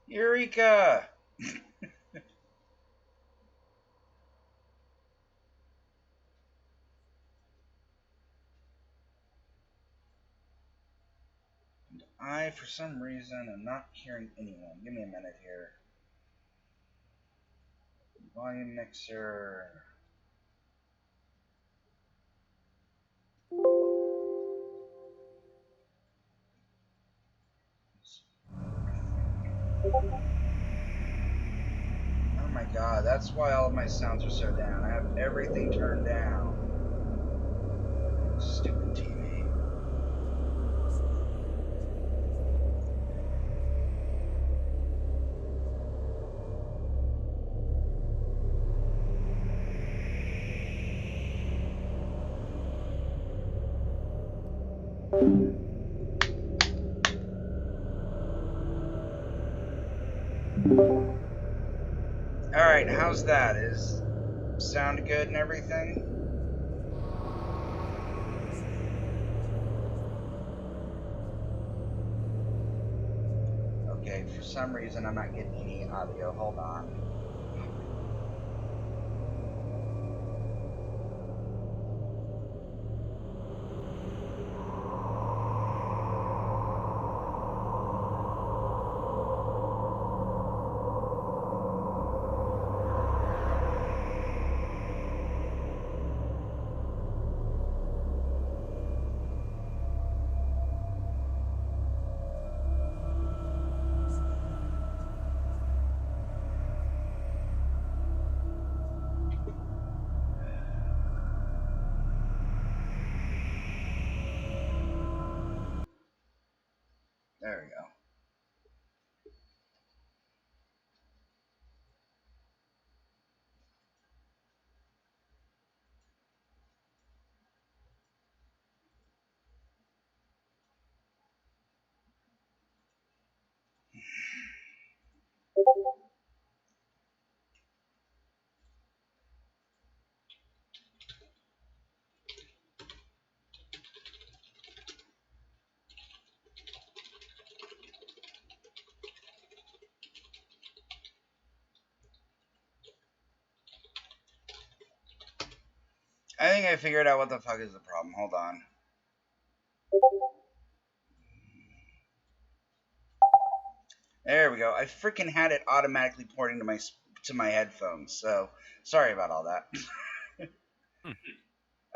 Eureka! For some reason, am not hearing anyone. Give me a minute here. Volume mixer. Oh my god, that's why all of my sounds are so down. I have everything turned down. Stupid TV. Alright, how's that? Is sound good and everything? Okay, for some reason I'm not getting any audio. Hold on. There we go. I think I figured out what the fuck is the problem. Hold on. There we go. I freaking had it automatically porting to my headphones. So sorry about all that.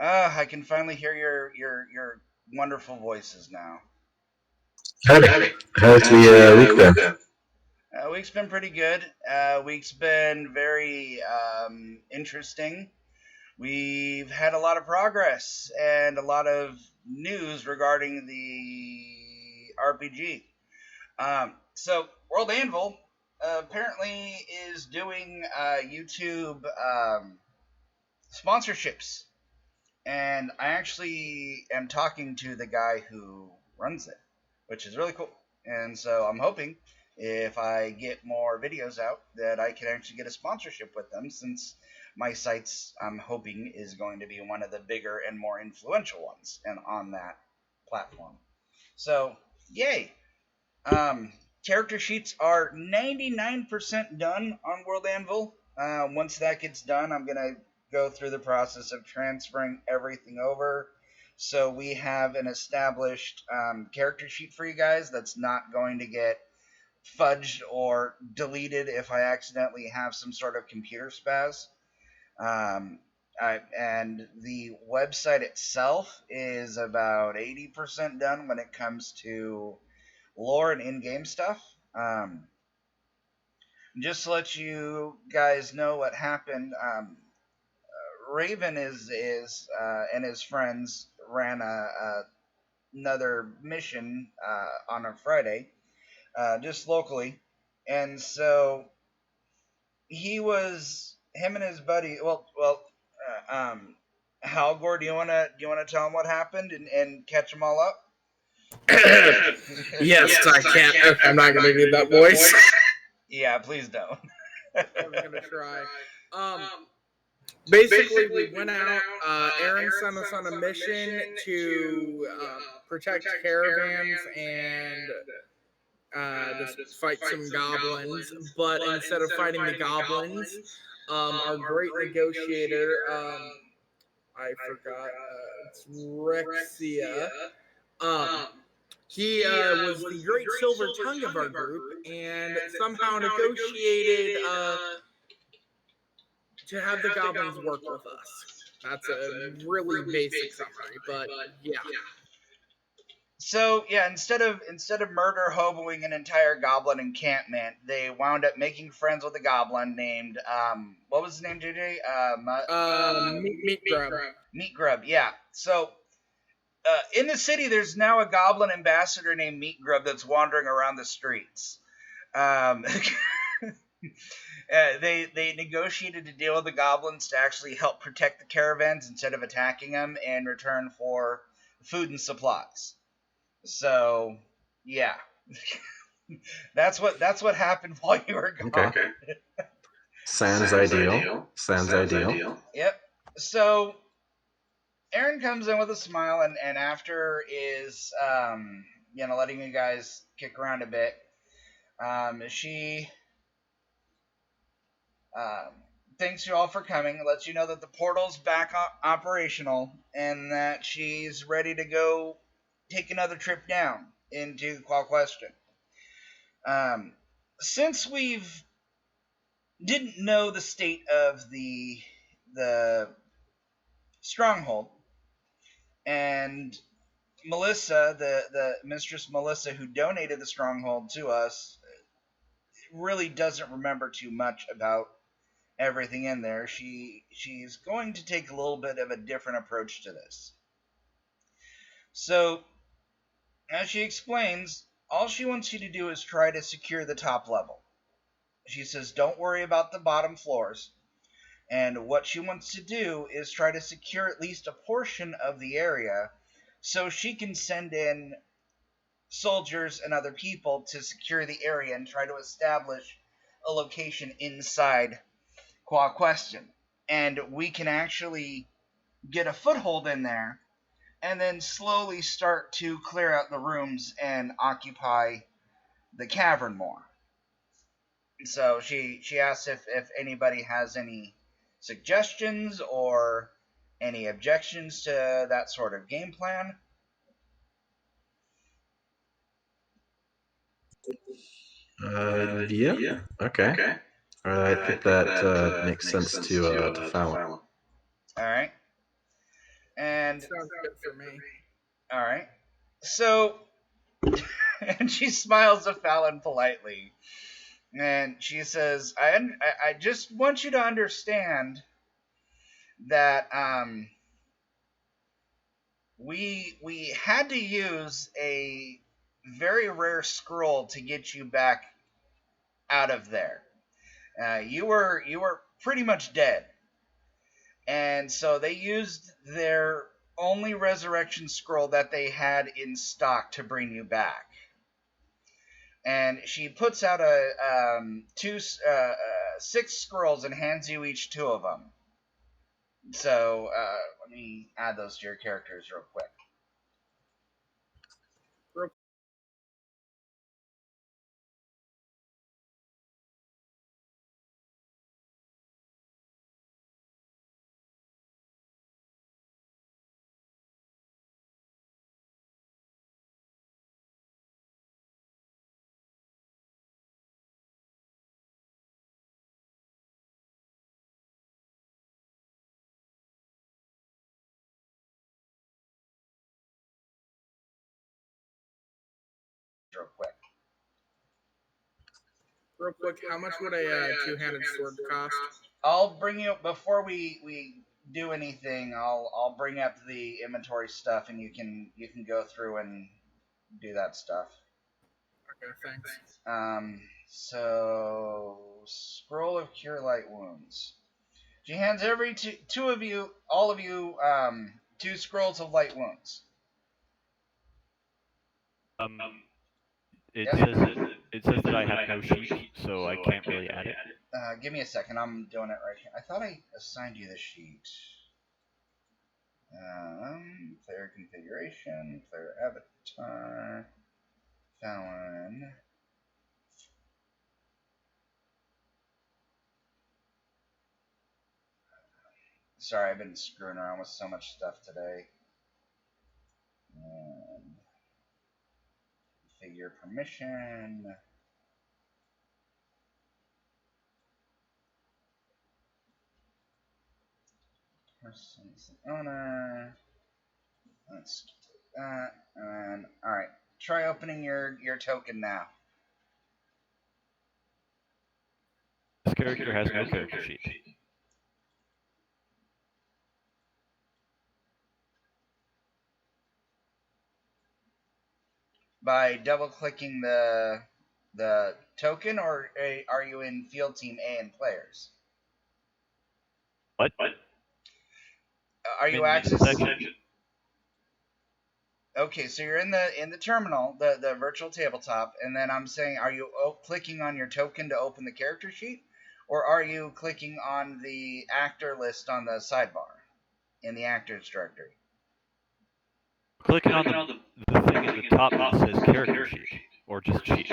I can finally hear your wonderful voices now. How's the week been? Week's been pretty good. Week's been very interesting. We've had a lot of progress and a lot of news regarding the RPG. So World Anvil apparently is doing YouTube sponsorships, and I actually am talking to the guy who runs it, which is really cool. And so I'm hoping if I get more videos out that I can actually get a sponsorship with them, since my site's, I'm hoping, is going to be one of the bigger and more influential ones and on that platform. So yay. Character sheets are 99% done on World Anvil. Once that gets done, I'm going to go through the process of transferring everything over. So we have an established character sheet for you guys that's not going to get fudged or deleted if I accidentally have some sort of computer spaz. And the website itself is about 80% done when it comes to lore and in-game stuff. Just to let you guys know what happened, Raven is and his friends ran another mission on a Friday, just locally, and so him and his buddy. Halgore, do you wanna tell him what happened and catch them all up? Yes, I can't. Okay, I'm not going to do that voice. Yeah, please don't. I'm going to try. Basically, we went out. Aaron sent us on a mission to protect caravans and just fight some goblins. But instead of fighting the goblins, our great negotiator, I forgot, it's Rexia. Um, he was the great silver tongue of our group and somehow negotiated to have the goblins work with us. That's a really basic summary, but yeah. So yeah, instead of murder hoboing an entire goblin encampment, they wound up making friends with a goblin named what was his name, JJ? Meat grub. Meat Grub. Yeah. So in the city, there's now a goblin ambassador named Meat Grub that's wandering around the streets. Um, they negotiated a deal with the goblins to actually help protect the caravans instead of attacking them in return for food and supplies. So yeah, that's what happened while you were gone. Okay. Sounds ideal. Sounds ideal. Yep. So Aaron comes in with a smile, and after is letting you guys kick around a bit. She um, thanks you all for coming. Lets you know that the portal's back operational and that she's ready to go take another trip down into Qual Question. Um, since we've didn't know the state of the stronghold, and Melissa, the mistress Melissa, who donated the stronghold to us, really doesn't remember too much about everything in there. She's going to take a little bit of a different approach to this. So, as she explains, all she wants you to do is try to secure the top level. She says, don't worry about the bottom floors. And what she wants to do is try to secure at least a portion of the area so she can send in soldiers and other people to secure the area and try to establish a location inside Qua Question. And we can actually get a foothold in there and then slowly start to clear out the rooms and occupy the cavern more. So she asks if anybody has any suggestions or any objections to that sort of game plan. Yeah. Okay. I think that makes sense to Fallon. All right. And Sounds good for me. all right. So and she smiles to Fallon politely. And she says, I just want you to understand that we had to use a very rare scroll to get you back out of there. You were pretty much dead, and so they used their only resurrection scroll that they had in stock to bring you back. And she puts out six scrolls and hands you each two of them. So let me add those to your characters real quick. Real quick. Real quick, how much would a two-handed sword cost? I'll bring you before we do anything. I'll bring up the inventory stuff, and you can go through and do that stuff. Okay, thanks. So scroll of cure light wounds. She hands every two of you, all of you, two scrolls of light wounds. It Yep. says that I have no sheet, so I can't really add it. Give me a second. I'm doing it right here. I thought I assigned you the sheet. Player configuration, player avatar, Fallon. Sorry, I've been screwing around with so much stuff today. And figure permission. Person's the owner. Let's do that. And all right, try opening your token now. This character has no character sheet. By double clicking the token, or are you in field team A and players? What? Are you accessing? Okay, so you're in the terminal, the virtual tabletop, and then I'm saying, are you clicking on your token to open the character sheet, or are you clicking on the actor list on the sidebar in the actors directory? Clicking on the thing at the top that says character sheet, or just sheet.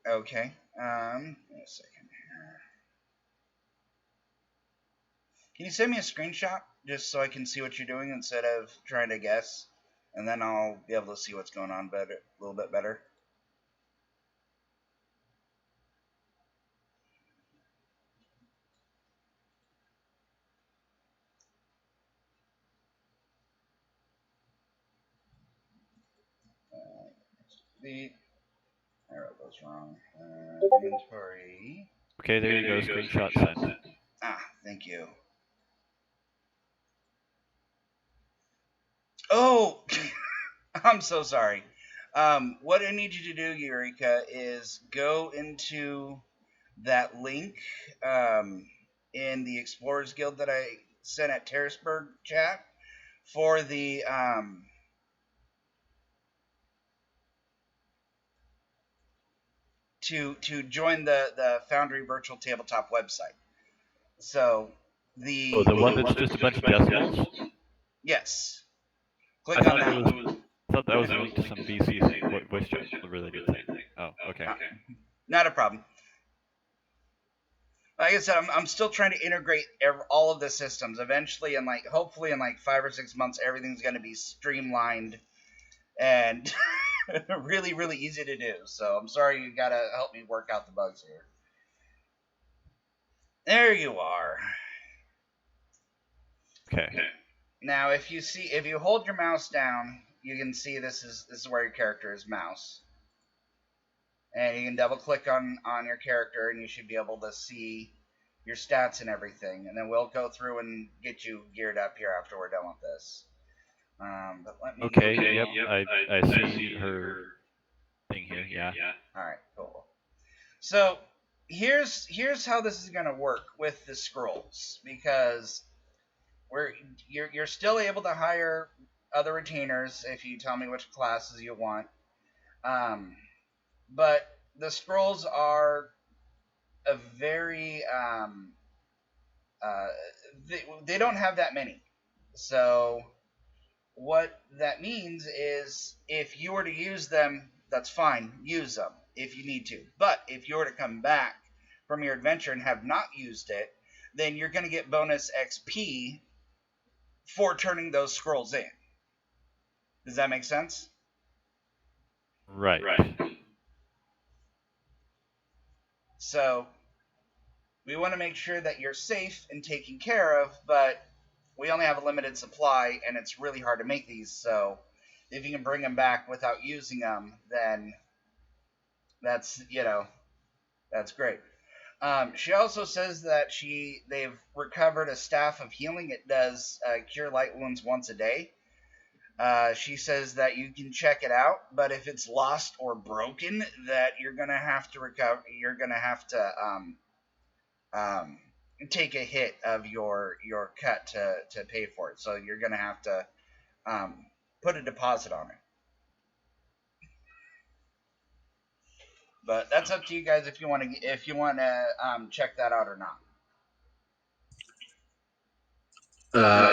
Okay. Wait a second here. Can you send me a screenshot just so I can see what you're doing instead of trying to guess, and then I'll be able to see what's going on better, a little bit better. I wrote those wrong. Inventory. Okay, there you go. Screenshot sent. Ah, thank you. Oh, I'm so sorry. What I need you to do, Eureka, is go into that link in the Explorers Guild that I sent at Terraceburg chat for the to join the Foundry Virtual Tabletop website. So the one that's just a bunch of decimals. Yes. Click on that. I thought that was a link to some VC voice chat related thing. Oh, okay. Not a problem. Like I said, I'm still trying to integrate all of the systems. Eventually, and hopefully in 5 or 6 months, everything's going to be streamlined and really, really easy to do. So I'm sorry, you got to help me work out the bugs here. There you are. Okay. Now, if you hold your mouse down, you can see this is where your character is mouse. And you can double click on your character, and you should be able to see your stats and everything. And then we'll go through and get you geared up here after we're done with this. But let me. Okay. Yep. I see her thing here. Yeah. All right. Cool. So here's how this is going to work with the scrolls, because you're still able to hire other retainers if you tell me which classes you want. But the scrolls are a very they don't have that many. So what that means is, if you were to use them, that's fine, use them if you need to. But if you were to come back from your adventure and have not used it, then you're going to get bonus XP for turning those scrolls in. Does that make sense? Right. So we want to make sure that you're safe and taken care of, but we only have a limited supply, and it's really hard to make these. So if you can bring them back without using them, then that's great. She also says that they've recovered a staff of healing. It does cure light wounds once a day. She says that you can check it out, but if it's lost or broken, that you're gonna have to recover. You're gonna have to take a hit of your cut to pay for it. So you're gonna have to put a deposit on it. But that's up to you guys if you want to check that out or not.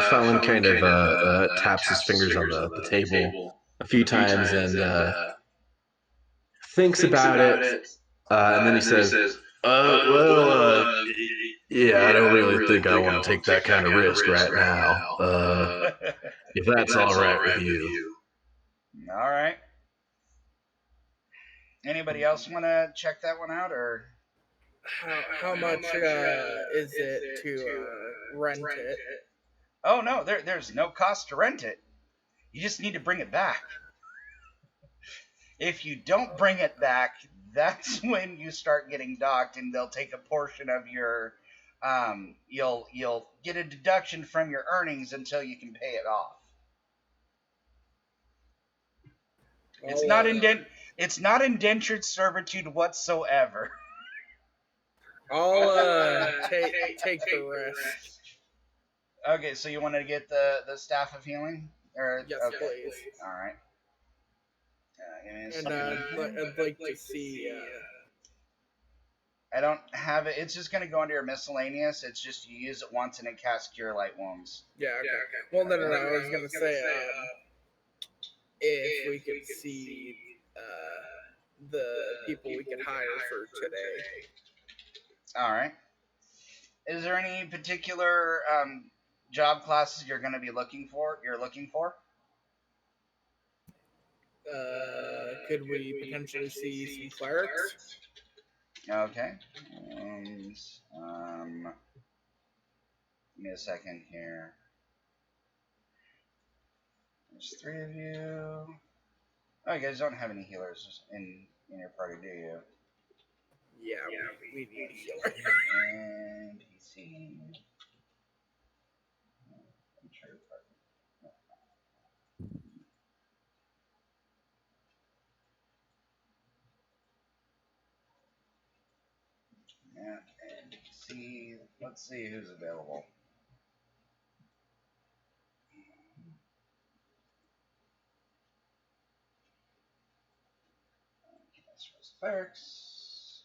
Fallon kind of taps his fingers on the table a few times and thinks about it, and then he says, Well, yeah, I don't really think I want to take that kind of risk right now. If that's all right with you. All right. Anybody else want to check that one out, or How much is it to rent it? Oh no, there's no cost to rent it. You just need to bring it back. If you don't bring it back, that's when you start getting docked, and they'll take a portion of your. You'll get a deduction from your earnings until you can pay it off. It's not It's not indentured servitude whatsoever. I'll take the rest. Okay, so you want to get the staff of healing, or Yes, okay, please. all right. Give me a And second. I'd like to see. I don't have it. It's just going to go under your miscellaneous. It's just you use it once and it casts Cure Light Wounds. Yeah. Okay. Well, no. I was gonna say if we could see the people we could hire for today. All right. Is there any particular job classes you're going to be looking for? Could we potentially see some clerics? Okay. Give me a second here. There's 3 of you. Oh, you guys don't have any healers in your party, do you? Yeah, we need a healer. And PC. Yeah, and see. Let's see who's available. Clerics.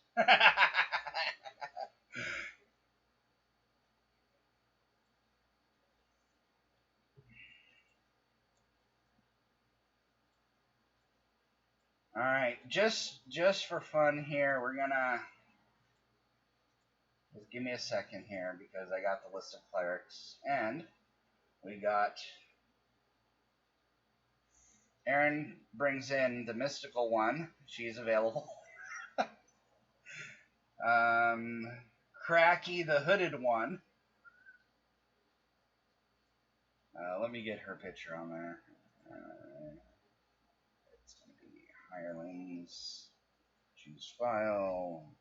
All right, just for fun here, we're gonna just give me a second here because I got the list of clerics, and we got Erin brings in the mystical one. She's available. Cracky the hooded one. Let me get her picture on there. It's going to be hirelings. Choose file.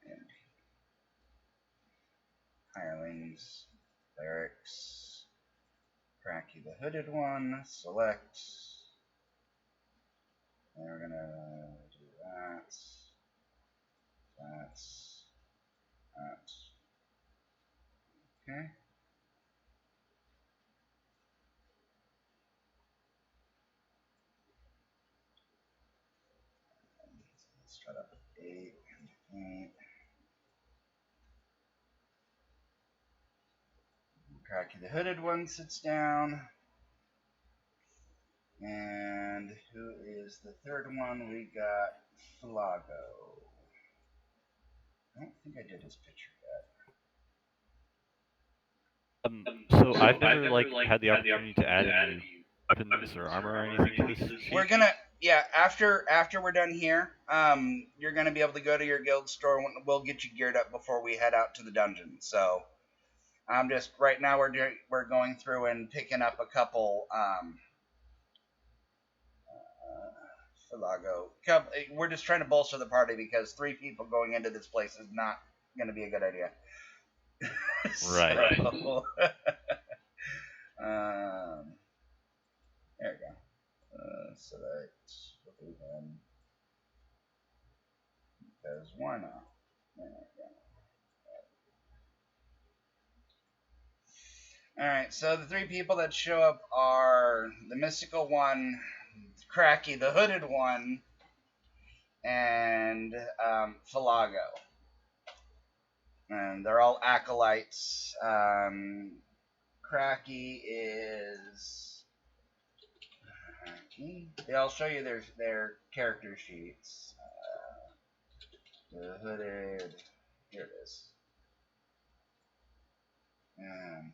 And hirelings. Clerics. Cracky the hooded one. Select. And we're going to do that. That. Okay. Let's start up with 8 and 8. Cracky the hooded one sits down. And who is the third one? We got Flago. I don't think I did his picture So I've never had the opportunity to add any weapons or armor or anything to this yet. sheet. We're gonna, after we're done here, you're gonna be able to go to your guild store. We'll get you geared up before we head out to the dungeon. So, just right now we're going through and picking up a couple. Falago. We're just trying to bolster the party because 3 people going into this place is not going to be a good idea. Right. So, there we go. Select them because why not? There we go. All right. So the 3 people that show up are the mystical one, Cracky the hooded one, and Falago. And they're all acolytes. Cracky is I'll show you their character sheets. The hooded. Here it is. And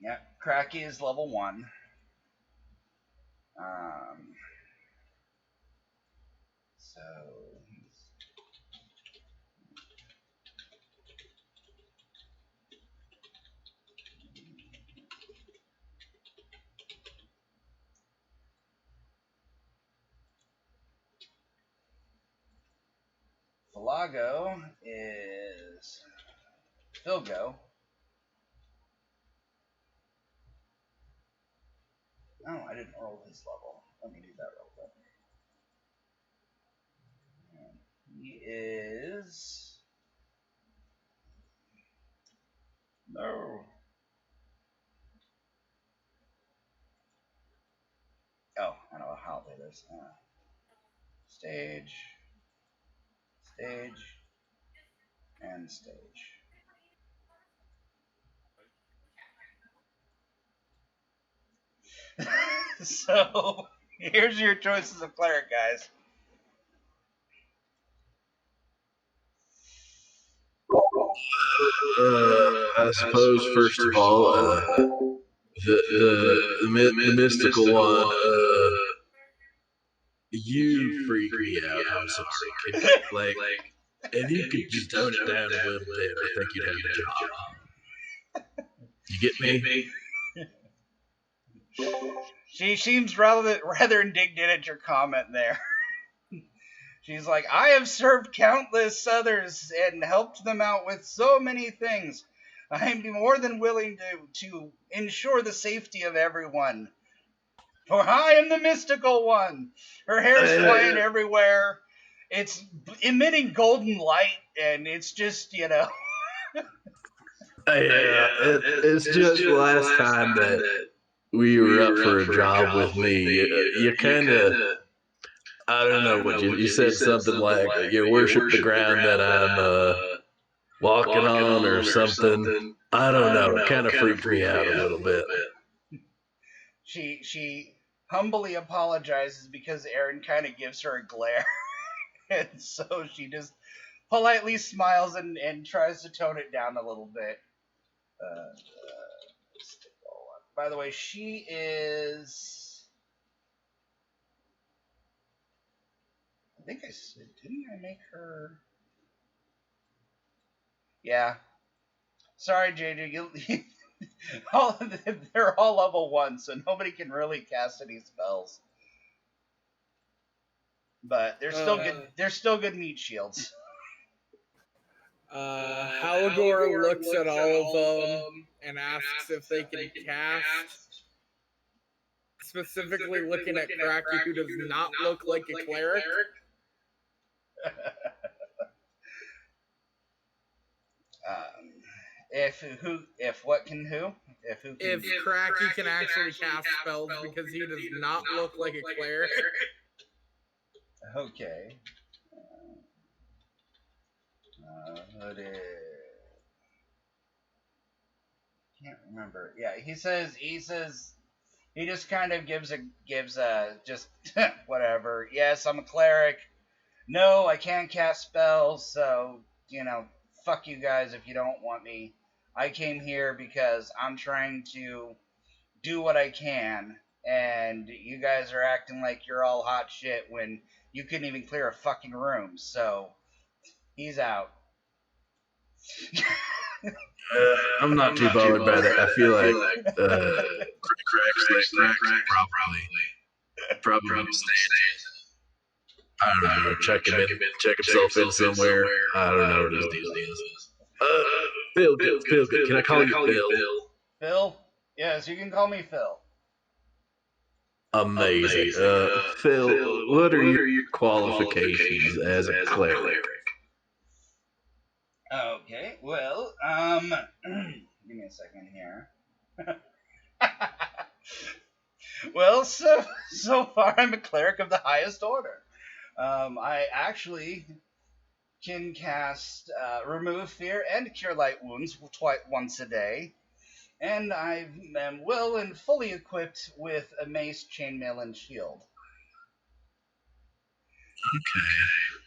yeah, Cracky is level 1. So Falago is Philgo. Oh, I didn't roll his level. Let me do that real quick. And he is no. Oh, I know how it is. Stage, stage, and stage. So here's your choices of cleric, guys. I suppose first of all, the mystical one. You freak me out. I'm sorry. Like, if you could just tone it down a little bit, I think you'd have a job. You get me? She seems rather indignant at your comment there. She's like, I have served countless others and helped them out with so many things. I am more than willing to ensure the safety of everyone. For I am the mystical one. Her hair's flying everywhere. It's emitting golden light, and it's just, Yeah, it's just last time that we were up for a job with me. You kind of, I don't know what you said something like, you worship the ground that I'm walking on or something. I don't know. It kind of freaked me out a little bit. She humbly apologizes because Aaron kind of gives her a glare. And so she just politely smiles and tries to tone it down a little bit. By the way, she is... I think I said, didn't I make her... Yeah. Sorry, JJ. They're all level 1, so nobody can really cast any spells. But they're still good. They're still good meat shields. Halagor looks at all of them and asks if they can cast. Specifically looking at Cracky, who does not look like a cleric. If what can who? If Cracky can actually cast spells because he does not look like a cleric. Okay. Can't remember. Yeah, he says he just kind of gives a just whatever. Yes, I'm a cleric. No, I can't cast spells, so fuck you guys if you don't want me. I came here because I'm trying to do what I can, and you guys are acting like you're all hot shit when you couldn't even clear a fucking room. So he's out. I'm not too bothered by that. I feel like Crack's probably understand. I don't know. Check himself in somewhere. I don't know what his deal is. Phil, good. Can I call you Phil? Phil? Yes, you can call me Phil. Amazing. Phil, what are your qualifications as a cleric? Okay, well, give me a second here. Well, so far I'm a cleric of the highest order. I actually can cast Remove Fear and Cure Light Wounds once a day. And I am well and fully equipped with a mace, chainmail, and shield.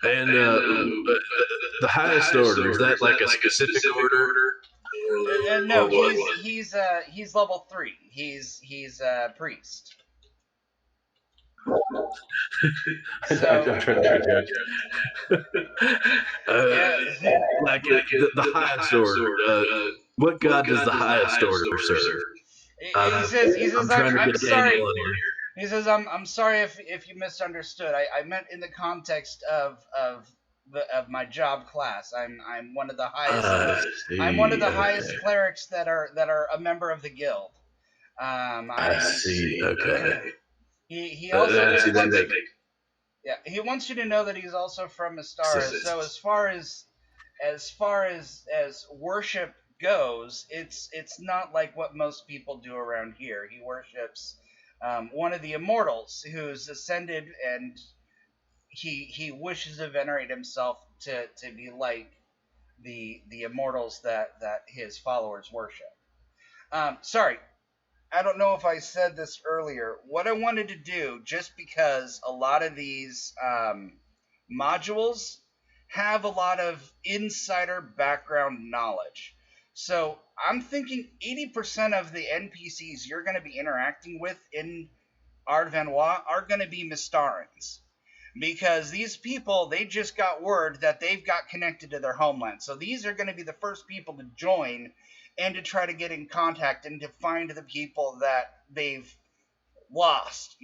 And the highest order, is that like a specific order? No, Or what? he's level 3. He's a priest. I'm trying to judge. Yeah. Like the highest order. What god does the highest order serve? He says, I'm trying to I'm get a handle sorry. on here. He says, I'm sorry if you misunderstood. I meant in the context of my job class. I'm one of the highest. I I'm one of see. the Okay. highest clerics that are a member of the guild. I see. Okay. He also I see just that wants makes. yeah, he wants you to know that he's also from Mystara. So as far as worship goes, it's not like what most people do around here. He worships one of the immortals who's ascended, and he wishes to venerate himself to be like the immortals that his followers worship. Sorry, I don't know if I said this earlier. What I wanted to do, just because a lot of these modules have a lot of insider background knowledge. So I'm thinking 80% of the NPCs you're going to be interacting with in Ard Vanois are going to be Mistarans. Because these people, they just got word that they've got connected to their homeland. So these are going to be the first people to join and to try to get in contact and to find the people that they've lost.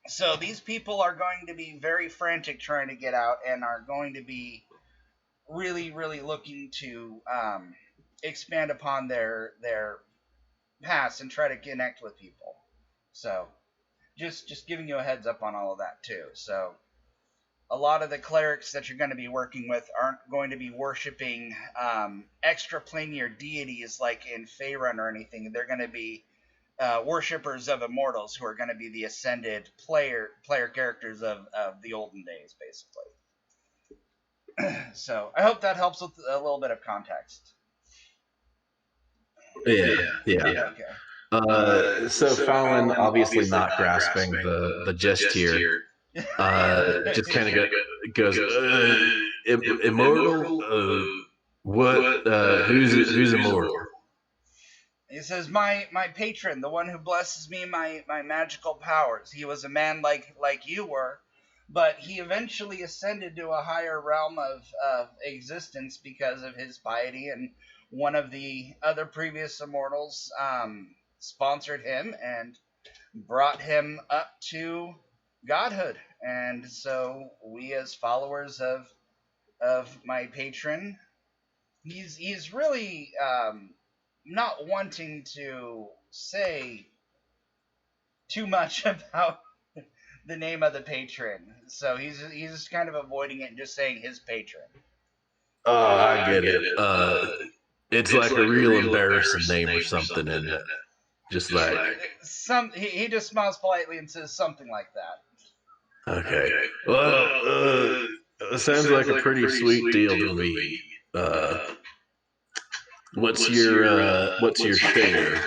So these people are going to be very frantic trying to get out and are going to be really, really looking to expand upon their past and try to connect with people. So just giving you a heads up on all of that too. So a lot of the clerics that you're going to be working with aren't going to be worshiping extraplanar deities like in Faerun or anything. They're going to be worshippers of immortals who are going to be the ascended player characters of the olden days, basically. So I hope that helps with a little bit of context. Yeah. Okay. So Fallon obviously not grasping the gist here. Just kind of goes immortal. What? Who's immortal? He says, my patron, the one who blesses me my magical powers. He was a man like you were, but he eventually ascended to a higher realm of existence because of his piety, and one of the other previous immortals sponsored him and brought him up to godhood. And so we, as followers of my patron, he's really not wanting to say too much about the name of the patron, so he's just kind of avoiding it and just saying his patron. Oh, I get it. It's like a real embarrassing name or something, isn't it? Just like He just smiles politely and says something like that. okay. Well, it sounds like a pretty sweet deal to me. What's your share?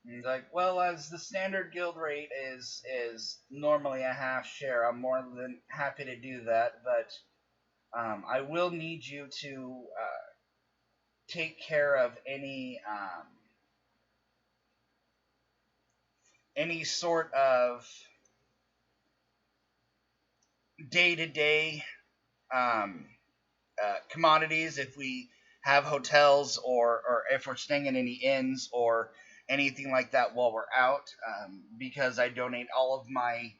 He's like, well, as the standard guild rate is normally a half share, I'm more than happy to do that, but I will need you to take care of any sort of day-to-day commodities. If we have hotels, or if we're staying in any inns or anything like that while we're out, because I donate all of my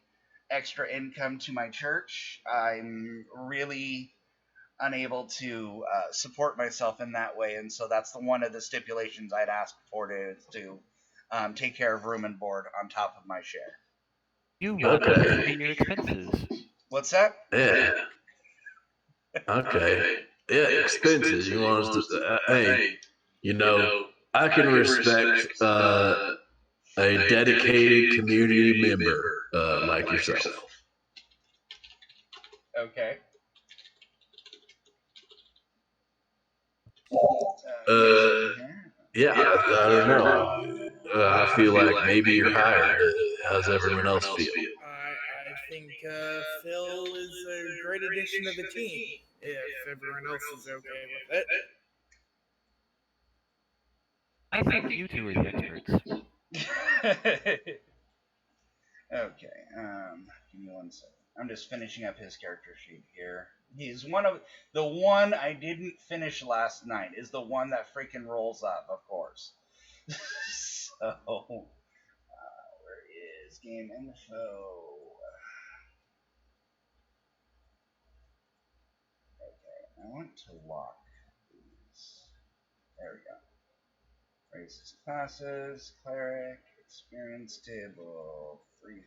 extra income to my church, I'm really unable to support myself in that way, and so that's one of the stipulations I'd ask for to take care of room and board on top of my share. You want us to pay your expenses. What's that? Yeah. Okay. Yeah, expenses. You want us to? Hey, I can respect a dedicated community member like yourself. Okay. Uh, Yeah, I don't know. I feel like maybe you're hired. How's everyone else feel? I think Phil is a great addition to the team. If everyone else is okay with it. I think you two are the experts. Okay, give me 1 second. I'm just finishing up his character sheet here. He's one of the one I didn't finish last night. Is the one that freaking rolls up, of course. So, where is game info? Okay, I want to lock these. There we go. Races, classes, cleric, experience table, 3,000.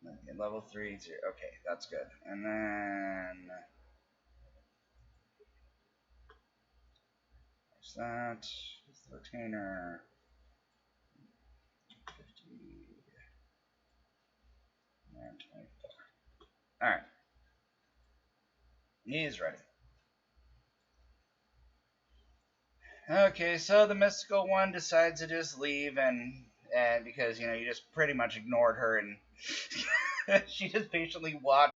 Okay, level 3, 0. Okay, that's good. And then there's that. There's the retainer. 50 and 24. Alright. He's ready. Okay, so the mystical one decides to just leave and because you just pretty much ignored her and she just patiently watched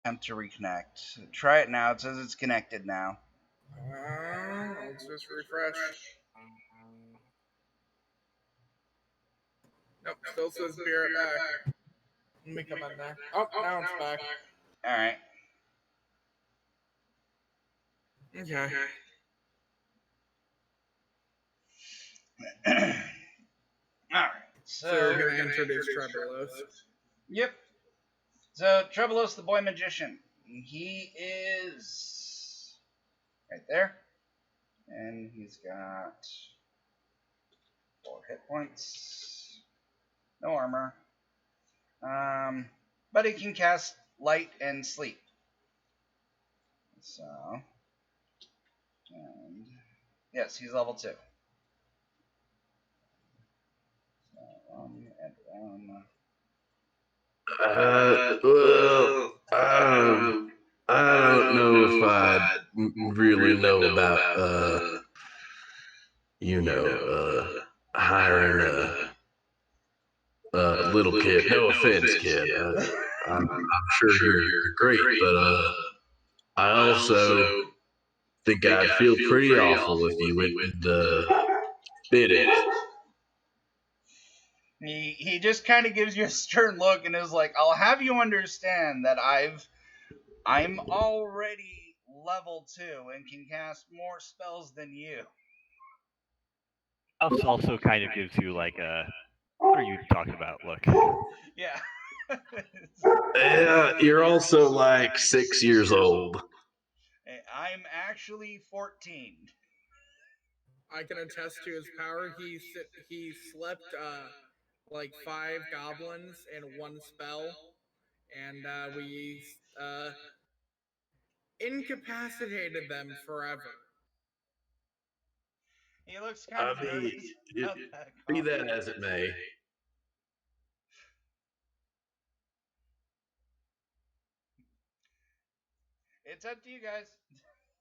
attempt to reconnect. Try it now. It says it's connected now. Let's just refresh. Nope, still says be right back. Let me come in there. Oh, now it's back. Alright. Okay. Alright. So you're going to introduce Trebelos. Yep. So Trebelos the boy magician. He is right there. And he's got 4 hit points. No armor. But he can cast light and sleep. So, and yes, he's level 2. So, and Well, I don't know if I really know about, hiring little kid. No offense, kid. I'm sure you're great, but I also think I'd feel pretty awful if you went and bit it. He just kind of gives you a stern look and is like, "I'll have you understand that I'm already level 2 and can cast more spells than you." Also kind of gives you like a, what are you talking about? Look. Yeah. Yeah, you're also like 6 years old. I'm actually 14. I can attest to his power. He slept like 5 goblins in one spell, and we incapacitated them forever. He looks kind I of mean, nervous about that be comment. that as it may. It's up to you guys.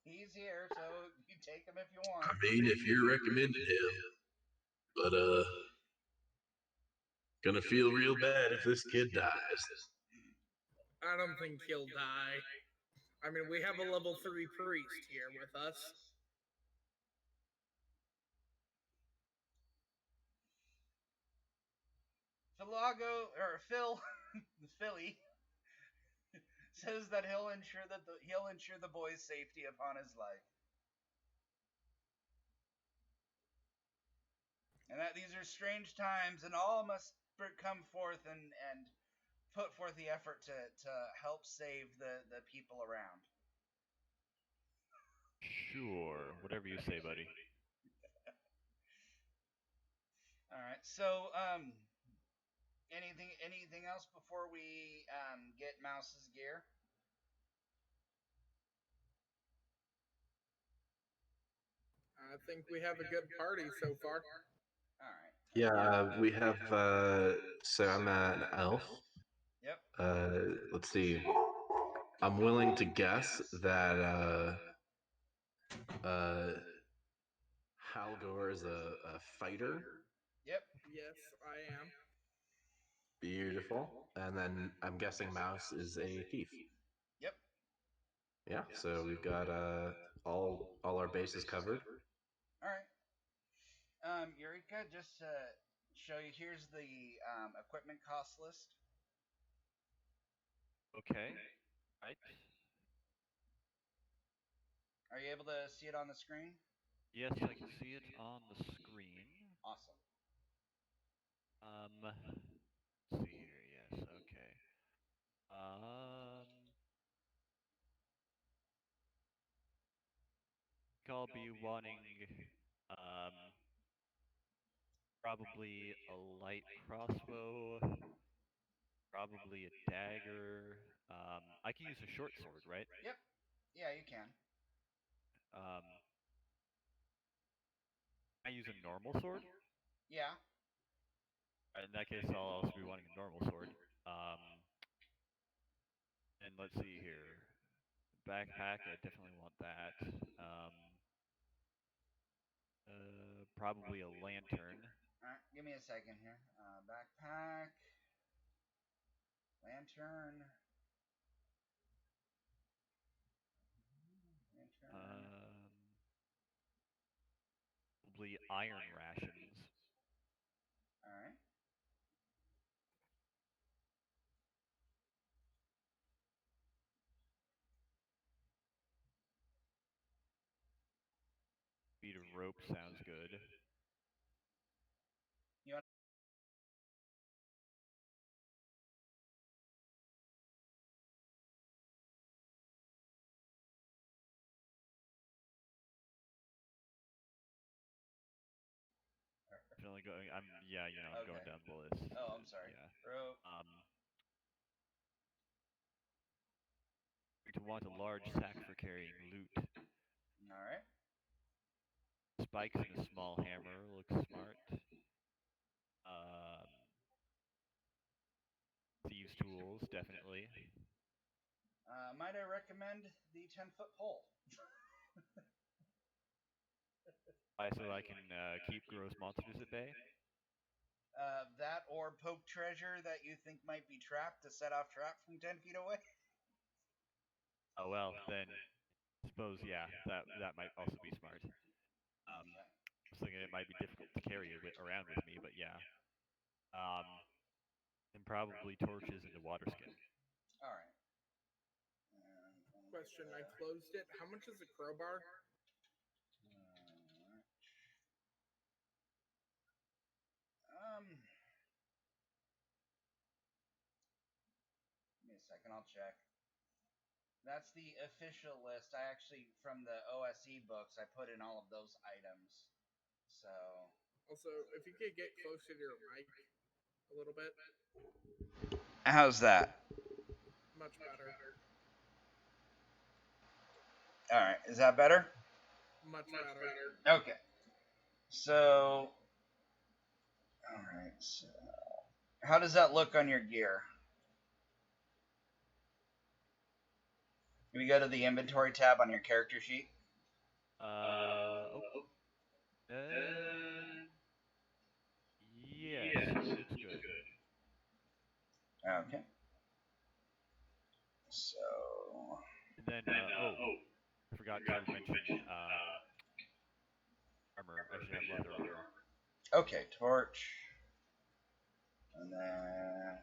He's here, so you take him if you want. I mean, if you're recommending him, but gonna feel real bad if this kid dies. I don't think he'll die. I mean, we have a level 3 priest here with us. Philago or Phil, Philly says that he'll ensure the boy's safety upon his life, and that these are strange times, and all must come forth and put forth the effort to help save the people around. Sure, whatever you say, buddy. All right. So, anything else before we get Mouse's gear? I think we have a good party so far. All right. Yeah, we have. So I'm an elf. Yep. Let's see. I'm willing to guess that Halgor is a fighter. Yep. Yes, I am. Beautiful. And then I'm guessing Mouse is a thief. Yep. Yeah. So we've got all our bases covered. All right. Eureka, just to show you, here's the equipment cost list. Okay. Right. Are you able to see it on the screen? Yes, I can see it on the screen. Awesome. Let's see here. Yes. Okay. I'll be wanting um probably a light crossbow, probably a dagger. I can use a short sword, right? Yep. Yeah, you can. Um, I use a normal sword. Yeah. In that case, I'll also be wanting a normal sword. And let's see here. Backpack, I definitely want that. Probably a lantern. All right. Give me a second here. Backpack, lantern, lantern. Probably iron rations. All right. Bead of rope sounds good. You want Definitely going. I'm going Okay. down the list. Oh, I'm sorry. Yeah. Rope. We want a large sack for carrying loot. All right. Spikes and a small hammer looks smart. Um, thieves' tools, definitely. Might I recommend the 10-foot pole? So I can keep gross monsters at bay. That or poke treasure that you think might be trapped to set off trap from 10 feet away. Oh well, then suppose yeah, that might also be smart. Okay. I was thinking it might be difficult to carry it around with me, but yeah. And probably torches into water skin. All right. Question: I closed it. How much is a crowbar? Give me a second. I'll check. That's the official list. I actually, from the OSE books, I put in all of those items. So. Also, if you could get closer to your mic a little bit. How's that? Much better. All right. Is that better? Much better. Okay. So. All right. So, how does that look on your gear? Can we go to the inventory tab on your character sheet? Oh. Yes, it looks good. Okay. So. And then, I forgot to mention armor. I should have leather armor. Okay, torch. And then.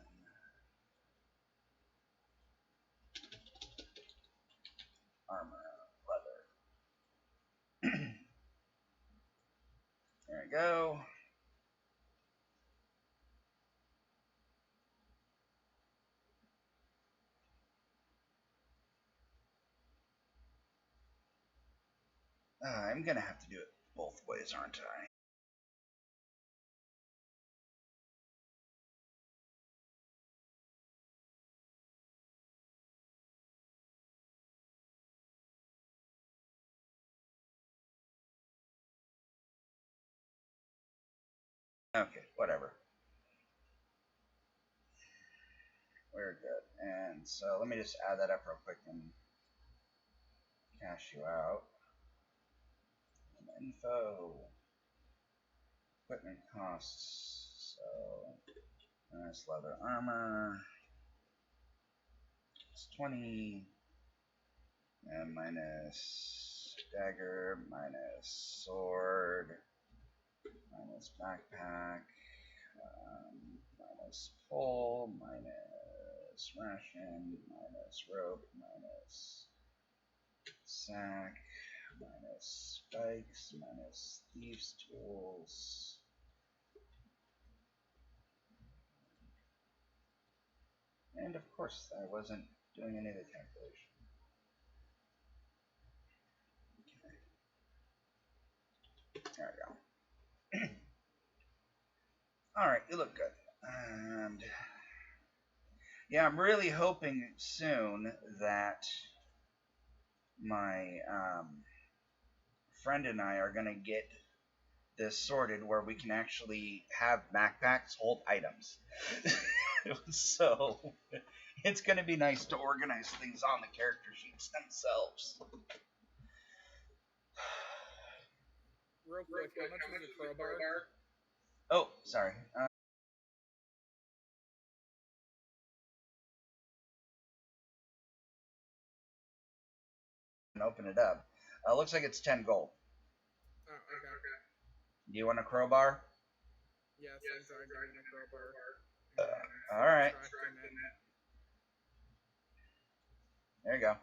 Armor. Leather. There we go. I'm going to have to do it both ways, aren't I? Okay, whatever. We're good. And so let me just add that up real quick and cash you out. And info. Equipment costs. So minus leather armor. It's 20. And minus dagger. Minus sword. Minus backpack. Minus pole. Minus ration. Minus rope. Minus sack. Minus spikes. Minus thieves' tools. And of course, I wasn't doing any of the calculation. Okay. There we go. Alright, you look good. And yeah, I'm really hoping soon that my friend and I are going to get this sorted where we can actually have backpacks hold items. So it's going to be nice to organize things on the character sheets themselves. Real quick, how much is a crowbar? Oh, sorry. And open it up. Looks like it's 10 gold. Oh, okay. Do you want a crowbar? Yes, I'm trying to get a crowbar. All right. There you go.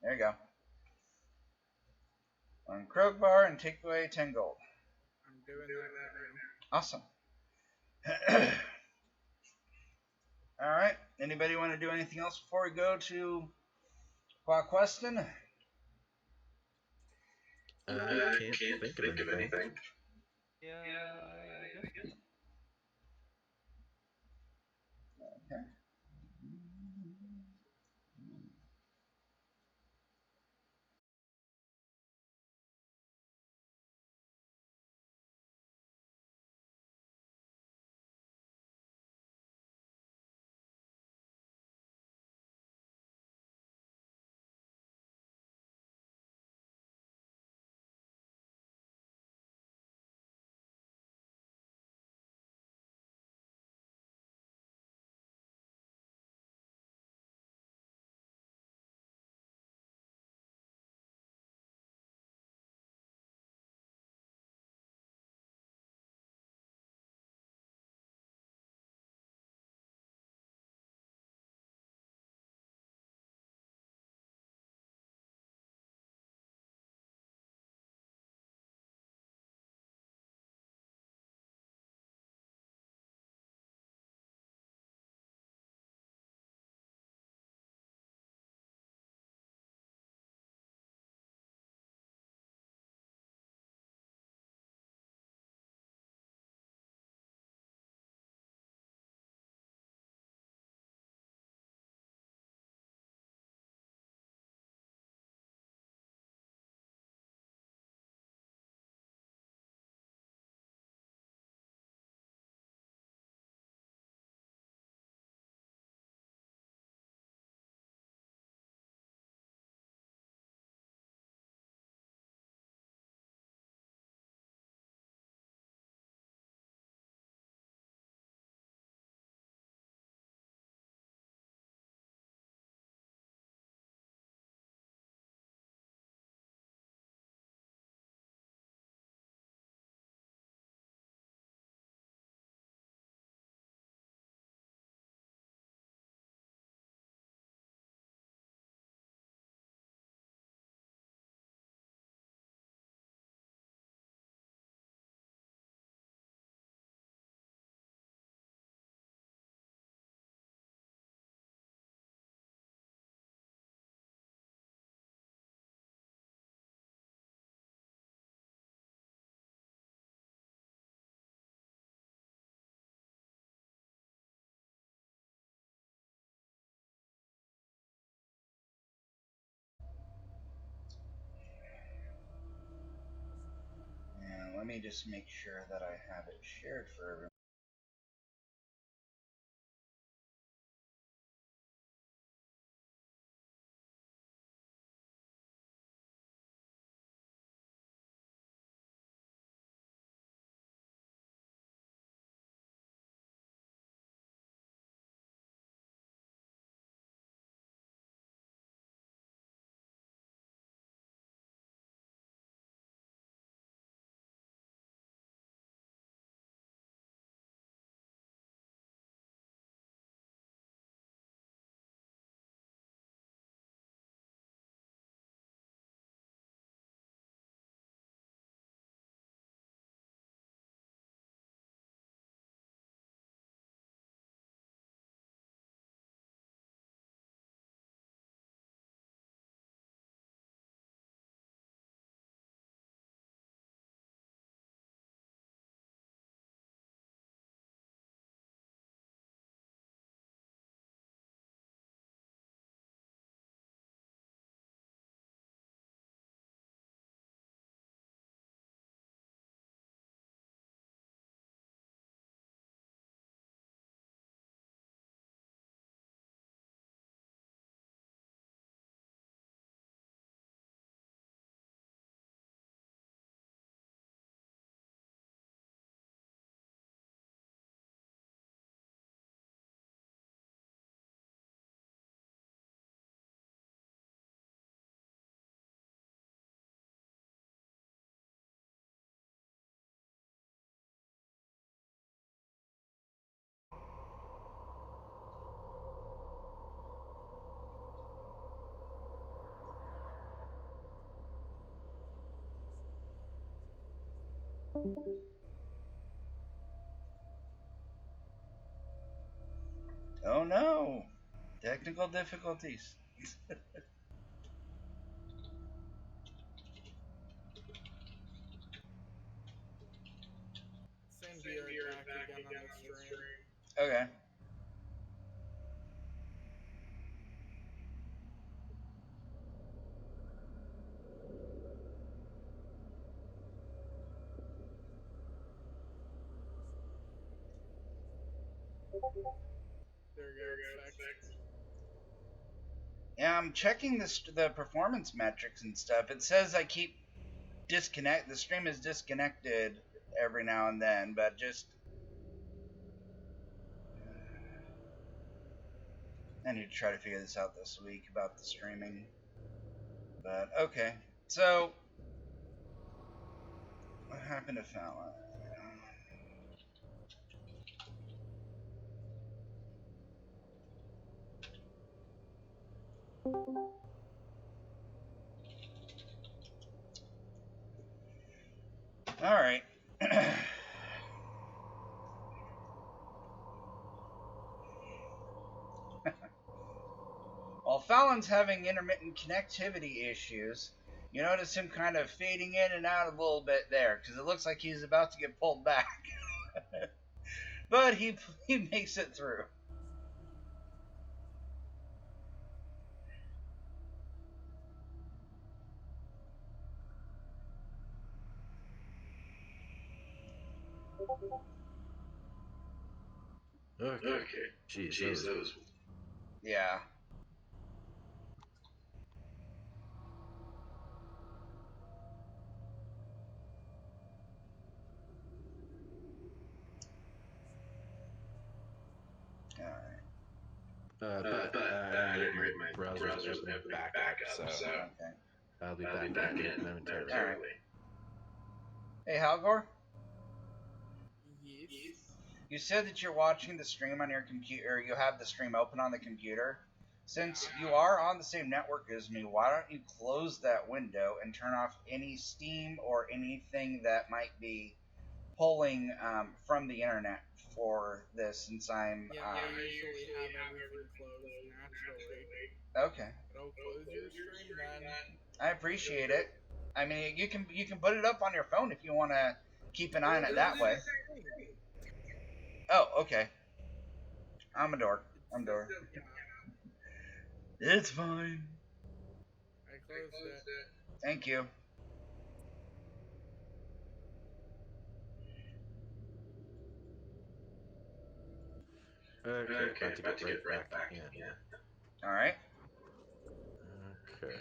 There you go. One crowbar and take away 10 gold. I'm doing that right now. Awesome. All right. Anybody want to do anything else before we go to Queston? I can't think of anything. Yeah, I guess not. Okay. let me just make sure that I have it shared for everyone. Oh no! Technical difficulties. Same be right back again on the stream. Okay. There we go, it's fixed. Yeah, I'm checking the performance metrics and stuff. It says I keep disconnect. The stream is disconnected every now and then, but just I need to try to figure this out this week about the streaming. But okay, so what happened to Fallon? All right. While Fallon's having intermittent connectivity issues, you notice him kind of fading in and out a little bit there because it looks like he's about to get pulled back. But he makes it through. Okay. Jeez, that was... Yeah. All right. But I didn't write my browser's opening back up, so Okay. I'll be back in momentarily. All right. Hey, Halgor? Yes. You said that you're watching the stream on your computer, or you have the stream open on the computer. Since you are on the same network as me, why don't you close that window and turn off any Steam or anything that might be pulling from the internet for this, since I'm... Yeah, I usually have everything closed naturally. Okay. But I'll close your stream then. I appreciate it. I mean, you can put it up on your phone if you want to keep an eye on it that way. Oh, okay. I'm a dork. I'm a dork. It's fine. I closed it. Thank you. Okay, about to get right back in. All right. Okay.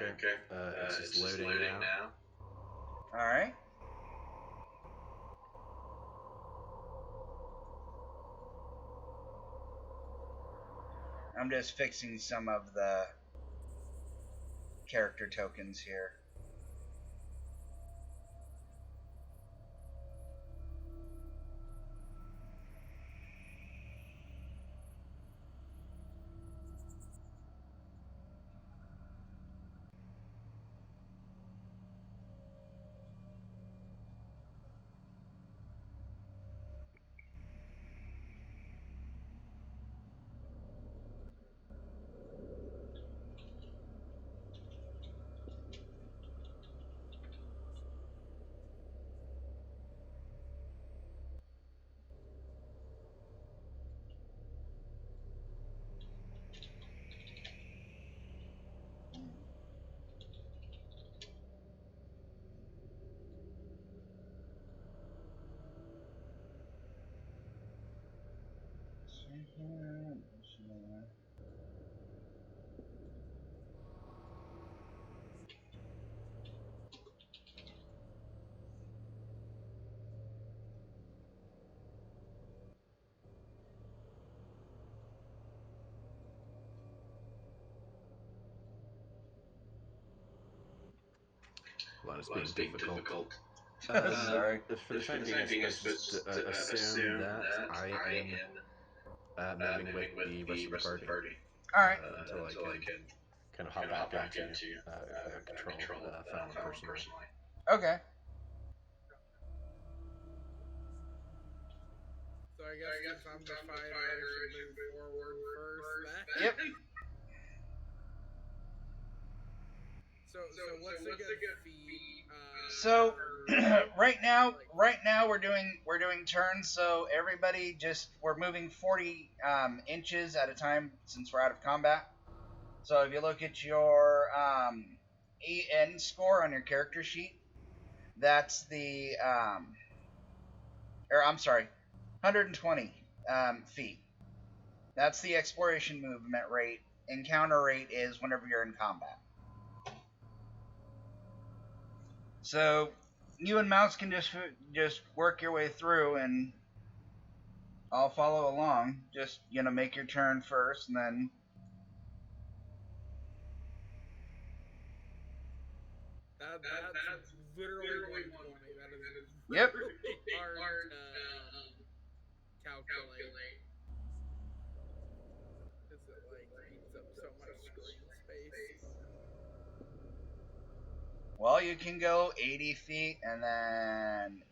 Okay. It's just loading now. All right. I'm just fixing some of the character tokens here. Well, it's being difficult. Sorry. For the time being, I suppose just assume that I am moving with the rest of the party. All right. Until I can kind of hop back into control Fallon personally. Okay. So I guess since I'm the fighter, I should move forward first. Yep. So what's a good feat? So right now we're doing turns. So everybody we're moving 40 inches at a time since we're out of combat. So if you look at your EN score on your character sheet, that's the or I'm sorry, 120 feet. That's the exploration movement rate. Encounter rate is whenever you're in combat. So you and Mouse can just work your way through, and I'll follow along. Just make your turn first, and then. That's literally 120. That is Yep. really hard to calculate. Because it eats up so much screen space. Well, you can go 80 feet, and then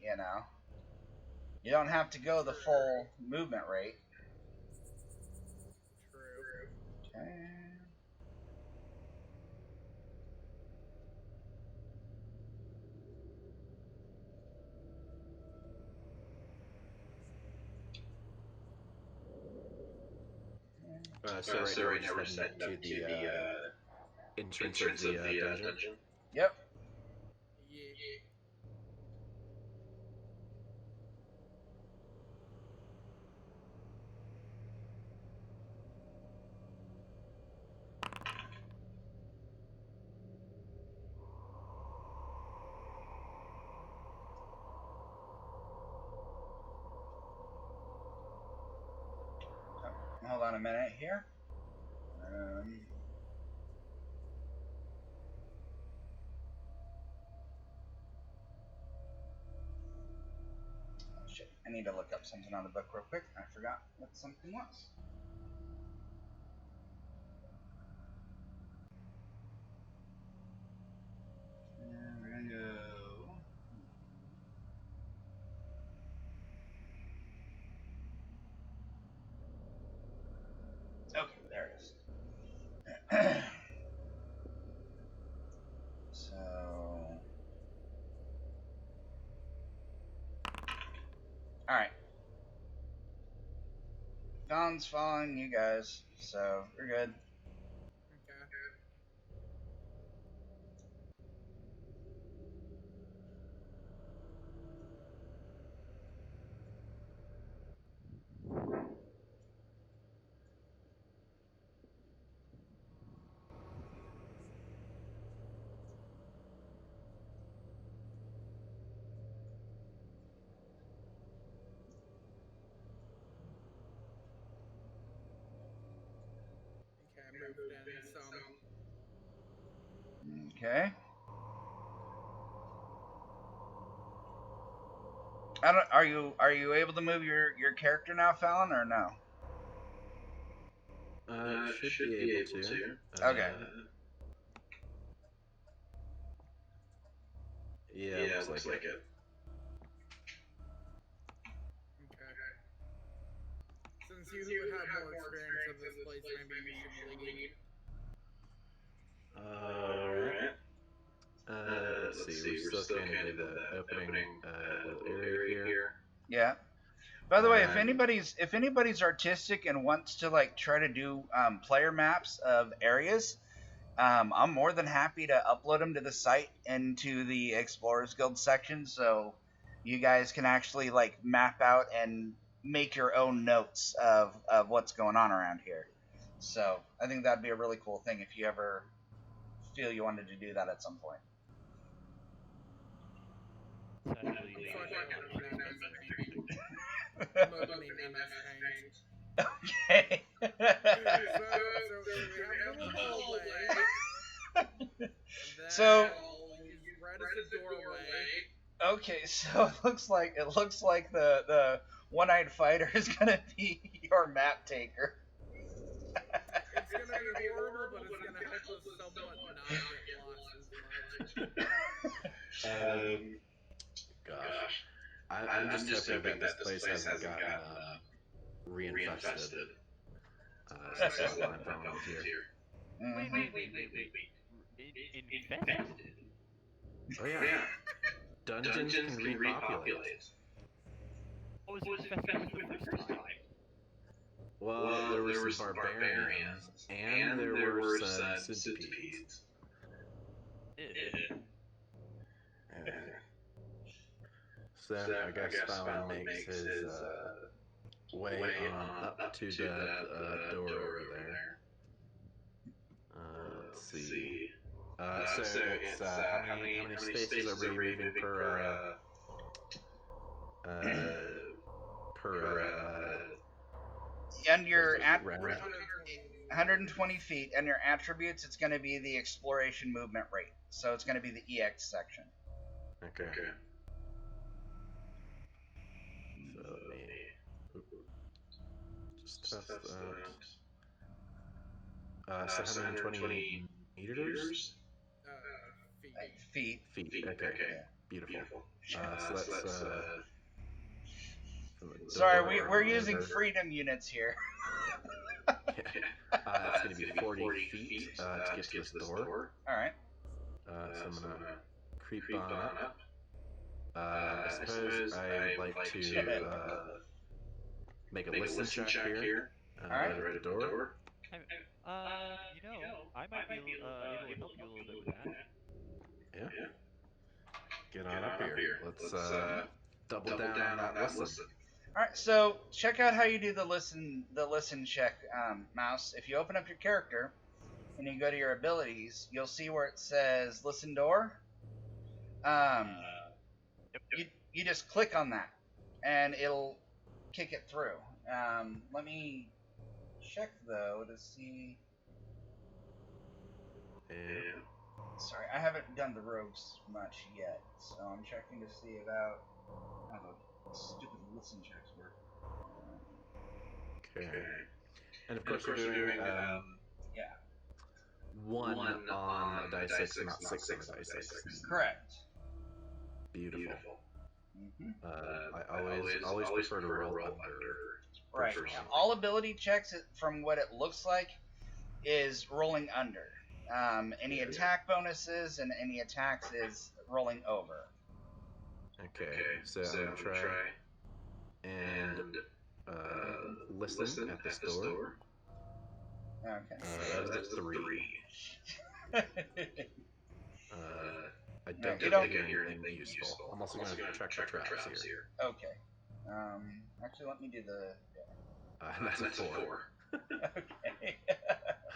you don't have to go the full movement rate. True. Okay. So right now we're just heading up to the entrance of the dungeon. Yep. Yeah. Hold on a minute here. Shit, I need to look up something on the book real quick. I forgot what something was. And we're gonna go. Okay, there it is. So. Alright. one's following you guys, so you're good. Okay. Okay, I moved in some. Okay. I don't. Are you able to move your character now, Fallon, or no? Should be able to. Okay. Yeah, looks like it. Okay. Since you have more experience of this place, maybe you should lead. Alright. Let's see. We're still kind of in the opening little area here. Yeah. By the way, if anybody's artistic and wants to like try to do player maps of areas, I'm more than happy to upload them to the site into the Explorers Guild section, so you guys can actually like map out and make your own notes of what's going on around here. So I think that'd be a really cool thing if you ever feel you wanted to do that at some point. Sadly, So I can open MS Paint. I'm opening MS Paint. Okay. So we have the little hallway. So I'll use red as a doorway. okay, so it looks like the one-eyed fighter is gonna be your map taker. It's gonna be horrible, but it's gonna help us somewhat not get lost as much. Gosh. I'm just hoping that this place hasn't gotten reinfested. Since the last time I was here. Mhm. Infested? Oh yeah. Dungeons can repopulate. What was infested with the first time? Well, there were some barbarians, and there were some centipedes. Ew. So I guess Fallon makes his way on up to that door over there. Let's see. So it's how many spaces are we moving per And your round? 120 feet, and your attributes, it's going to be the exploration movement rate. So it's going to be the EX section. Okay. So let me just test that. So 120 meters? Feet. Feet. Okay. Yeah. Beautiful. So that's from the Sorry, door we're using over. freedom units here. It's going to be 40 feet to get to this door. Alright. So I'm going to creep on up. I suppose I would like to make a listen check here. Right at the door. I might be able to help you a little bit with that. Yeah. Get on up here. Let's double down on that listen. Alright, so check out how you do the listen check, Mouse. If you open up your character and you go to your abilities, you'll see where it says listen door. You just click on that and it'll kick it through. Let me check though to see. Yeah. Sorry, I haven't done the rogues much yet, so I'm checking to see about how the stupid listen checks work. Okay. And of course we're doing one on a dice 6, not 6 on a dice 6. Correct. Beautiful. Mm-hmm. I always prefer to roll under. Right. Now, all ability checks, from what it looks like, is rolling under. Any attack bonuses and any attacks is rolling over. Okay, so I'm gonna try. And Listen at this door. Okay. That was a 3. I No, don't you think I don't hear anything useful. I'm also going to check for traps here. Okay. Actually, let me do the. That's a 4. Okay.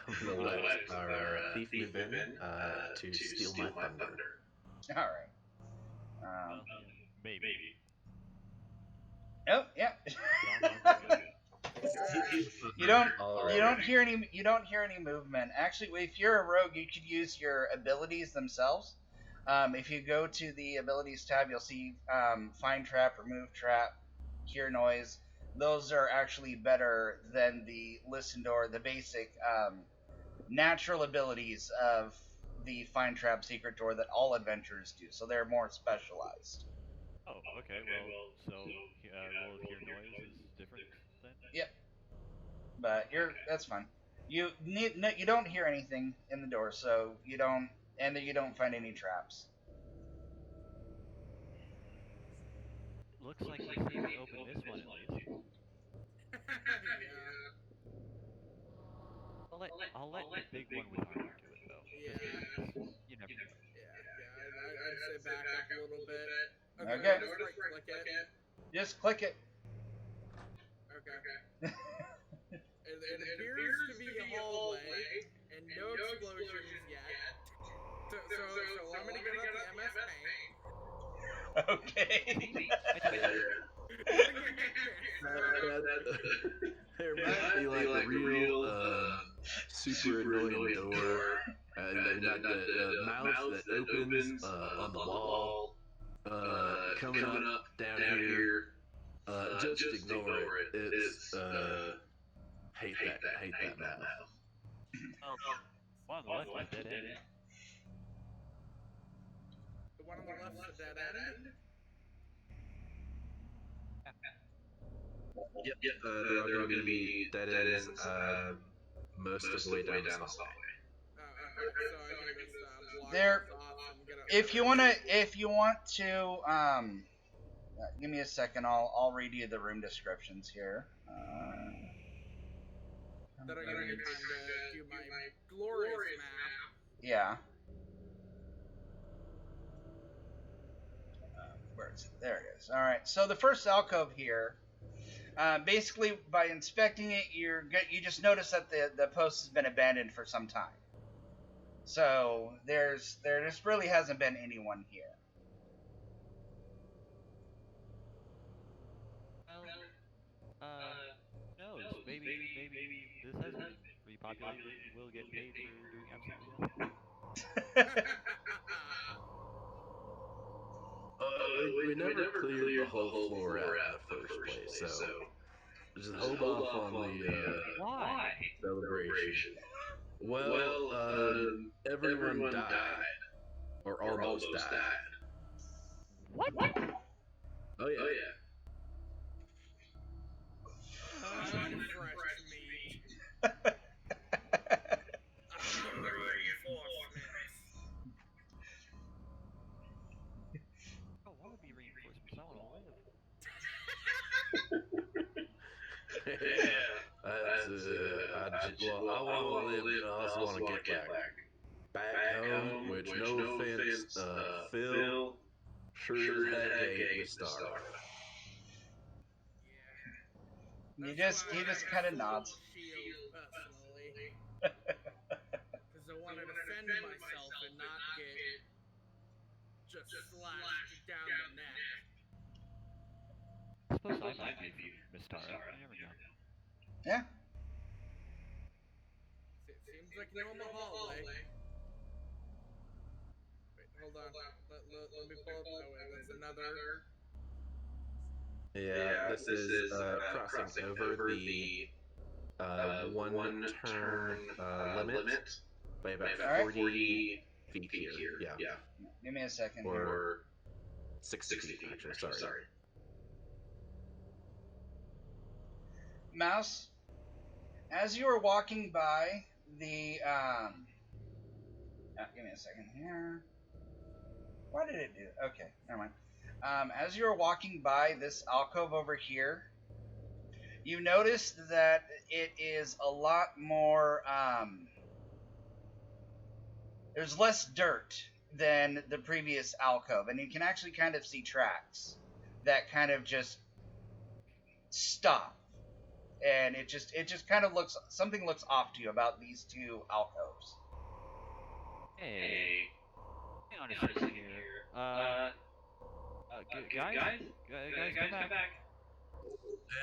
I'm going to let our thief move in to steal my thunder. All right. Maybe. Oh yeah. You don't hear any movement. Actually, if you're a rogue, you could use your abilities themselves. If you go to the abilities tab, you'll see find trap, remove trap, hear noise. Those are actually better than the listen door, the basic natural abilities of the find trap secret door that all adventurers do. So they're more specialized. Oh, okay. Well, so will hear noise is different then. Yep. But that's fine. You don't hear anything in the door, so you don't find any traps. Looks like we saved to open this one at least. Yeah. I'll let the big one with armor do it though, just Yeah. because you never know. Yeah. I'd say back up a little bit. Okay. Okay. Just right click it. Just click it. Okay. It appears to be a hallway and no explosions yet. So I'm gonna get out the MS Paint. Okay. There might be like a real super annoying door, and like the mouth that opens on the wall, coming up down here. Just ignore it. It's hate that mouth. Well, one on the left is a dead end. The one on the left's a dead end. Yep. They're all going to be dead ends most of the way down this hallway. Okay, so I can just block There. this off and get If you want to, give me a second. I'll read you the room descriptions here. That'll give me time to do my glorious map. Yeah. Where is it? There it is. All right. So the first alcove here. Basically, by inspecting it, you just notice that the post has been abandoned for some time. So there just really hasn't been anyone here. Well, knows? Maybe this has been repopulated and we'll get paid for doing absolutely nothing. We never cleared the whole floor out in the first place, so just hold off on the Why? celebration. Well, everyone died, or almost died. What? Oh yeah. Unfresh meat. Reinforcements. I don't want to be reinforcements. I want to live. I want to live, but I also want to get back home. Which, no offense, Phil sure as heck ain't the star. He just kind of nods. Shield personally, because I want to defend myself and not get just slashed down the neck. I suppose I might be from Miss Tara. You never know. Yeah. It seems like a normal hallway. Wait, hold on. Let me pull up. Oh wait, that's another. Yeah, this is crossing over the one turn limit by about 40 feet here. Yeah. Give me a second. Or 60 feet, actually. Sorry. Mouse, as you were walking by the give me a second here. Why did it do it? Okay, never mind. As you were walking by this alcove over here, you notice that it is a lot more. There's less dirt than the previous alcove, and you can actually kind of see tracks that kind of just stop, and it just kind of looks something looks off to you about these two alcoves. Hey, hang on a second here. Guys, guys, come back.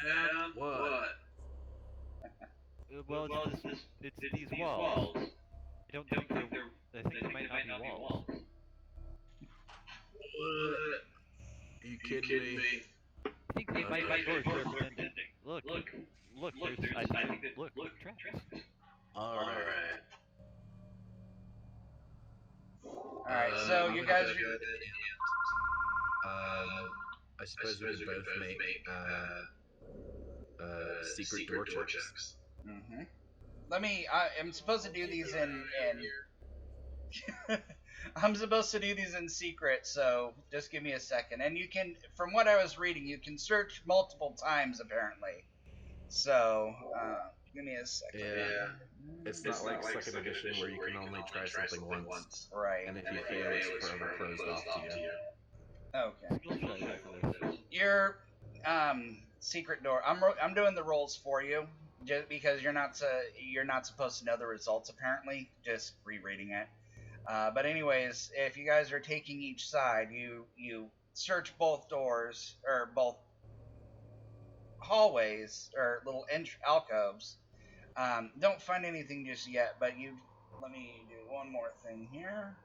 Yeah. What? Well, it's these walls. I don't think they're. I think they might not be walls. What? Are you kidding me? I think they might be doors representing. Look, look. I think look, tracks. All right. All right, so you guys are. I suppose we could both make secret door checks. Mm-hmm. I'm supposed to do these in. I'm supposed to do these in secret, so just give me a second. And you can, from what I was reading, you can search multiple times apparently. So, give me a second. Yeah. It's not like second edition where you can only try something once. Right. And if you fail, it's forever closed off to you. Okay. Skill check for this. Your secret door. I'm doing the rolls for you, just because you're not supposed to know the results apparently. Just rereading it. But anyways, if you guys are taking each side, you search both doors or both hallways or little alcoves. Don't find anything just yet, but let me do one more thing here.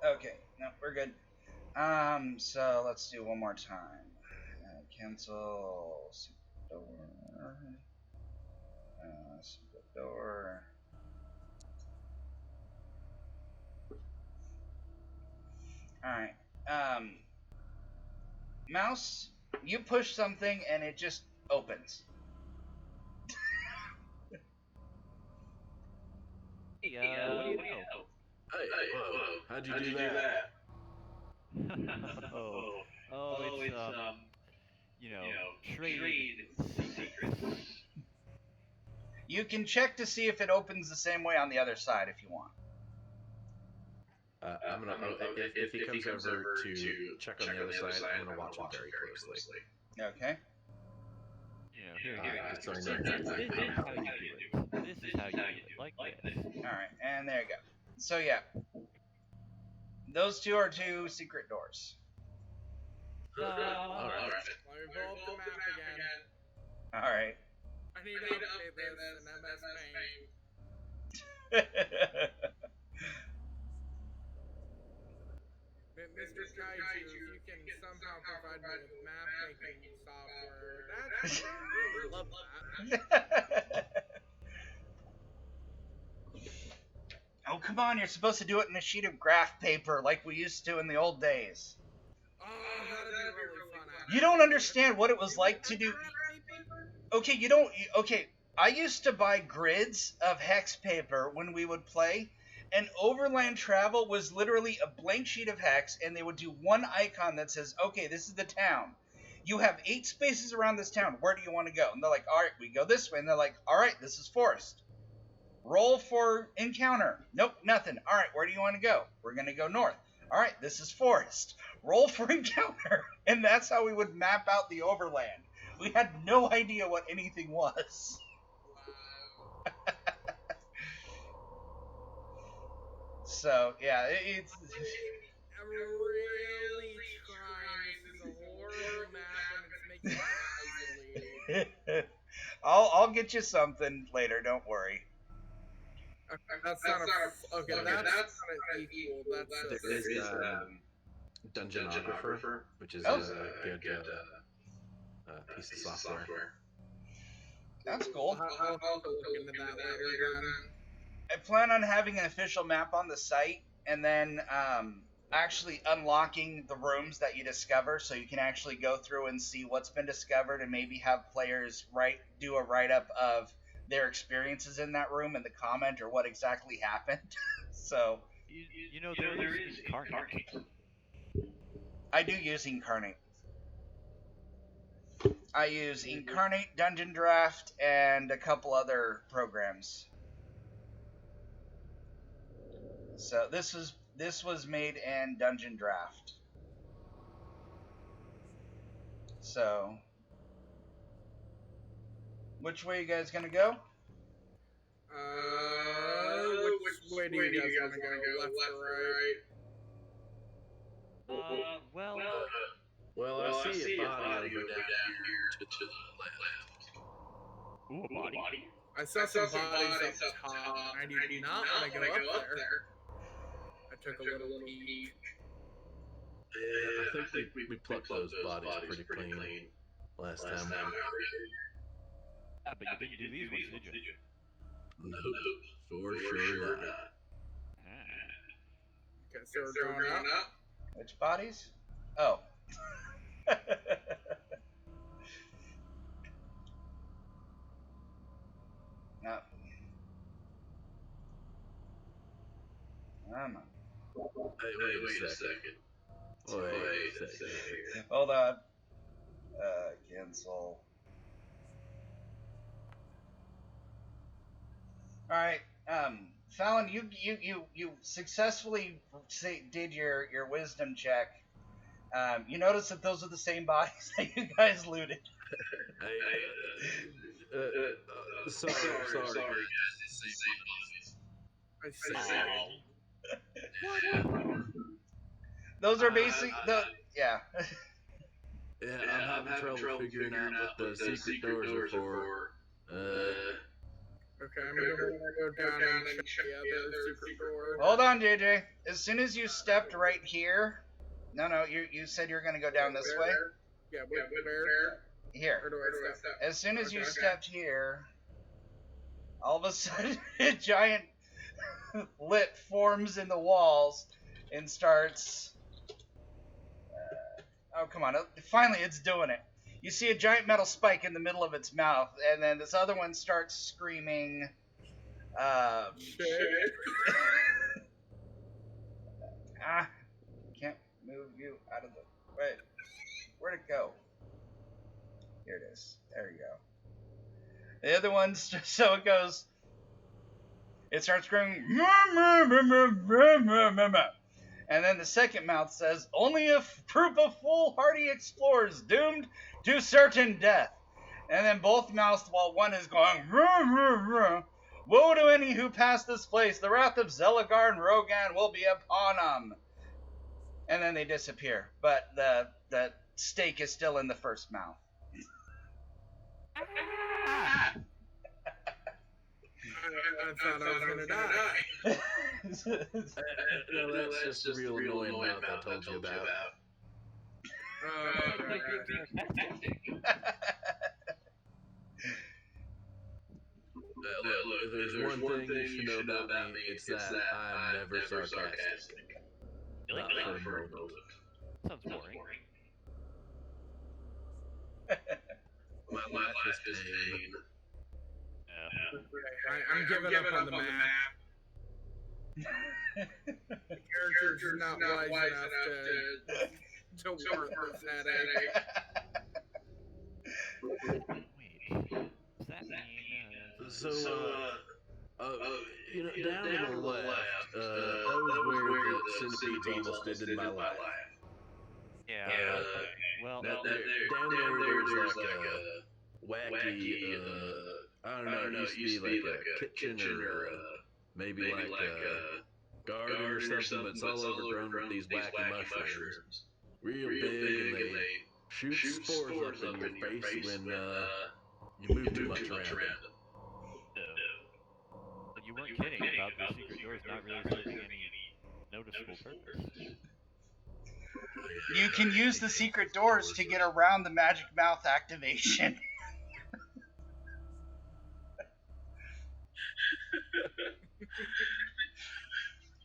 Okay, no, we're good. So let's do one more time. Cancel door. Door. All right. Mouse, you push something and it just opens. Hey, what do you know? Hey, whoa. How'd you do that? It's trade secrets. You can check to see if it opens the same way on the other side if you want. I'm gonna. If he comes over to check on the other side, I'm gonna watch him very closely. Okay. Here. Just so I This know is exactly how you do it. This is how you do it. Like this. All right, and there you go. So yeah, those two are two secret doors. All right. Let me pull up the map again. All right. I need to update this in MS Paint. Mr. Kaiju, if you can somehow provide me with map making software, that's really love that. Oh, come on, you're supposed to do it in a sheet of graph paper like we used to in the old days. Oh, that'd be really fun. You don't understand what it was like to do. Okay, okay, I used to buy grids of hex paper when we would play, and Overland Travel was literally a blank sheet of hex, and they would do one icon that says, okay, this is the town. You have 8 spaces around this town. Where do you want to go? And they're like, all right, we go this way. And they're like, all right, this is forest. Roll for encounter. Nope, nothing. All right, where do you want to go? We're going to go north. All right, this is forest. Roll for encounter. And that's how we would map out the overland. We had no idea what anything was. Wow. So, yeah, it's... I'm really trying. This is a horrible map, and it's making me isolated. I'll get you something later, don't worry. Okay, that's not an equal. There is Dungeonographer, which is Oh. a good piece of software. That's cool. I'll look into that later then. I plan on having an official map on the site, and then actually unlocking the rooms that you discover, so you can actually go through and see what's been discovered, and maybe have players do a write-up of their experiences in that room and the comment or what exactly happened. So You know there is incarnate. I do use Incarnate. I use Incarnate, Dungeon Draft, and a couple other programs. So this was made in Dungeon Draft. So, which way you guys gonna go? Which way do you guys want to go? Left or right? Well, I see a body over down here to the left. Ooh, a body. I saw some bodies up top, and I did not want to go up there. I took a little peek. Yeah, I think we plucked those bodies pretty clean last time. Yeah, but you didn't do these ones, did you? Nope, for sure not. Okay, so we're going up. Which bodies? Oh. No. Come on. Hey, wait a second. Wait a second here. Hold on. Cancel. All right. Fallon, you successfully did your wisdom check. You notice that those are the same bodies that you guys looted. Sorry. I see. Those are basic. Yeah. Yeah, I'm having trouble figuring out what the secret doors are for. Okay, I'm gonna go down and check the other secret door. Hold on, JJ. As soon as you stepped right here, no, you said you're gonna go down this way. Yeah, where? Here. Where do I step? As soon as you stepped here, all of a sudden a giant lip forms in the walls and starts. Oh, come on. Finally, it's doing it. You see a giant metal spike in the middle of its mouth, and then this other one starts screaming. Shit. Can't move you out of the way. Where'd it go? Here it is. There you go. The other one's just, so it goes. It starts screaming. And then the second mouth says, only a group of foolhardy explorers doomed to certain death. And then both mouths, while one is going, woe to any who pass this place, the wrath of Zelagar and Rogan will be upon them. And then they disappear. But the stake is still in the first mouth. I thought I was gonna die. No, that's just the real annoying mouth I told you about. Look, if there's one thing you should know about me, it's that I'm never sarcastic. Not for a moment. Sounds boring. My life is pain. I'm giving up on the map. The character's not wise enough to work this headache. Wait, does that mean? So, down to the left, that was where the centipedes almost ended my life. Yeah. Well, down there, there's like a wacky, I don't know, it used to be like a kitchen or maybe like a garden or something, but it's all overgrown with these wacky mushrooms. Real big, and they shoot spores up in your face when you move too much around them. But you weren't kidding about the secret doors not really serving any noticeable purpose. You can use the secret doors to get around the magic mouth activation.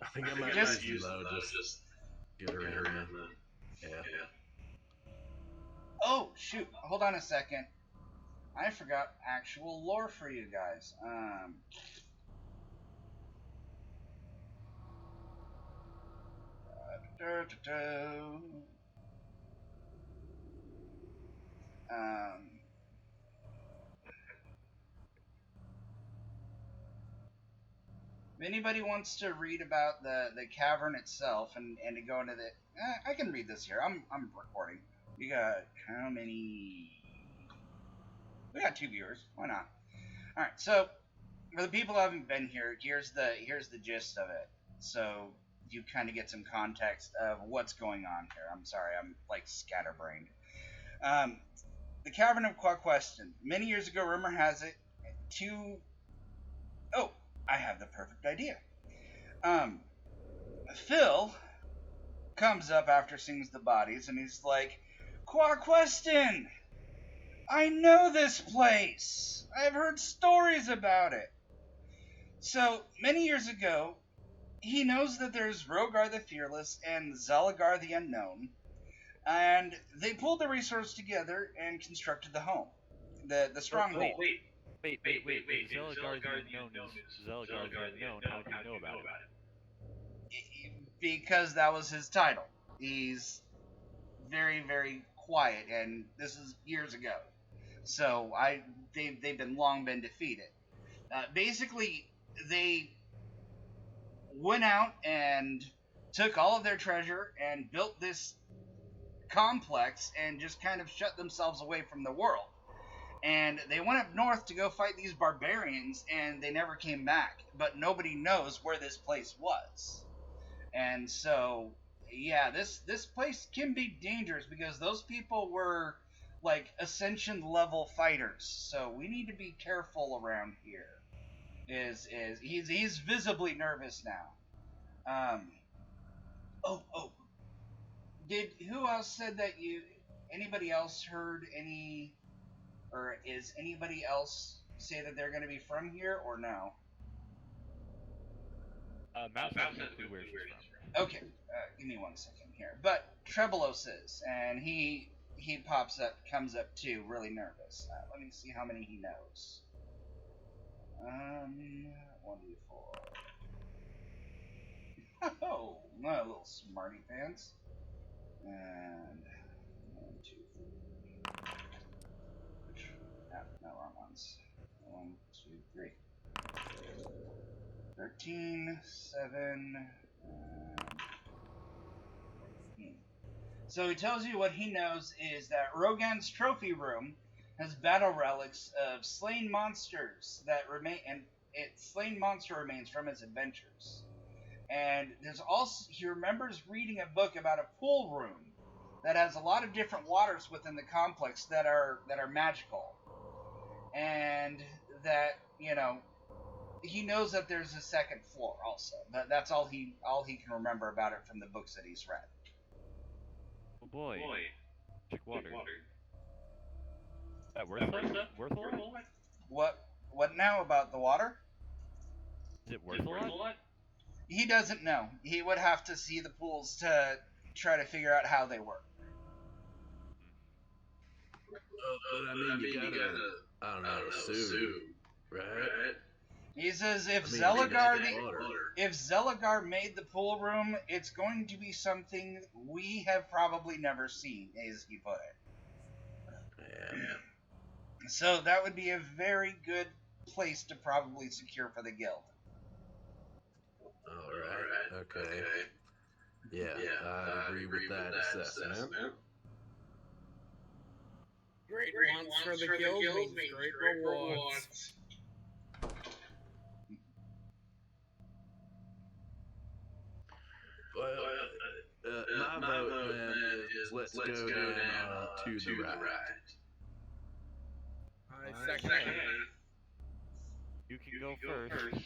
I think I might just use just get around the, yeah. Oh, shoot. Hold on a second. I forgot actual lore for you guys. If anybody wants to read about the cavern itself and to go into the, I can read this here. I'm recording. We got how many? We got 2 viewers. Why not? All right. So for the people who haven't been here, here's the gist of it. So you kind of get some context of what's going on here. I'm sorry, I'm like scatterbrained. The Cavern of Quaqueston. Many years ago, rumor has it, Oh, I have the perfect idea. Phil comes up after seeing the bodies, and he's like, Quaqueston! I know this place! I've heard stories about it. So, many years ago, he knows that there's Rogar the Fearless and Zalagar the Unknown, and they pulled the resources together and constructed the home, the stronghold. Wait. If Zelagar the Unknown is Zelagar the Unknown, how do you know about it? Because that was his title. He's very, very quiet, and this is years ago. So they've been long been defeated. Basically, they went out and took all of their treasure and built this complex and just kind of shut themselves away from the world. And they went up north to go fight these barbarians, and they never came back. But nobody knows where this place was. And so, yeah, this place can be dangerous because those people were like Ascension level fighters. So we need to be careful around here. He's visibly nervous now. Who else said that anybody else heard any, or is anybody else say that they're going to be from here or no? Mouse has no clue where she's from. Okay, give me 1 second here. But Trebelos is, and he comes up too, really nervous. Let me see how many he knows. 1d4. Oh, my little smarty pants. And 1, 2, 3. No, wrong ones. 1, 2, 3. 13, 7, 14. So he tells you what he knows is that Rogan's trophy room has battle relics of slain monsters that remain, and slain monster remains from his adventures. And there's also, he remembers reading a book about a pool room that has a lot of different waters within the complex that are magical, and that he knows that there's a second floor also. That's all he can remember about it from the books that he's read. Oh boy. Magic water. That worth a lot? What now about the water? Is it worth a lot? He doesn't know. He would have to see the pools to try to figure out how they work. But I mean, you gotta, I don't know, assume, right? He says if if Zelagar made the pool room, it's going to be something we have probably never seen, as he put it. Yeah. So that would be a very good place to probably secure for the guild. All right. Okay. Yeah, I agree with that assessment. Great wants for the guild means great rewards. Well, my vote then is let's go down to the right. I second. You can go first.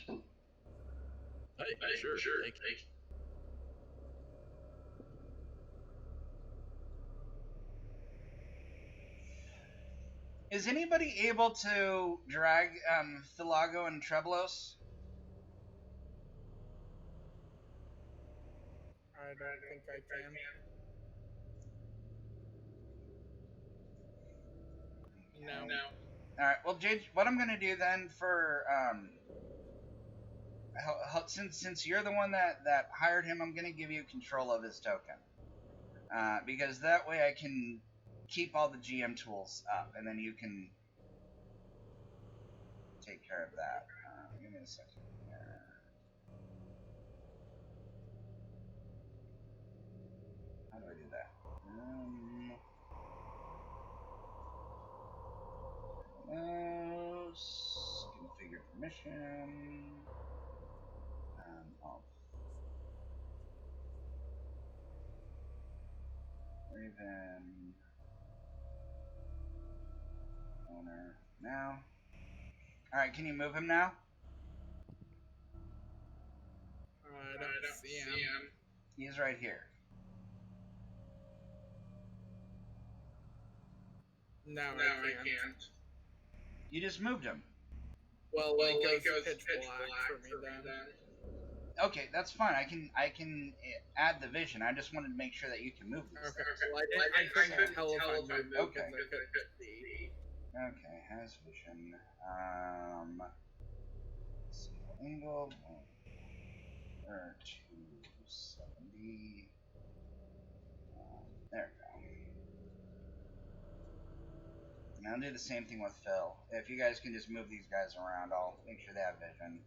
Hey, sure. Thank you. Is anybody able to drag Philago and Trebelos? I don't think I can. No. Alright, well, Jade, what I'm going to do then for, since you're the one that hired him, I'm going to give you control of his token. Because that way I can keep all the GM tools up, and then you can take care of that. Give me a second here. How do I do that? Configure permission. Off. Raven. Owner. Now. Alright, can you move him now? I don't see him. He's right here. No, I can't. You just moved him. Well, it goes pitch black for me then. Okay, that's fine. I can add the vision. I just wanted to make sure that you can move these. Okay, well, I couldn't tell if I moved it Okay. because I couldn't see. Okay, has vision. Single angle. Or 270. There we go. And I'll do the same thing with Phil. If you guys can just move these guys around, I'll make sure they have vision.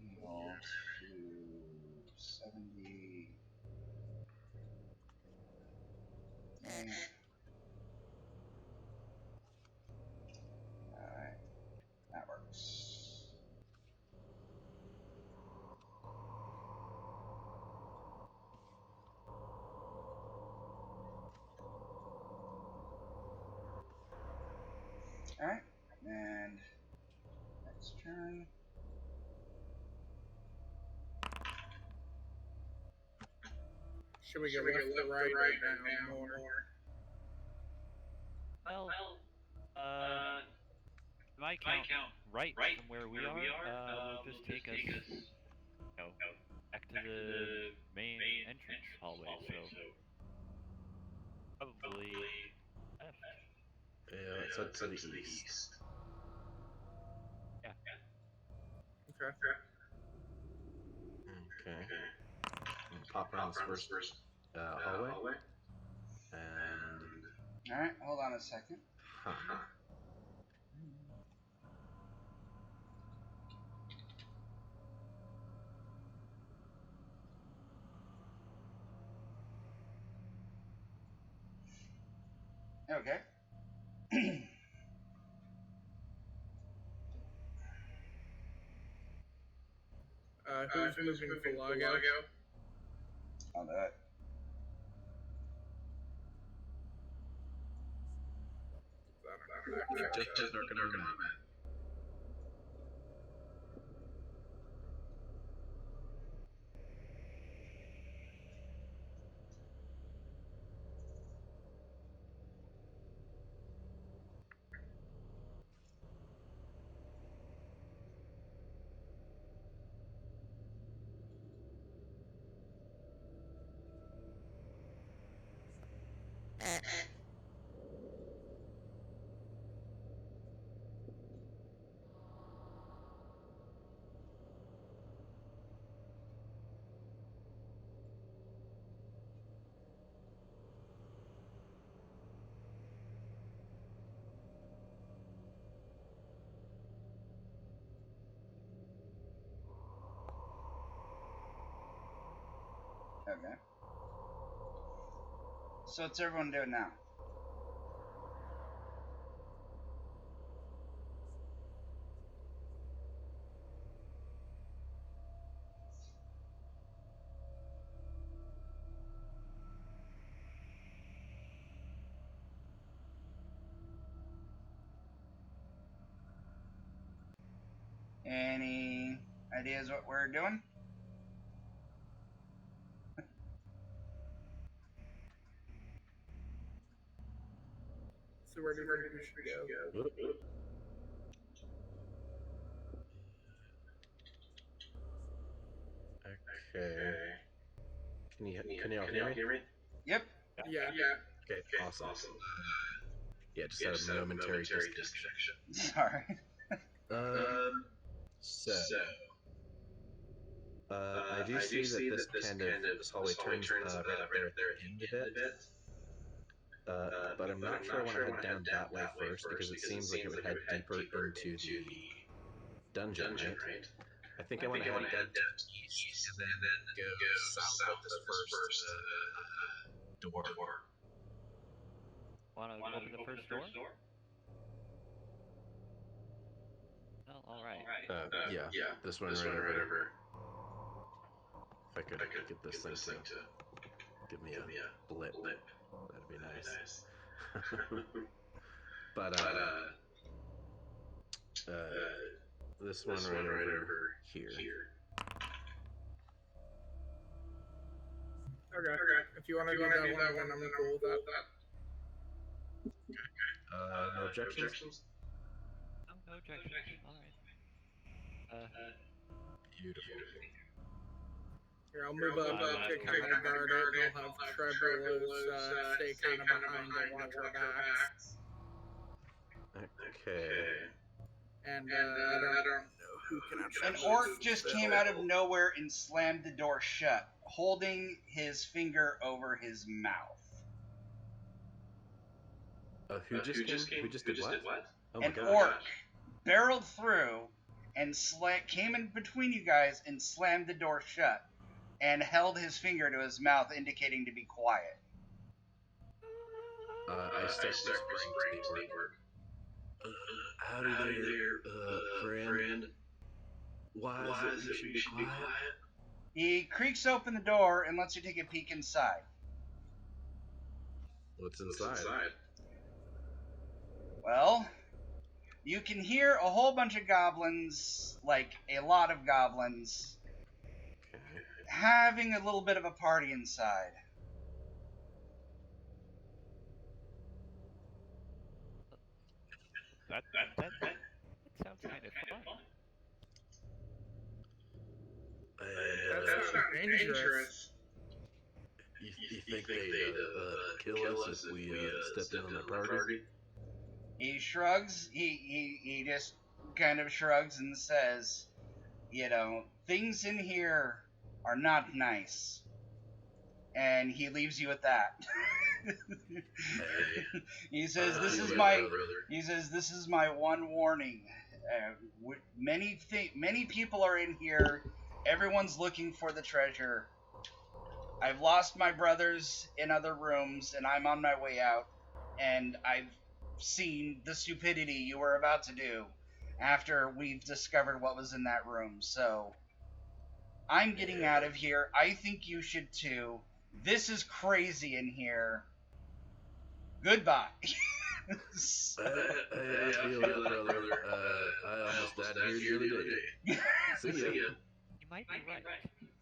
Eagle 270. Okay. Alright. That works. Alright. And next turn. Should we go left or right now? More. Well, my count right from where we are will just take us, back to the main entrance hallway. So probably left. Yeah, let's head to the east. Yeah. Okay. Okay. Pop around this first hallway. And Alright, hold on a second. huh. Okay. Who's moving for Lago? I'll do it. Just dark and movement. Okay. So what's everyone doing now? Any ideas what we're doing? So where do you think we should go? Okay. Can y'all hear me? Yep. Yeah. Okay, awesome. Yeah, just had a momentary disconnection. Sorry. So I do see that this hallway turns right up there at the end of it. But I'm not sure I want to head down that way first because it seems like it would head deeper into the dungeon, right? I think I want to head down to the east and then go south of this first door. Want to open the first door? Well, all right. Yeah, this one right over. If I could get this thing to give me a blip, that'd be nice. But this one right over here. Okay. If you want to do that one, then I'm cool with that. No objections? No objections. All right. Beautiful. Here, I'll move up to kind of guard it, and I'll have Trebolus stay kind of behind to watch our backs. Okay. And I don't know who can actually. An orc just came out of nowhere and slammed the door shut, holding his finger over his mouth. Who just came? Who just did what? Oh my An gosh. orc barreled through and came in between you guys and slammed the door shut and held his finger to his mouth, indicating to be quiet. I start whispering to the orc. Howdy there, friend. Why is it you should be quiet? He creaks open the door and lets you take a peek inside. What's inside? Well, you can hear a whole bunch of goblins, like a lot of goblins, Okay. having a little bit of a party inside. That sounds kind of fun. That sounds dangerous. You think they'd kill us if we stepped in on their party? He shrugs. He just kind of shrugs and says, you know, things in here are not nice. And he leaves you at that. He says, this is my one warning. Many people are in here. Everyone's looking for the treasure. I've lost my brothers in other rooms, and I'm on my way out. And I've seen the stupidity you were about to do after we've discovered what was in that room. So I'm getting out of here. I think you should too. This is crazy in here. Goodbye. I feel that, brother. I almost died here the other day. See ya. You might be right.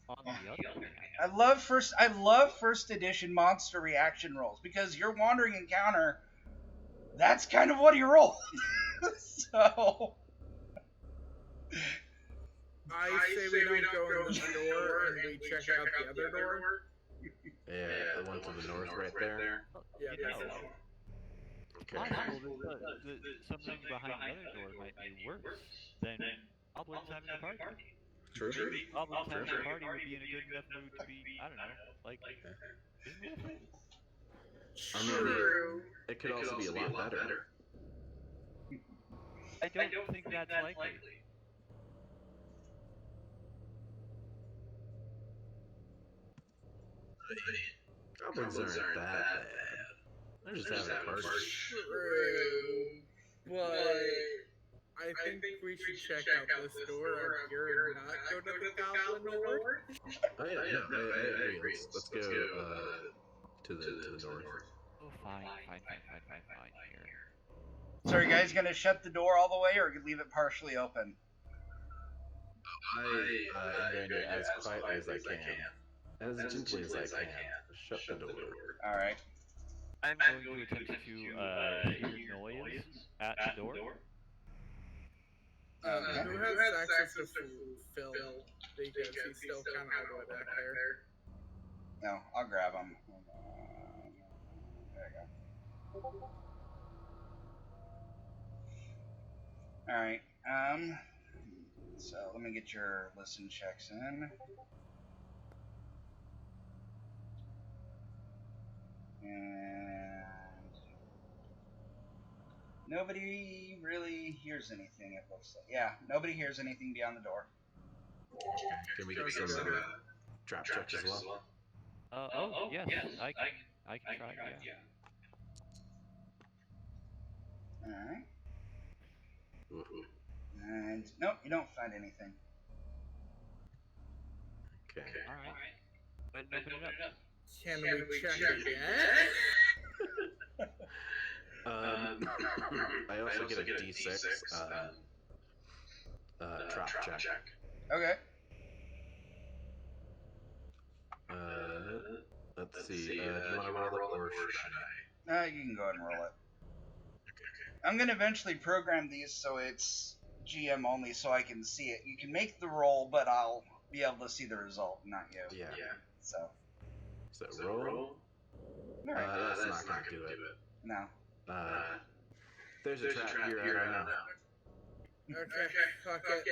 On the other hand, I love first edition monster reaction rolls because your wandering encounter, that's kind of what he rolled. So I say we don't go in the door and we check out the other door. Yeah, the one to the north right there. Yeah, that's no. Okay. Possible that something behind the other door might be worse than goblins having a party. True. Goblins having a party would be in a good enough mood to be, I don't know, like, isn't it? I mean, it could also be a lot better. I don't think that's likely. Goblins aren't that bad. They're just having a party. true. But I think we should check out this door up here and not go to the goblin door. Oh yeah, no, I agree. Let's go to the north. Oh, fine here. So are you guys going to shut the door all the way or leave it partially open? I am going to, as quietly as I can, as gently as I can, shut the door. Alright. I'm going to attempt to hear noise at the door. Who has access to Phil? Because he's still kind of all the way back there. No, I'll grab him. There you go. Alright, So let me get your listen checks in. And nobody really hears anything, it looks like. Yeah, nobody hears anything beyond the door. Can we get some trap checks as well? Oh, yes, I can try, yeah. Alright. Mm-hmm. And nope, you don't find anything. Okay. Alright. Go ahead and open it up. Can we check again? I also get a D6 trap check. Okay. Let's see. Do you want to roll it or should I? You can go ahead and roll it. I'm going to eventually program these so it's GM only so I can see it. You can make the roll, but I'll be able to see the result, not you. Yeah. So roll. Alright. That's not going to do it. No. There's a trap here. I don't know. Okay, fuck it.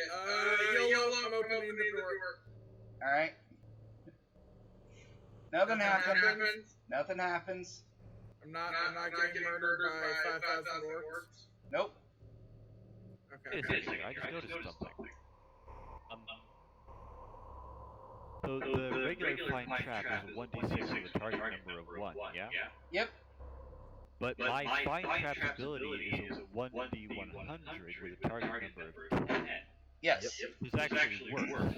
Yellow, I'm opening the door. Alright. Nothing happens. Nothing happens. I'm not getting murdered by 5,000 orcs. Nope. Okay. Wait a second, I just noticed something. So the regular flying trap is a 1d6 with a target number of 1, yeah? Yep. But my flying trap's ability is a 1d100 with a target number of 10. Yes. This actually works.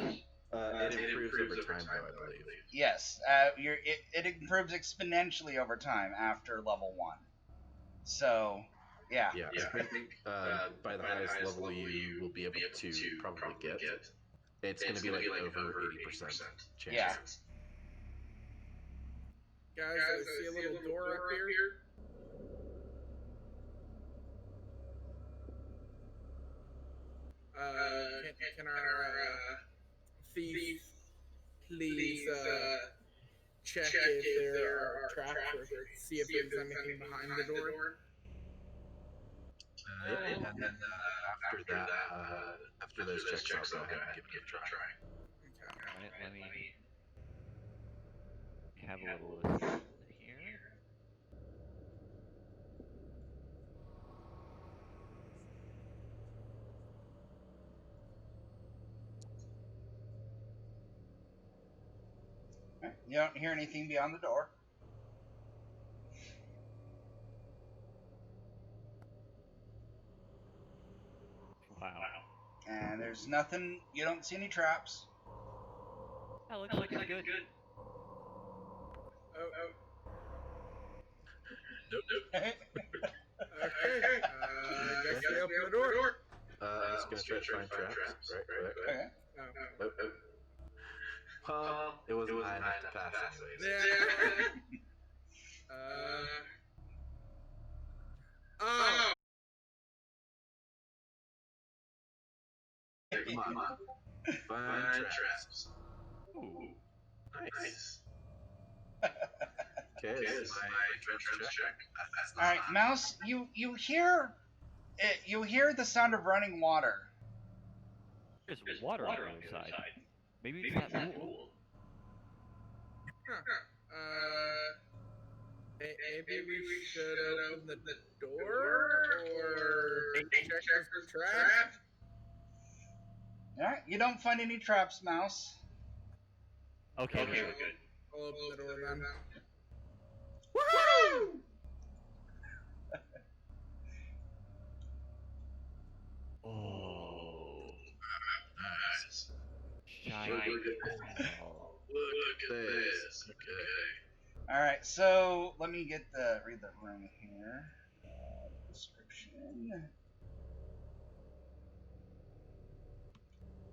It improves over time, though, I believe. Yes. It improves exponentially over time after level 1. So, yeah. Yeah, I think by the highest level you will be able to probably get, it's going to be like over 80% chance. Yeah. Guys, I see a little door up here. Can our thief please check if there are traps or see if there's anything behind the door? And then after that, after those checks, I'll go ahead and give it a try. Alright, let me have a little listen here. You don't hear anything beyond the door. Wow. And there's nothing. You don't see any traps. That looks like it's good. Oh. Nope. Okay. I guess we open the door. I was going to try to find traps. Right. Okay. Well, it wasn't high enough to pass anyways. Yeah. Oh. Come on. Find traps. Ooh. Nice. Okay, this is my entrance check. All right, Mouse. You hear it? You hear the sound of running water. There's water on the other side. Maybe it's that pool. Maybe we should open the door or check for traps. All right. You don't find any traps, Mouse. Okay, good. I'll open the door then. Woohoo! Oh. Nice. Shiny. Look at this. Okay. All right. So let me read the room here. Description.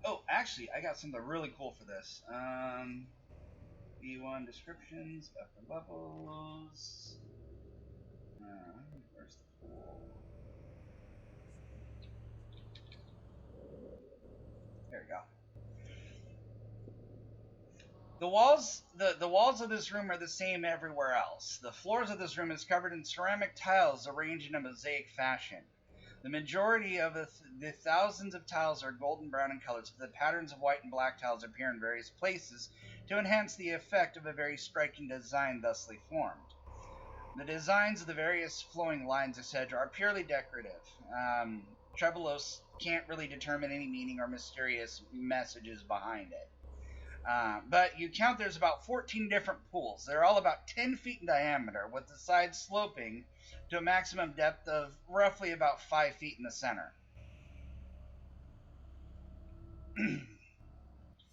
Oh, actually, I got something really cool for this. B1 descriptions, upper levels. Where's the pool? There we go. The walls of this room are the same everywhere else. The floors of this room is covered in ceramic tiles arranged in a mosaic fashion. The majority of the thousands of tiles are golden brown in color, but the patterns of white and black tiles appear in various places to enhance the effect of a very striking design thusly formed. The designs of the various flowing lines, etc., are purely decorative. Trebelos can't really determine any meaning or mysterious messages behind it. But you count there's about 14 different pools. They're all about 10 feet in diameter, with the sides sloping to a maximum depth of roughly about 5 feet in the center.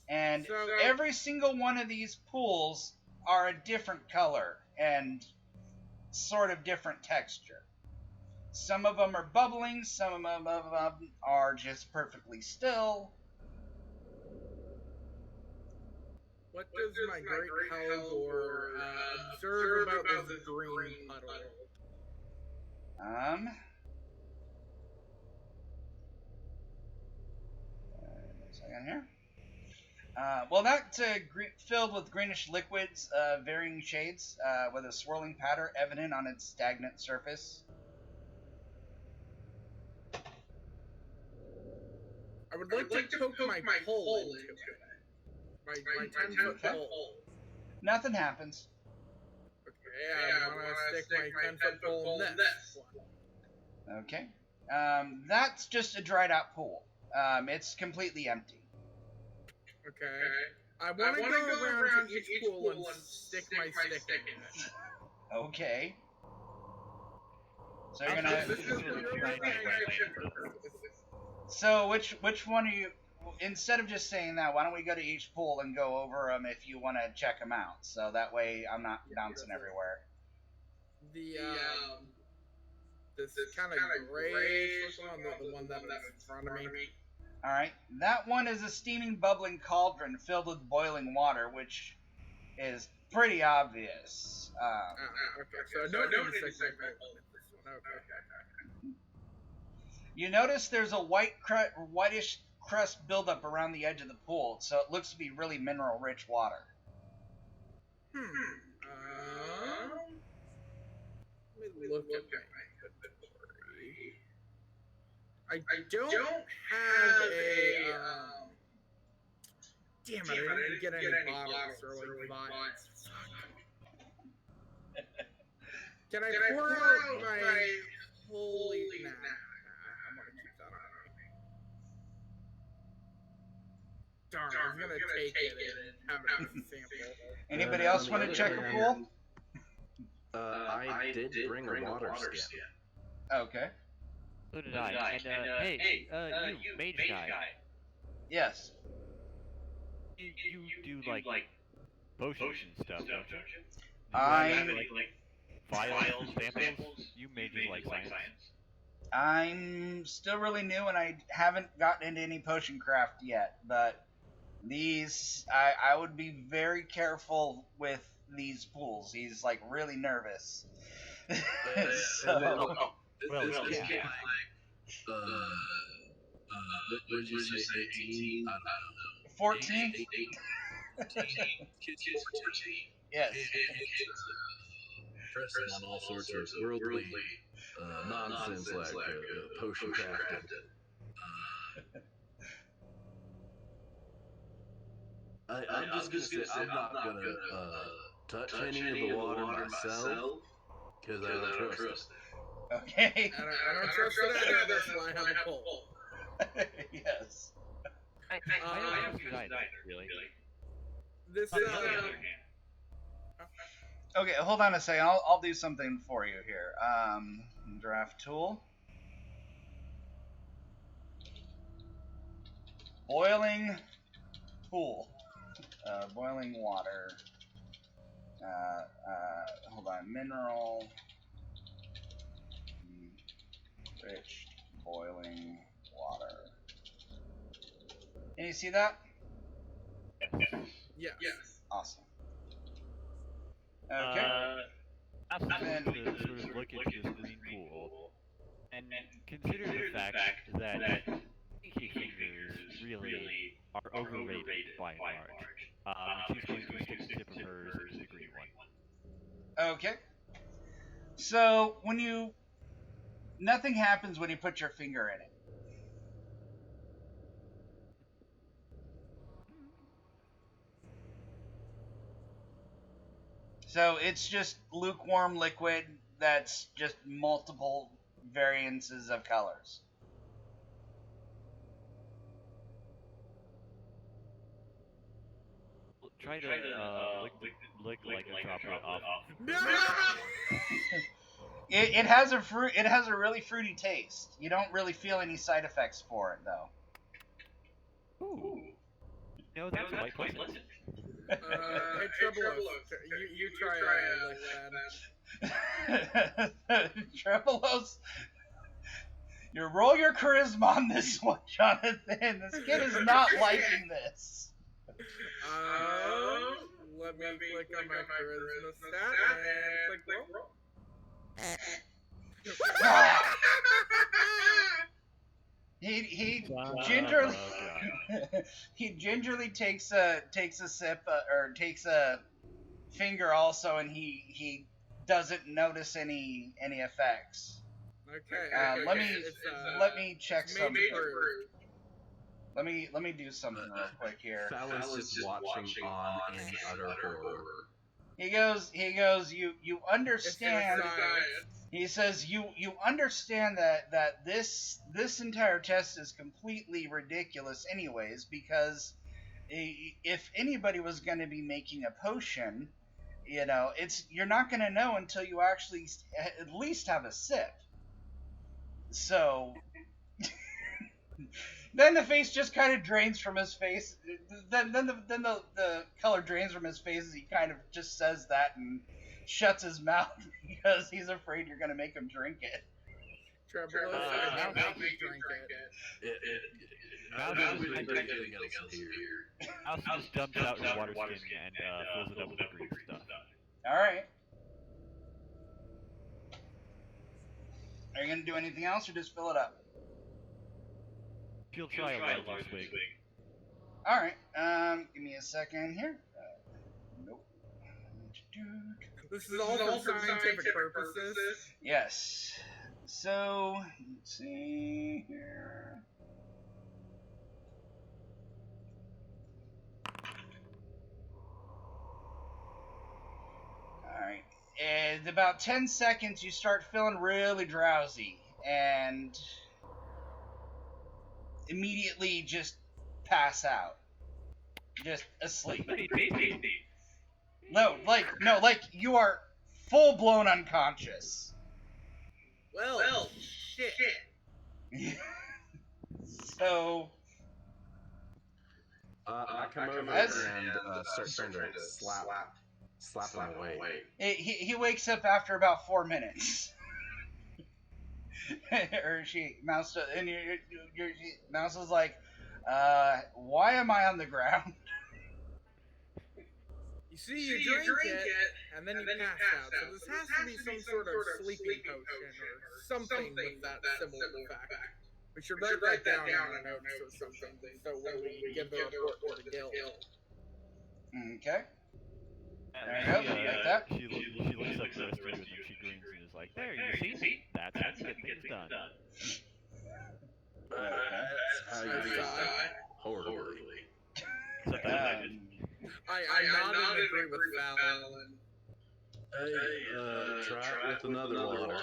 And every single one of these pools are a different color and sort of different texture. Some of them are bubbling, some of them are just perfectly still. What does my great Hellgore observe about this green puddle? A second here. Well, that's filled with greenish liquids, varying shades, with a swirling pattern evident on its stagnant surface. I would like to poke my pole into it. My 10-foot pole. Nothing happens. Okay, I want to stick my 10-foot pole in this one. Okay. That's just a dried out pool. It's completely empty. Okay. I want to go around to each pool and stick my stick in it. Okay. So you're gonna. So which one are you? Instead of just saying that, why don't we go to each pool and go over them if you want to check them out? So that way I'm not bouncing everywhere. This kind of grayish one, the one that is in front of me. All right, that one is a steaming, bubbling cauldron filled with boiling water, which is pretty obvious. Okay, so no need to stick my pole in this one. Okay. You notice there's a whitish crust buildup around the edge of the pool, so it looks to be really mineral-rich water. Let me look at my inventory. I don't have a. Damn it! I didn't get any bottles or like vines. Can I pour out my holy? Nah, I'm gonna keep that on me. Darn, I was gonna take it and have it as a sample. Anybody else want to check a pool? I did bring a water skin. Okay. So did I. And hey, you mage guy. Yes. You do like potions and stuff, don't you? I'm like vials, samples. You mages like science. I'm still really new and I haven't gotten into any potion craft yet, but these I would be very careful with these pools. He's like really nervous. So, What did you say? 18? I don't know. 14? 14? Kids 14? Yes. Pressing on all sorts of worldly nonsense like potion crafting. I'm just gonna say I'm not gonna touch any of the water myself because I don't trust it. Okay. I don't trust it either. That's why I have a pole. Yes. I don't trust it either, really. This Okay, hold on a second. I'll do something for you here. Draft tool. Boiling pool. Boiling water. Hold on. Mineral. Rich boiling water. Can you see that? Yes. Awesome. Okay. Absolutely. To sort of look into this green pool and consider the fact that pinky fingers really are overrated by and large. She's going to stick the tip of hers into the green one. Okay. So when you nothing happens when you put your finger in it. So it's just lukewarm liquid that's just multiple variances of colors. Try to lick like a droplet off. No! It has a fruit. It has a really fruity taste. You don't really feel any side effects for it though. Ooh. No, that's quite pleasant. Hey, Trebelos, you try like that. Trebelos, you roll your charisma on this one, Jonathan. This kid is not liking this. Let me click on my charisma stat and click roll. He gingerly he gingerly takes a sip or takes a finger also, and he doesn't notice any effects. Okay. Let me check something. Proof. Let me do something real quick here. Fallon's just watching on in utter horror. He goes, you understand. He says, you understand that this entire test is completely ridiculous anyways, because if anybody was going to be making a potion, you know, you're not going to know until you actually at least have a sip. So then the face just kind of drains from his face. Then the color drains from his face as he kind of just says that and shuts his mouth because he's afraid you're going to make him drink it. Trebelos, I don't make you drink it. I wouldn't drink anything else here. Mouse just dumps out his water skin and fills it up with the green stuff. Alright. Are you going to do anything else or just fill it up? She'll try a larger swig. Alright, give me a second here. Nope. This is all for scientific purposes. Yes. So, let's see here. Alright. In about 10 seconds, you start feeling really drowsy. And immediately just pass out. Just asleep. No, like you are full blown unconscious. Well, shit. So I come over and start trying to slap him away. He wakes up after about 4 minutes. Or Mouse, and Mouse is like, why am I on the ground? You see, you drink it, and then you pass out. So this has to be some sort of sleeping potion or something with that similar effect. We should write that down in our notes or something, so when we give the report to the guild. Okay. There you go. Like that. She looks up the rest of you and then she grins and is like, there, you see? That's how you get things done. That's how you die. Horribly. I not agree with Fallon. Hey, try it with another water.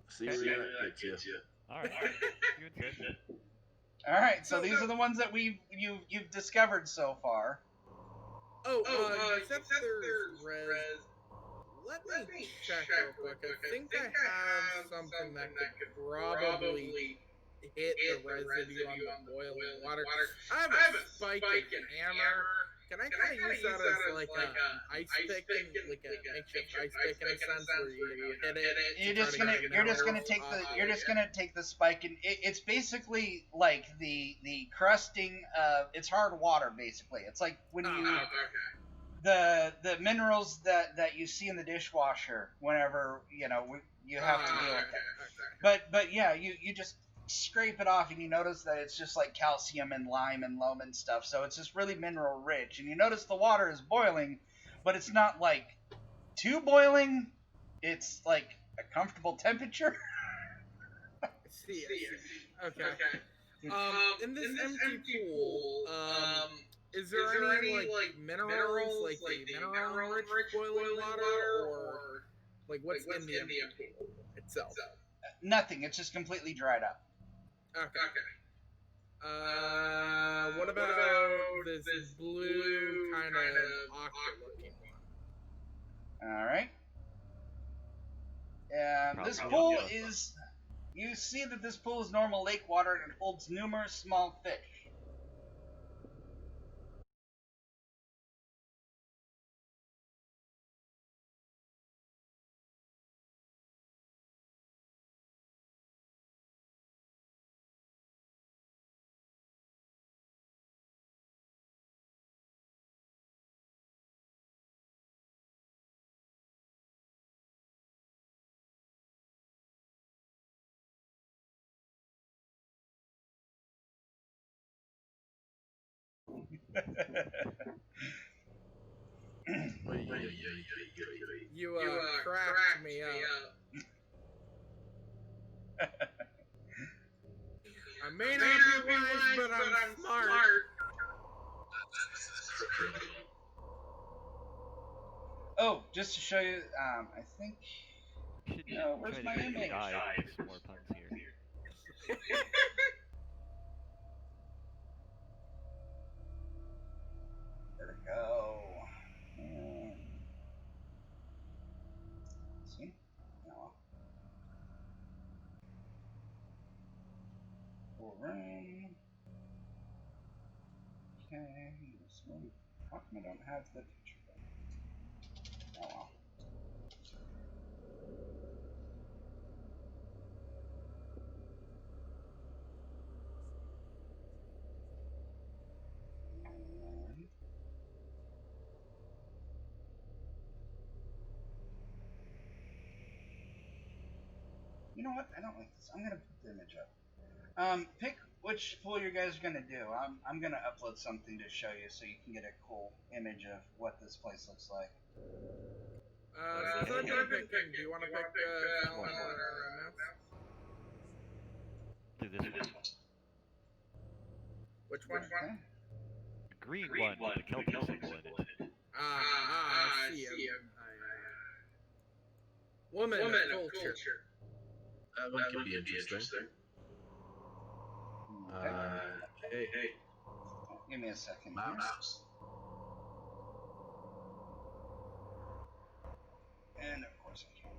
See where that gets you. Alright. Good. Alright, so these are the ones that you've discovered so far. Except there's res. Let me check real quick. I think I have something that could probably hit the residue on the boiling water. I have a spike and hammer. Can I kind of use that as like an ice pick, like a makeshift ice pick in a sense, where you hit it? You're just gonna take the spike, and it's basically like the crusting of it's hard water basically. It's like when you the minerals that you see in the dishwasher whenever you have to deal with it. But yeah, you just scrape it off and you notice that it's just like calcium and lime and loam and stuff, so it's just really mineral rich, and you notice the water is boiling, but it's not like too boiling, it's like a comfortable temperature. I see. Okay. In this empty pool, is there any like minerals, like the mineral-rich boiling water, or like what's in the empty pool itself? Nothing. It's just completely dried up. Okay. What about this blue kind of aqua-looking one? All right. This Probably pool aqua. is. You see that this pool is normal lake water and it holds numerous small fish. You cracked me up. I may not be wise, but I'm smart. Oh, just to show you, I think. Should No, where's try my to get image? shy with some more puns here. There we go. See? No. Full room. Okay. How come I don't have the picture? Oh well. You know what? I don't like this. I'm gonna put the image up. Pick which pool you guys are gonna do. I'm gonna upload something to show you so you can get a cool image of what this place looks like. Since I've been picking, do you want to pick Fallon or Mouse? Do this one. Which one? Okay. The green one with the Celtic symbol in it. I see. Woman of culture. That one could be interesting. Hey. Give me a second. Mouse. And of course I can.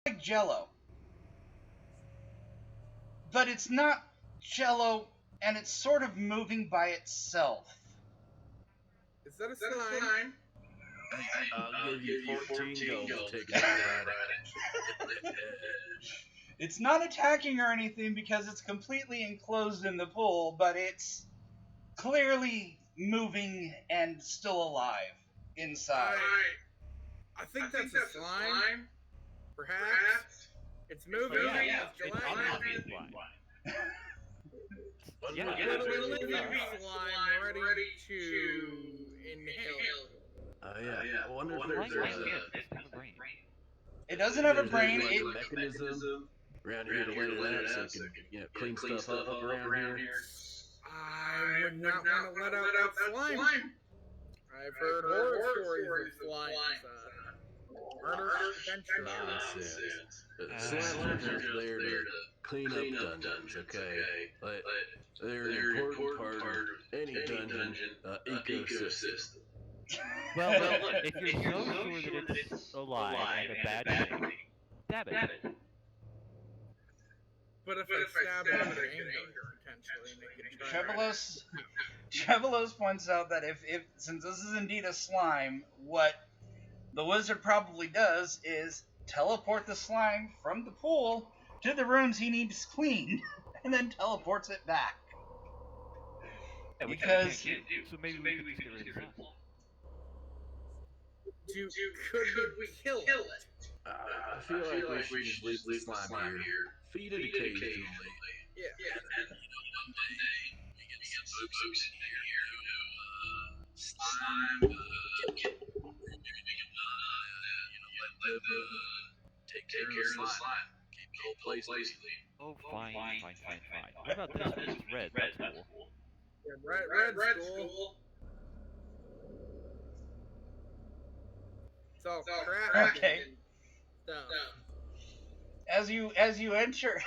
Like Jello, but it's not Jello, and it's sort of moving by itself. Is that a slime? I'll give you 14 gold to take it right. It's not attacking or anything because it's completely enclosed in the pool, but it's clearly moving and still alive inside. I think that's a slime. Perhaps. It's moving. Yeah, It's it's obviously a slime. Yeah, Literally it's slime ready to inhale. I wonder if Slime there's doesn't have a brain. It doesn't have a brain. like It, a mechanism around here to let it out so it can clean stuff up around here. I would not want to let out that slime. I've heard horror stories of slimes. Murder, Nonsense. Slimes are just there to clean up dungeons, okay? Like, they're an important part of any dungeon ecosystem. Well, if you're so sure that it's alive and a bad thing, stab it. But if I stab it under anger, potentially, Trevelos points out that if since this is indeed a slime, what the wizard probably does is teleport the slime from the pool to the rooms he needs cleaned, and then teleports it back. Yeah, which Because we can't do. So maybe we could just get rid of the slime. Could we kill it? I feel like we should just leave the slime here. Feed it occasionally. Yeah. And one day we get some folks in here who slime get let them take care of the slime. Keep the whole place clean. Oh, fine. What about this one? It's red. That's cool. Yeah, red's cool. It's all crafting Okay. and stuff. As you enter,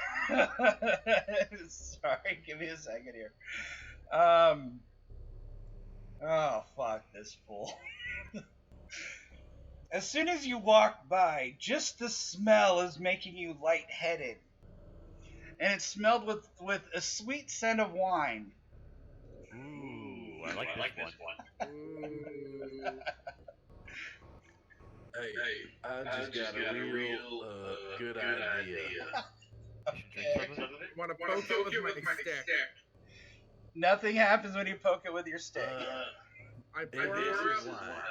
sorry, give me a second here. Oh fuck this fool. As soon as you walk by, just the smell is making you lightheaded, and it's smelled with a sweet scent of wine. Ooh, I like this one. Ooh. Hey, I just got a real good idea. You should drink some of it. Want to poke it with my stick? Nothing happens when you poke it with your stick. I And pour this it is why.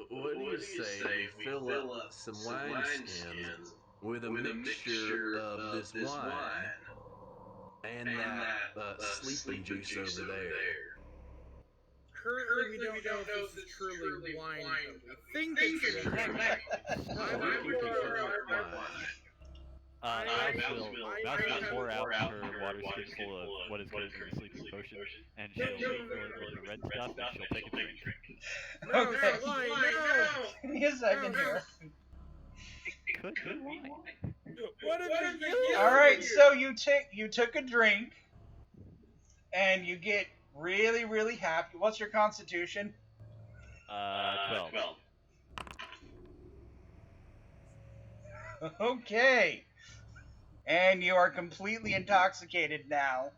What do you say we fill up some wine skins with a mixture of this wine and that sleeping juice over there? Currently, we don't know if this is truly wine, but we think it's wine. I think we can fill it with wine. Mouse will pour out her water skin full of what is going to be the sleeping potion, and she'll refill it with the red stuff, and she'll take a drink. No, Okay. it's wine, no! Give me a second here. Could be wine. What if you? All right, so you took a drink, and you get really, really happy. What's your constitution? 12. Okay. And you are completely intoxicated now.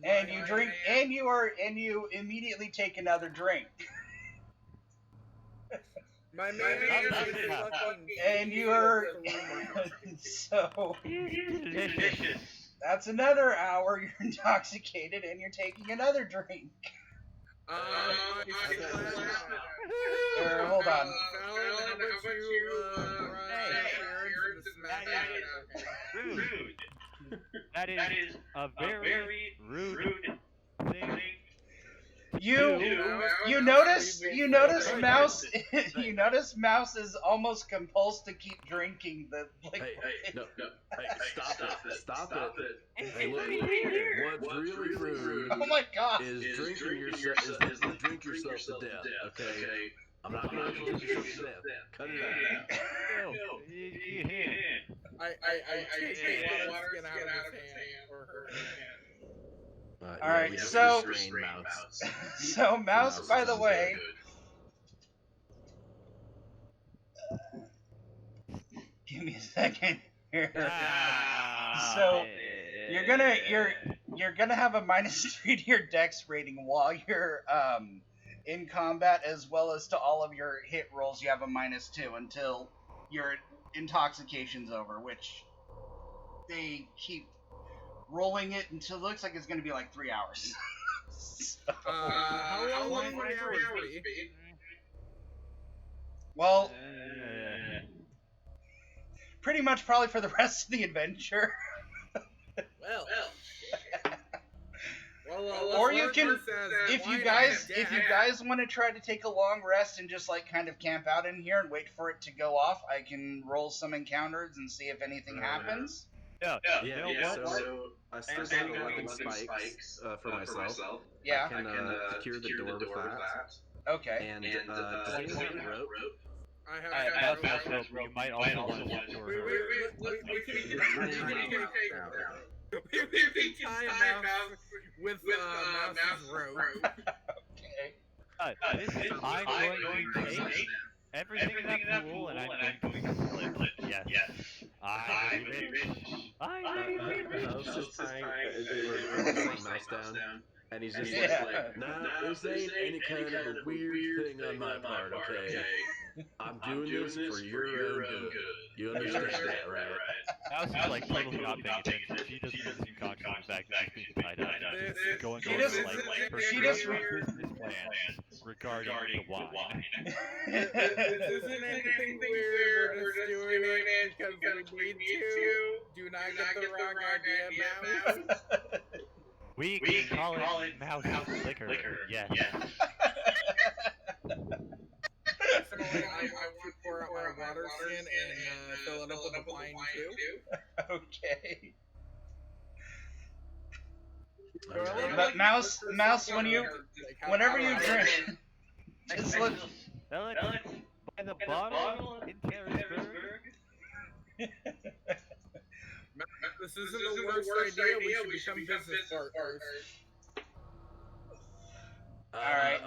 And you drink, and you immediately take another drink. My man is fucking. And you are so. Delicious. That's another hour. You're intoxicated, and you're taking another drink. Hold on. Fallon, how about you Rude. That is a very rude thing. You notice Mouse you notice Mouse is almost compulsed to keep drinking the Hey, stop it. Hey, look, what's really rude Oh my god. is drinking yourself to death, okay? I'm not gonna let you drink yourself to death. Cut it out. No, you can't. I take the water skin out of his hand or her hand. All right, we just so- restrain Mouse. So Mouse, by the way, give me a second here. So you're gonna have a -3 to your Dex rating while you're in combat, as well as to all of your hit rolls. You have a -2 until your intoxication's over, which they keep rolling it until it looks like it's gonna be like 3 hours. So, How long would 3 hours be? well, pretty much probably for the rest of the adventure. Well, Or you can, if you guys want to try to take a long rest and just like kind of camp out in here and wait for it to go off, I can roll some encounters and see if anything happens. Yeah. So I still got 11 spikes for myself. Yeah. I can secure the door with that. Okay. And does anyone have a rope? I have Mouse rope. You might also want to look for her. We can tie a mouse with Mouse's rope. Okay. I'm going to take everything in that pool and I'm going to slip it. Yes. I believe it. I believe I was it. just tying Mouse down, and he's just like, nah, this ain't any kind of a weird thing on my part, okay? I'm doing this for your own good. You understand that, right? Mouse is like totally not paying attention. She doesn't even seem conscious of the fact that she's being tied up. She's just going She over doesn't. like her She future doesn't. business plans regarding the wine. This isn't anything weird. We're just doing it because we need to. Do not get the wrong idea, Mouse. We can call it mouse liquor. Yes. Personally, I want to pour out my water skin and fill it up with the wine too. Okay. But Mouse, whenever you drink, just look. Alex, by the bottle in Terraceburg. This isn't the worst idea. We should become business partners. All right.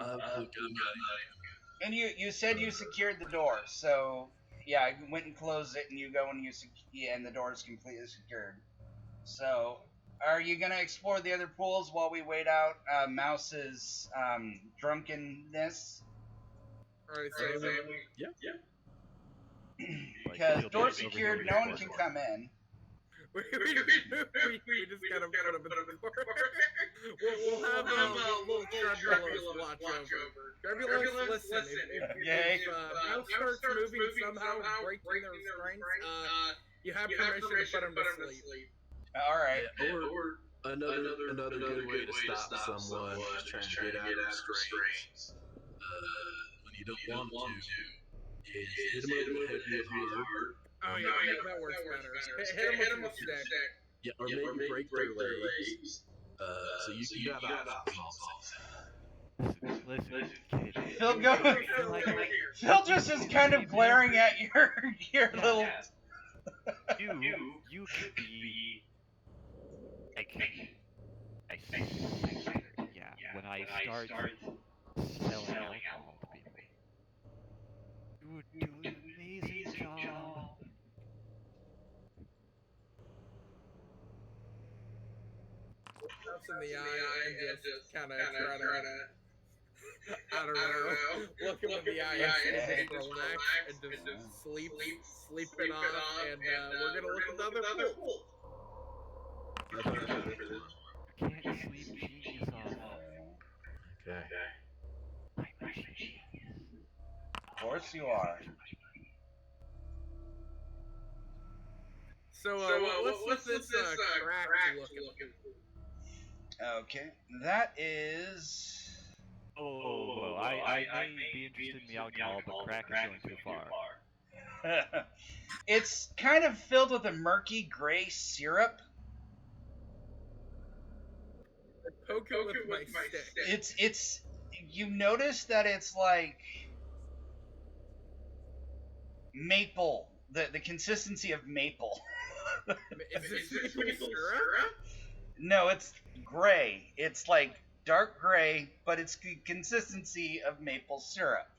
And you said you secured the door, so yeah, I went and closed it, and you go and and the door is completely secured. So, are you gonna explore the other pools while we wait out Mouse's drunkenness? Alright, so Yeah. Because door's secured, no one can come in. we just gotta put him in the corner. We'll have a little Trebulous watch over. Trebulous, listen, if Mouse starts moving somehow, breaking their restraints, you have permission to put him to sleep. Alright. Or another good way to stop someone who's trying to get out of restraints when you don't want to is hit them over the head real hard. Oh yeah, that works better. Hit him with a stick. Yeah, or maybe break their legs. So you have options. Listen, kid. Phil just is kind of glaring at your little. You could be like when I start selling alcohol to people. You would do an amazing job. Taps in the eye and just kind of try to, I don't know, look him in the eye and just relax and just sleep it off, and we're gonna look at the other pool. You can't sleep genius off. Okay. I'm a genius. Of course you are. So what's this crack looking? Okay, that is. Oh, I may be interested in the alcohol, but crack is going too far. It's kind of filled with a murky gray syrup. Poke it with my stick. It's you notice that it's like maple, the consistency of maple. Is this maple syrup? No, it's gray. It's like dark gray, but it's the consistency of maple syrup.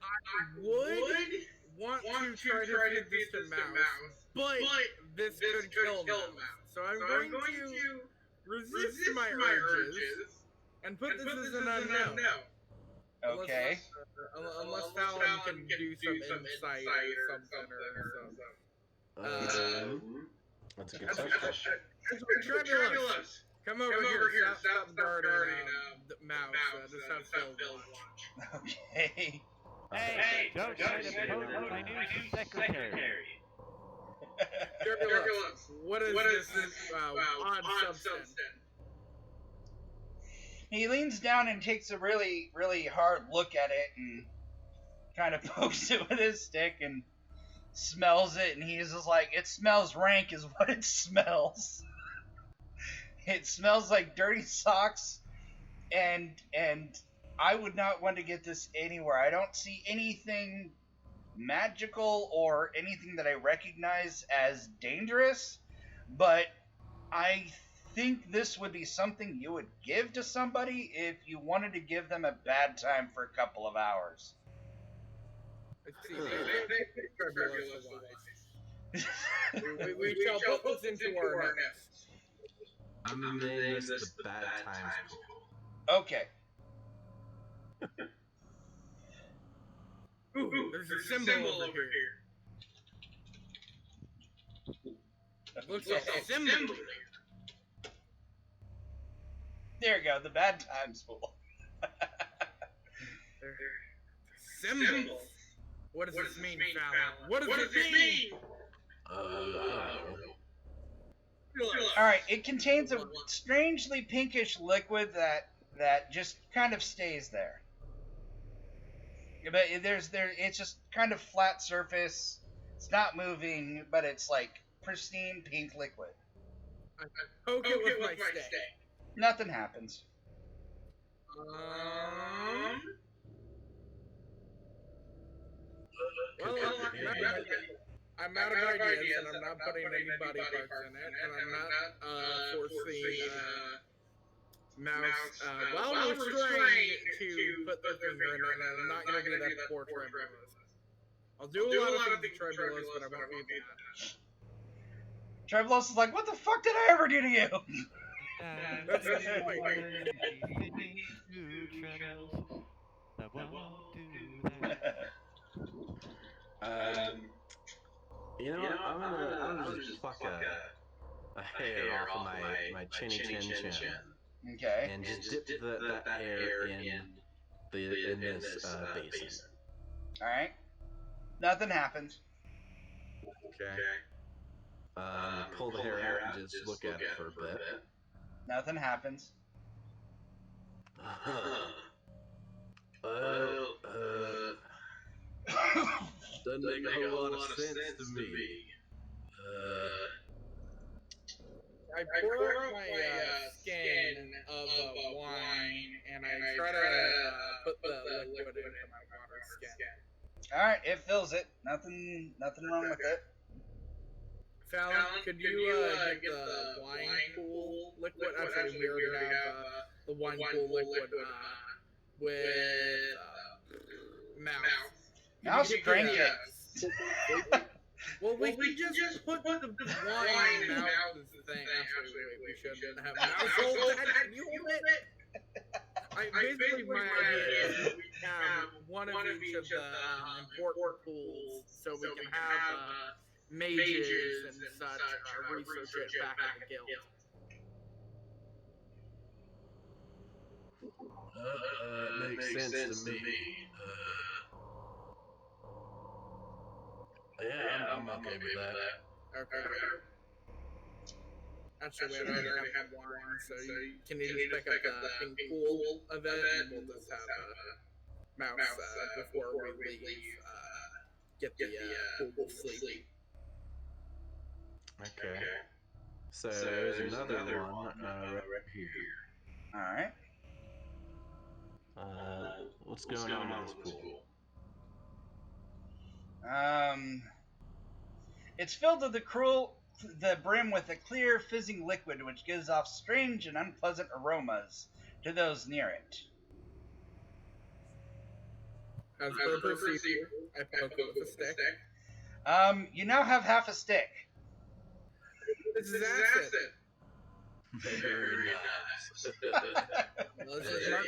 I would want to try to feed this to Mouse, but this could kill Mouse. So I'm going to resist my urges and put this as an unknown. Okay. Unless Fallon can do some insight or something. That's a good question. Trebulous, come over here. Stop guarding Mouse. Just have Phil watch. Okay. Hey, don't try to poke my new secretary. Trebulous, what is this odd substance? He leans down and takes a really, really hard look at it and kind of pokes it with his stick and smells it, and he's just like, it smells rank is what it smells. It smells like dirty socks, and I would not want to get this anywhere. I don't see anything magical or anything that I recognize as dangerous, but I think this would be something you would give to somebody if you wanted to give them a bad time for a couple of hours. We shall put this into our nest. I'm gonna name this the Bad Times Pool. Okay. Ooh, there's a symbol over here. Looks like a symbol. There you go, the bad times fool. Symbols. What does this mean, Fallon? What does it mean? I don't know. Alright, it contains a strangely pinkish liquid that just kind of stays there. But it's just kind of flat surface. It's not moving, but it's like pristine pink liquid. I poke it with my stick. Nothing happens. Well, I'm out of ideas, and I'm not putting any body parts in it, and I'm not forcing Mouse, while restrained, to put their finger in it, and I'm not going to do that before Tribulus. I'll do a lot of things to Tribulus, but I won't do that. Tribulus is like, what the fuck did I ever do to you? That's the point. That won't do that. You know what? I'm gonna just pluck a hair off of my chinny chin. Okay. And just dip that hair in this basin. Alright. Nothing happens. Okay. Pull the hair out and just look at it for a bit. Nothing happens. Well, doesn't make a whole lot of sense to me. I pour out my skin of wine, and I try to put the liquid into my water skin. Alright, it fills it. Nothing wrong with it. Fallon, could you get the wine pool liquid? Actually, we already have the wine pool liquid with Mouse. Mouse drank it. Well, we can just put the wine in Mouse's thing. Actually, we shouldn't have Mouse hold that. Can you hold it? Basically, my idea is we have one of each of the important pools, so we can have mages and such research it back at the guild. Makes sense to me. Yeah, I'm okay with that. Okay. Actually, we already have wine, so can you just pick up the pink pool of it, and we'll just have Mouse before we leave get the pool to sleep. Okay. So there's another one right here. Alright. What's going on with this pool? It's filled to the brim with a clear, fizzing liquid which gives off strange and unpleasant aromas to those near it. As per procedure, I poke it with a stick. You now have half a stick. This is acid. Very nice. Let's just mark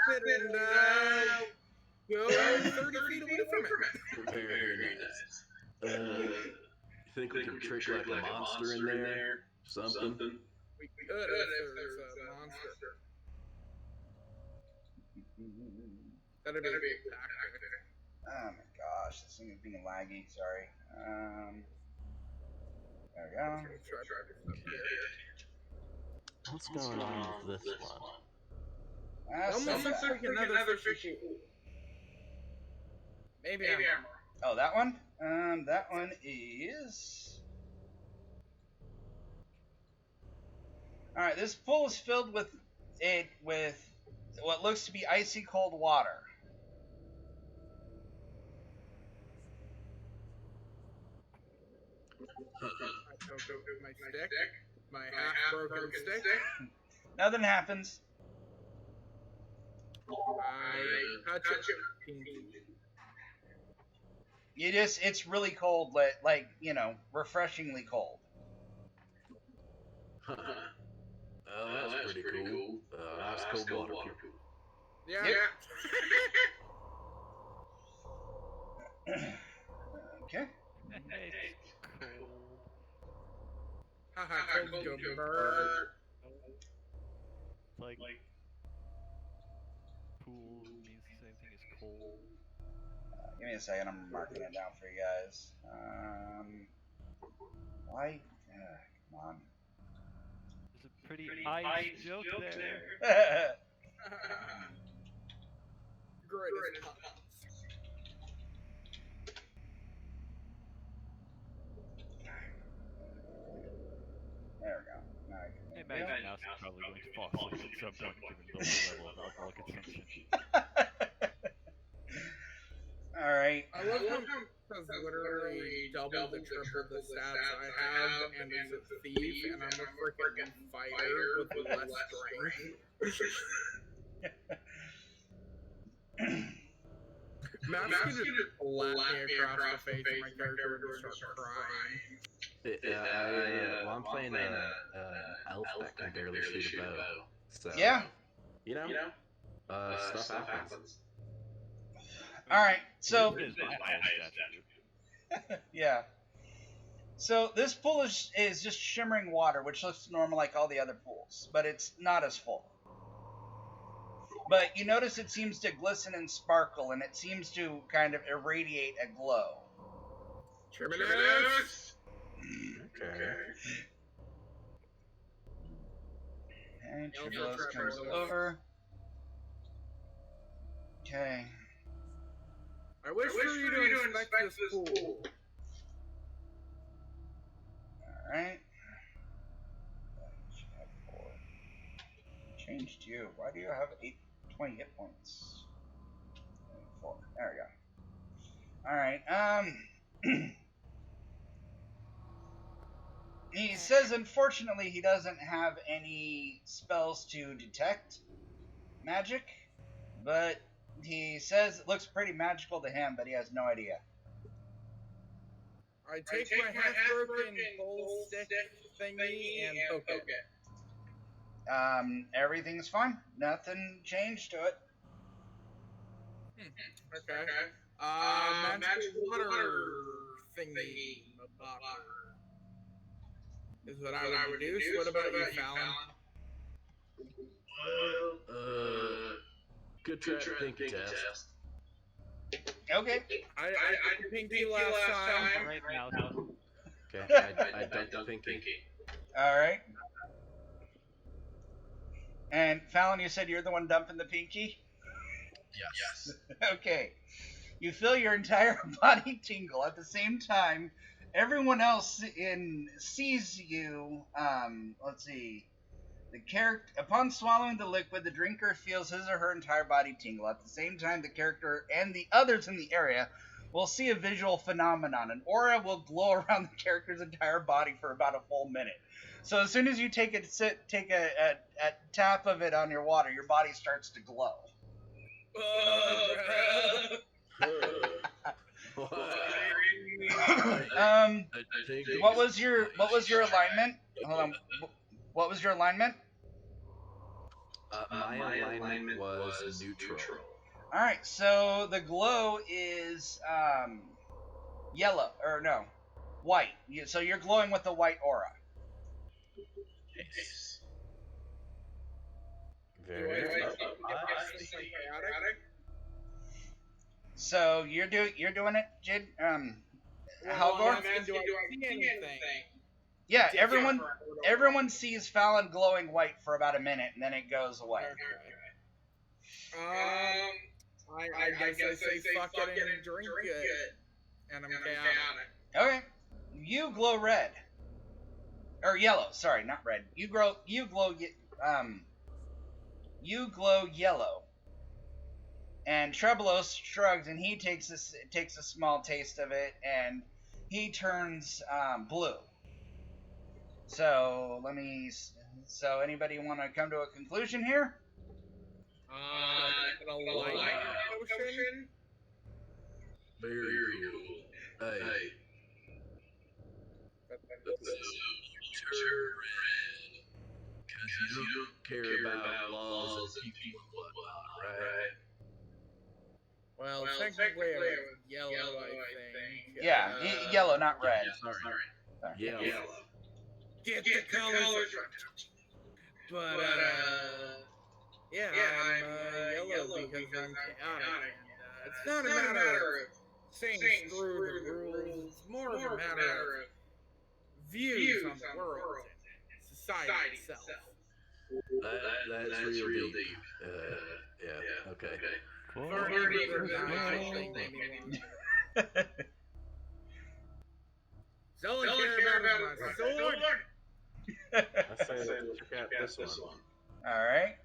acid and go 30 feet away from it. Very nice. You think we can trick like a monster in there? Something? We could if there's a monster. That'd be a tactic. Oh my gosh, this thing is being laggy, sorry. There we go. What's going on with this one? Almost looks like another fishy pool. Maybe I'm wrong. Oh, that one? That one is... Alright, this pool is filled with what looks to be icy cold water. I poke it with my stick, my half-broken stick. Nothing happens. I touch it. It's really cold, like, you know, refreshingly cold. Oh, that's pretty cool. Nice cold water. Yeah. Yep. it's cold. Haha, cold go burr. It's like pool means the same thing as cold. Give me a second. I'm marking it down for you guys. Why? Come on. There's a pretty ice joke there. Greatest puns. There we go. Now I I can imagine Mouse is probably going to fall asleep at some point given the low level of alcohol consumption. All right. I love how has literally double the triple the stats I have, and is a thief, and I'm a freaking fighter with less strength. Max could just slap me across the face, and my character would just start crying. Well, I'm playing an elf that can barely shoot a bow. So, Yeah. You know, stuff happens. All right. So What is my highest statue? yeah. So this pool is just shimmering water, which looks normal like all the other pools, but it's not as full. But you notice it seems to glisten and sparkle, and it seems to kind of irradiate a glow. Terminus! Okay. And Tribulus comes over. Okay. I wish for you to inspect this pool. Alright. Changed you. Why do you have 20 hit points? 4. There we go. Alright, he says unfortunately he doesn't have any spells to detect magic, but he says it looks pretty magical to him, but he has no idea. I take my half-broken pole stick thingy and poke it. Everything's fine. Nothing changed to it. Okay. Magical water thingy. Is what I would deduce. What about you, Fallon? Good try thinking test. Okay. I did pinky last time. Alright, Mouse. Okay, I don't thinking. Alright. And Fallon, you said you're the one dumping the pinky? Yes. Okay. You feel your entire body tingle at the same time. Everyone else sees you. Let's see. The character, upon swallowing the liquid, the drinker feels his or her entire body tingle. At the same time, the character and the others in the area will see a visual phenomenon. An aura will glow around the character's entire body for about a full minute. So as soon as you take a tap of it on your water, your body starts to glow. What was your alignment? Hold on. What was your alignment? My alignment was neutral. All right, so the glow is yellow, or no, white. So you're glowing with a white aura. Yes. Very nice. So you're doing it, Jid. Halgor? Do I see anything? Yeah, everyone sees Fallon glowing white for about a minute, and then it goes away. I guess I say fuck it and drink it, and I'm chaotic. Okay, you glow red, or yellow. Sorry, not red. You glow yellow. And Treblos shrugs, and he takes a small taste of it, and he turns blue. So So anybody want to come to a conclusion here? An alignment potion? Very cool. Hey. Because you don't care about laws and people and whatnot, right? Well, technically it was yellow, I think. Yeah, yellow, not red. Sorry. Sorry. Yellow. Get the colors right. But, yeah, I'm yellow because I'm chaotic. And it's not a matter of saying screw the rules. It's more of a matter of views on the world and society itself. That's real deep. Yeah. Okay. Cool. Already Cool. thing anymore. So all I care about is my sword. I say let's check out this one. All right.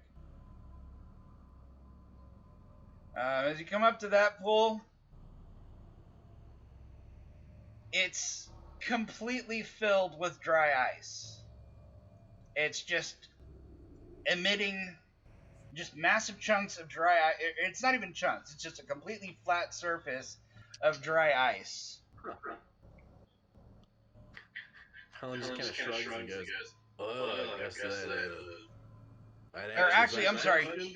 As you come up to that pool, it's completely filled with dry ice. It's just emitting just massive chunks of dry ice. It's not even chunks. It's just a completely flat surface of dry ice. Helen just kind of shrugs and goes, "Oh, I guess that Or actually, I'm answers that sorry. question."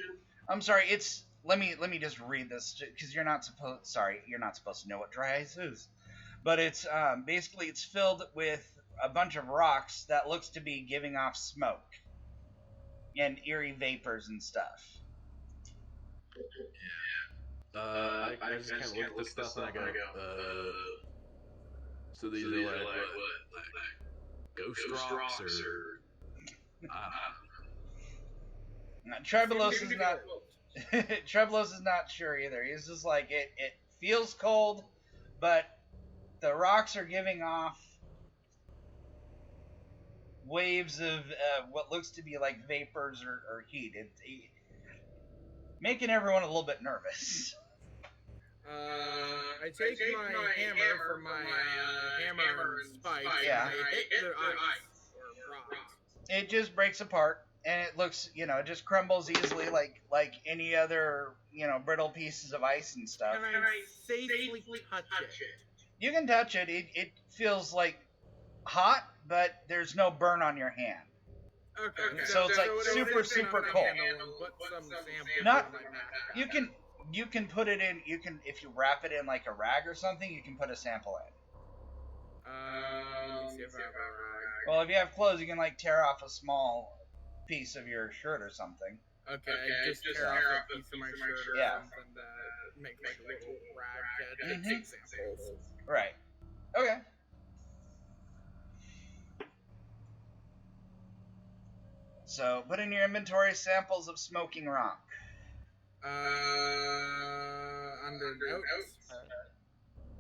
I'm sorry. It's let me just read this because you're not supposed. Sorry, you're not supposed to know what dry ice is. But it's basically it's filled with a bunch of rocks that looks to be giving off smoke and eerie vapors and stuff. I just kind of look at this stuff and I go, so these are like what? Like ghost rocks or? Trebelos is not. Trebelos is not sure either. He's just like it feels cold, but the rocks are giving off waves of what looks to be like vapors or heat. Making everyone a little bit nervous. I take my hammer for my hammer and spikes. Yeah. And I hit the ice or rocks. It just breaks apart, and it looks, it just crumbles easily like any other, brittle pieces of ice and stuff. Can I safely touch it? You can touch it. It feels like hot, but there's no burn on your hand. Okay. So it's like super cold. Not you can put it in. You can if you wrap it in like a rag or something. You can put a sample in. Let me see if I have a rag. Well, if you have clothes, you can like tear off a small piece of your shirt or something. Okay, just tear off a piece of my shirt or something to make like a little rag to take samples. Right. Okay. So, put in your inventory samples of smoking rock. Under notes?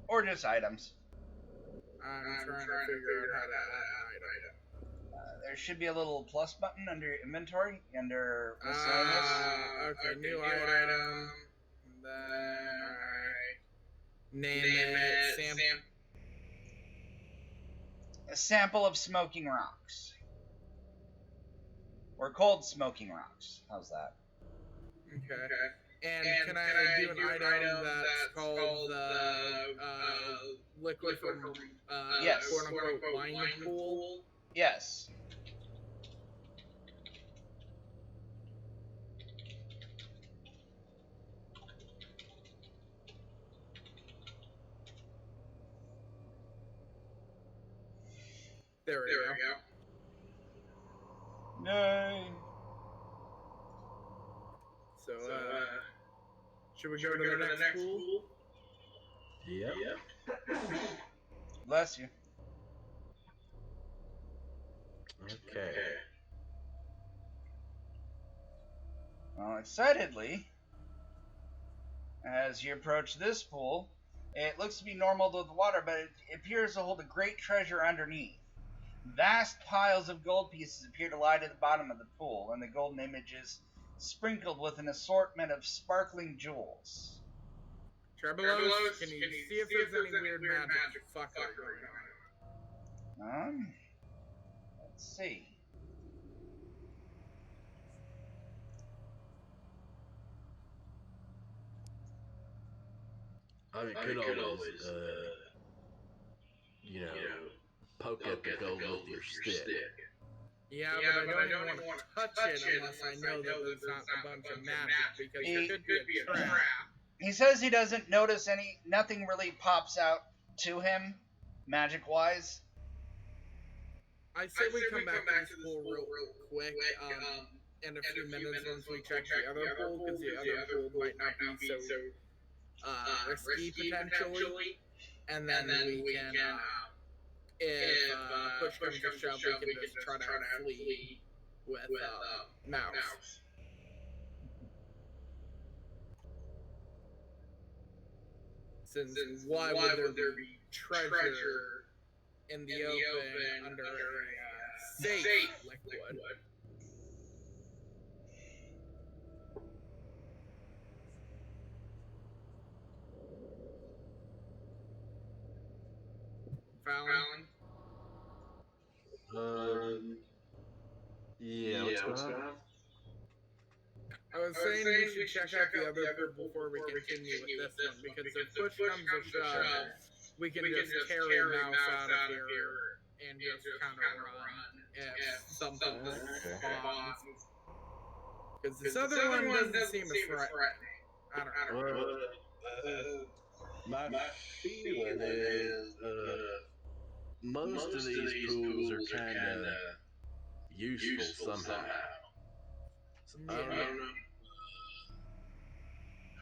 Or just items. I'm trying to figure out how to add an item. There should be a little plus button under your inventory, under miscellaneous. Okay, new item. And then name it A sample of smoking rocks. Or cold smoking rocks. How's that? Okay. And can I do an item that's called liquid from yes. quote unquote wine pool? Yes. There we go. Yay. So, should we go to the next pool? Yep. Bless you. Okay. Well, excitedly, as you approach this pool, it looks to be normal to the water, but it appears to hold a great treasure underneath. Vast piles of gold pieces appear to lie at the bottom of the pool, and the golden images sprinkled with an assortment of sparkling jewels. Trebelos, can you see if there's any weird magic fucker going on? Let's see. I mean, could always, poke at the gold with your stick. Yeah, but I don't even want to touch it unless I know that there's not a bunch of magic, because it could be a trap. He says he doesn't notice nothing really pops out to him, magic-wise. I say we come back to this pool real quick in a few minutes once we check the other pool, because the other pool might not be so risky potentially. And then we can, if push comes to shove, we can just try to flee with Mouse. Since why would there be treasure in the open under a safe liquid? Fallon? Yeah, what's going on? I was saying we should check out the other pool before we continue with this one, because if push comes to shove, we can just carry Mouse out of here and just kind of run if something spawns. Because this other one doesn't seem as threatening. I don't know. My feeling is most of these pools are kind of useful somehow. So I don't know.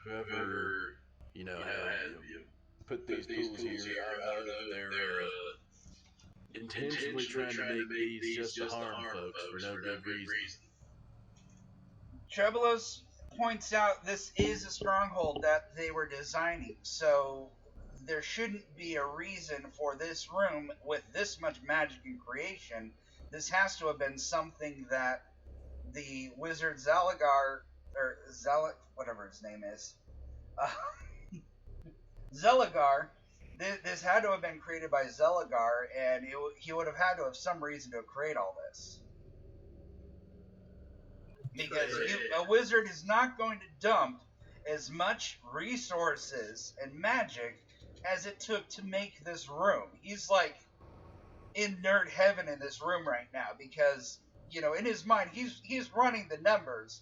Whoever, had put these pools here, I don't know if they're intentionally trying to make these just to harm folks for no good reason. Trebelos points out this is a stronghold that they were designing, so there shouldn't be a reason for this room with this much magic and creation. This has to have been something that the wizard Zalagar, or whatever his name is, Zelagar, this had to have been created by Zelagar, and he would have had to have some reason to create all this. Because a wizard is not going to dump as much resources and magic as it took to make this room. He's like in nerd heaven in this room right now, because in his mind he's running the numbers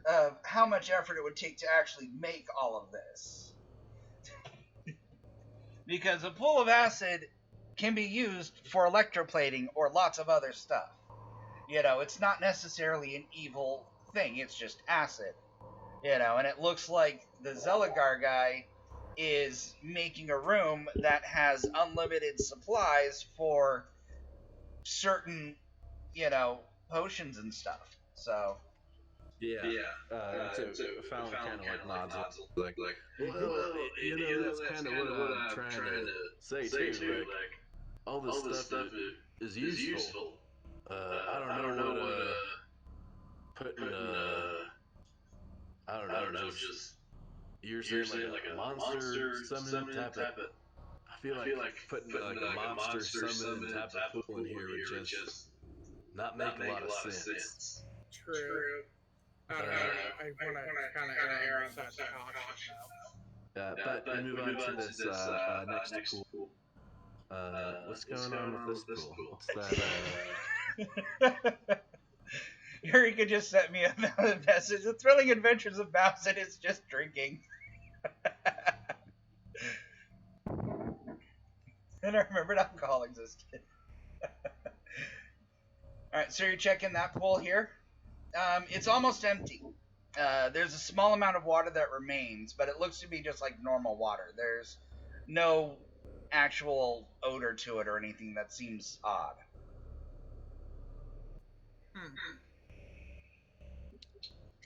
of how much effort it would take to actually make all of this. Because a pool of acid can be used for electroplating or lots of other stuff. It's not necessarily an evil thing, it's just acid. And it looks like the Zelagar guy is making a room that has unlimited supplies for certain, potions and stuff. So yeah. So Fallon kind of like nods, like, well, that's kind of what I'm trying to say too. Like, all this stuff is useful. I don't know what putting I don't know, just you're saying like a monster summoning type of. I feel like putting like a monster summoning type of pool in here would just not make a lot of sense. True. I don't know. I want to kind of err on the side of caution now. But we move on to this next pool. What's going on with this pool? What's that? Eureka just sent me a message. The thrilling adventures of Mouse and it's just drinking. And I remembered alcohol existed. Alright, so you're checking that pool here. It's almost empty. There's a small amount of water that remains, but it looks to be just like normal water. There's no actual odor to it or anything that seems odd.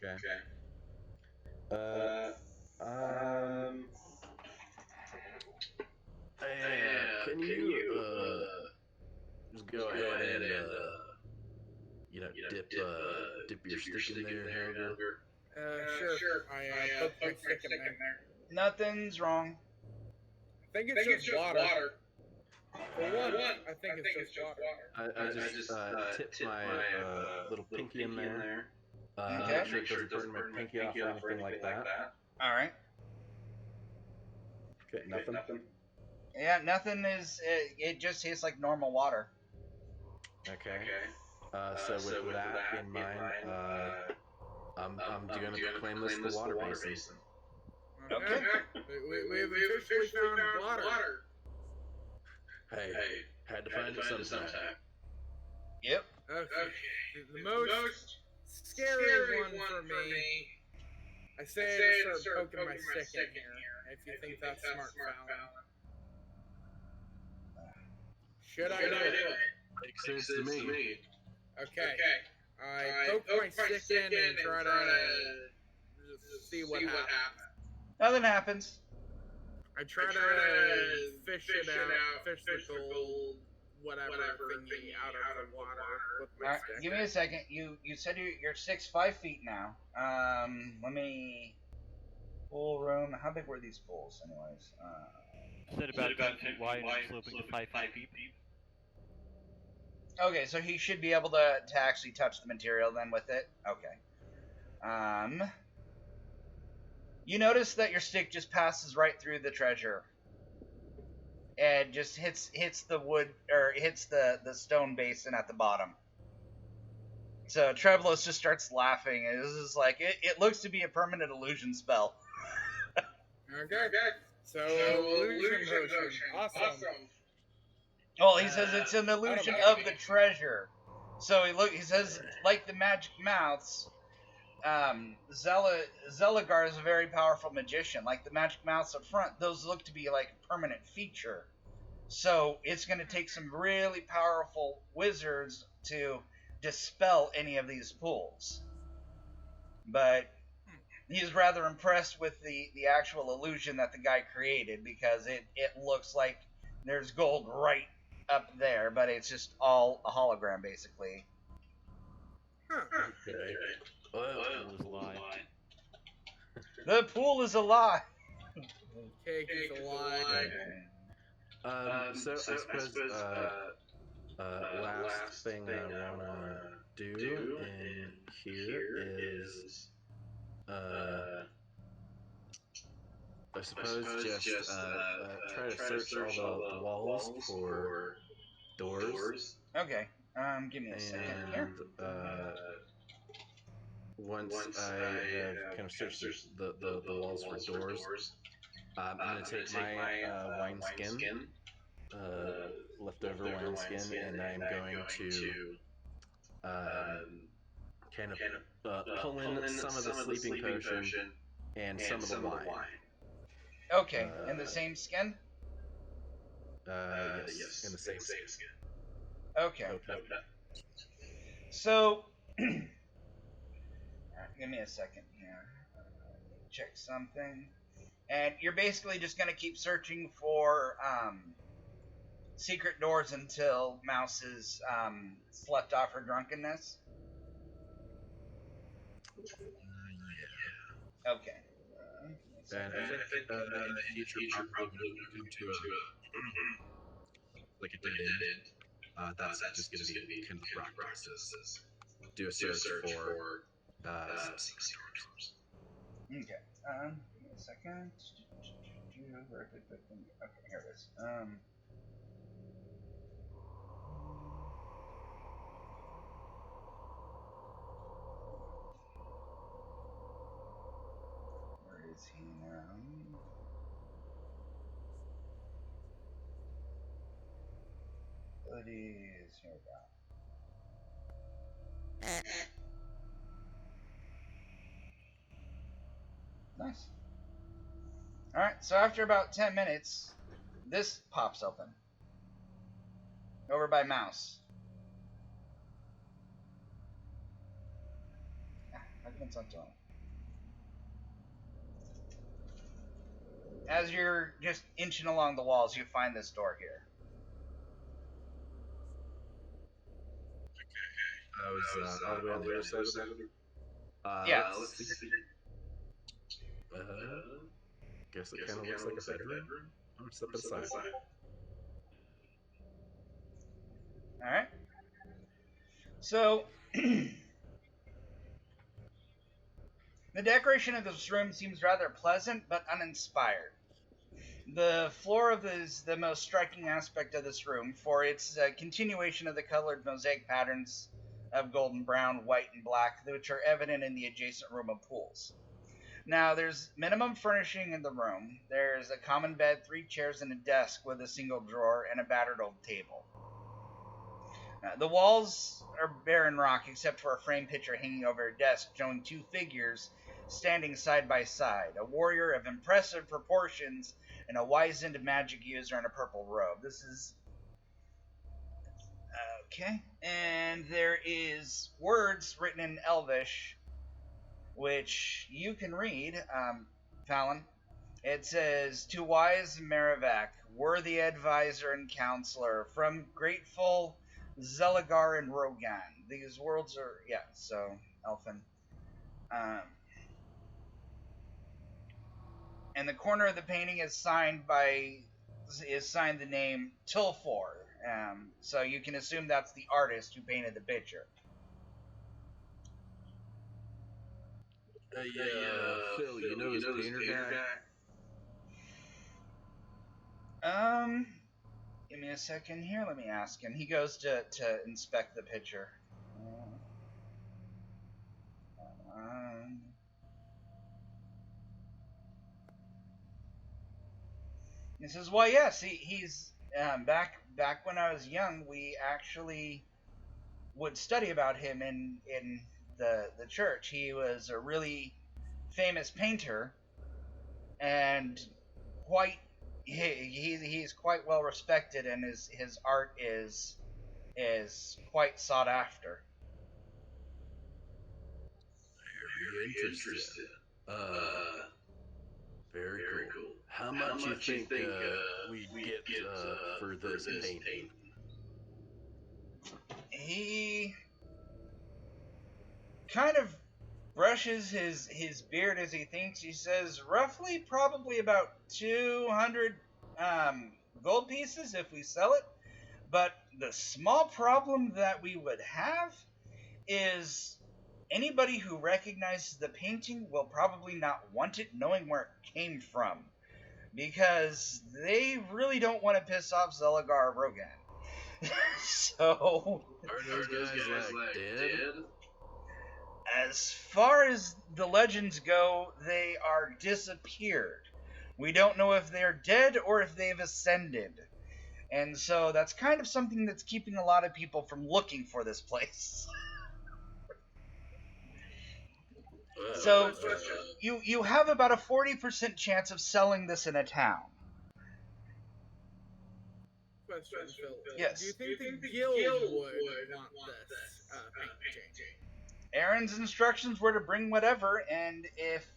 Okay. Can you just go ahead and dip your stick in there, Helga? Sure. I put my stick in there. Nothing's wrong. I think it's just water. For one, I think it's just water. I just tipped my little pinky in there. Okay. Make sure it doesn't burn my pinky off or anything like that. Alright. Okay, nothing? Yeah, nothing is. It just tastes like normal water. Okay. So with that in mind, I'm going to proclaim this the water basin. Okay. We have officially found water. Hey, had to find it sometime. Yep. Okay. The most scary one for me. I say to start poking my stick in here. If you think that's smart, Fallon. Should I do it? Makes sense to me. Okay. I poke my stick in and try to just see what happens. Nothing happens. I try to fish it out, fish the gold, whatever thingy out of the water with my All right, stick. give me a second. You said you're 5 feet now. Let me pool room. How big were these pools, anyways? Said about 10 feet wide and sloping to 5 feet deep. Okay, so he should be able to actually touch the material then with it. Okay. You notice that your stick just passes right through the treasure. And just hits the wood, or hits the stone basin at the bottom. So Trevelos just starts laughing. And this is like, it looks to be a permanent illusion spell. Okay. So, illusion potion. Awesome. Well, he says it's an illusion of the treasure. So he says, like the magic mouths, Zelagar is a very powerful magician. Like the magic mouths up front, those look to be like a permanent feature. So it's going to take some really powerful wizards to dispel any of these pools. But he's rather impressed with the actual illusion that the guy created, because it looks like there's gold right up there, but it's just all a hologram, basically. Okay. Well, It was a lie. The pool is a lie. Cake is a lie. so I suppose last thing I wanna do in here is I suppose just try to search all the walls for doors. Okay. Give me a second here. And once I have kind of searched the walls for doors, I'm gonna take my wineskin, leftover wineskin, and I'm going to kind of pull in some of the sleeping potion and some of the wine. Okay. In the same skin? Yes, in the same skin. Okay. So, give me a second here. Check something. And you're basically just going to keep searching for secret doors until Mouse is slept off her drunkenness? Yeah. Okay. And I think in the future, probably when we come to like a dead end, that's just going to be kind of the practice. Do a search for some secret doors. Okay. Give me a second. Where did the thing go? Okay, here it is. Where is he now? Abilities. Here we go. Nice. Alright, so after about 10 minutes, this pops open. Over by Mouse. How come it's not doing it? As you're just inching along the walls, you find this door here. I was all the way on the other side of the Yeah. let's see. Guess it kind of looks like a bedroom. I'm gonna step inside. Alright. So, the decoration of this room seems rather pleasant, but uninspired. The floor is the most striking aspect of this room, for its continuation of the colored mosaic patterns of golden brown, white, and black, which are evident in the adjacent room of pools. Now, there's minimum furnishing in the room. There's a common bed, 3 chairs, and a desk with a single drawer and a battered old table. The walls are barren rock except for a framed picture hanging over a desk showing 2 figures standing side by side, a warrior of impressive proportions and a wizened magic user in a purple robe. This is... okay. And there is words written in Elvish, which you can read, Fallon. It says, to wise Merivak, worthy advisor and counselor, from grateful Zelagar and Rogan. These words are, so, Elfin. And the corner of the painting is signed the name Tilfor. So you can assume that's the artist who painted the picture. Phil, you know this painter guy? Give me a second here. Let me ask him. He goes to inspect the picture. He says, "Well, yes, he's back when I was young. We actually would study about him in the church. He was a really famous painter, and he's quite well respected, and his art is quite sought after." Very interesting. Very cool. How much you think we'd get for this painting? He kind of brushes his beard as he thinks. He says, roughly, probably about 200 gold pieces if we sell it. But the small problem that we would have is anybody who recognizes the painting will probably not want it knowing where it came from, because they really don't want to piss off Zelagar or Rogan. So... Are those guys like dead? As far as the legends go, they are disappeared. We don't know if they're dead or if they've ascended. And so that's kind of something that's keeping a lot of people from looking for this place. So you have about a 40% chance of selling this in a town. Question, Phil. Yes. Do you think the guild would want this painting? Aaron's instructions were to bring whatever, and if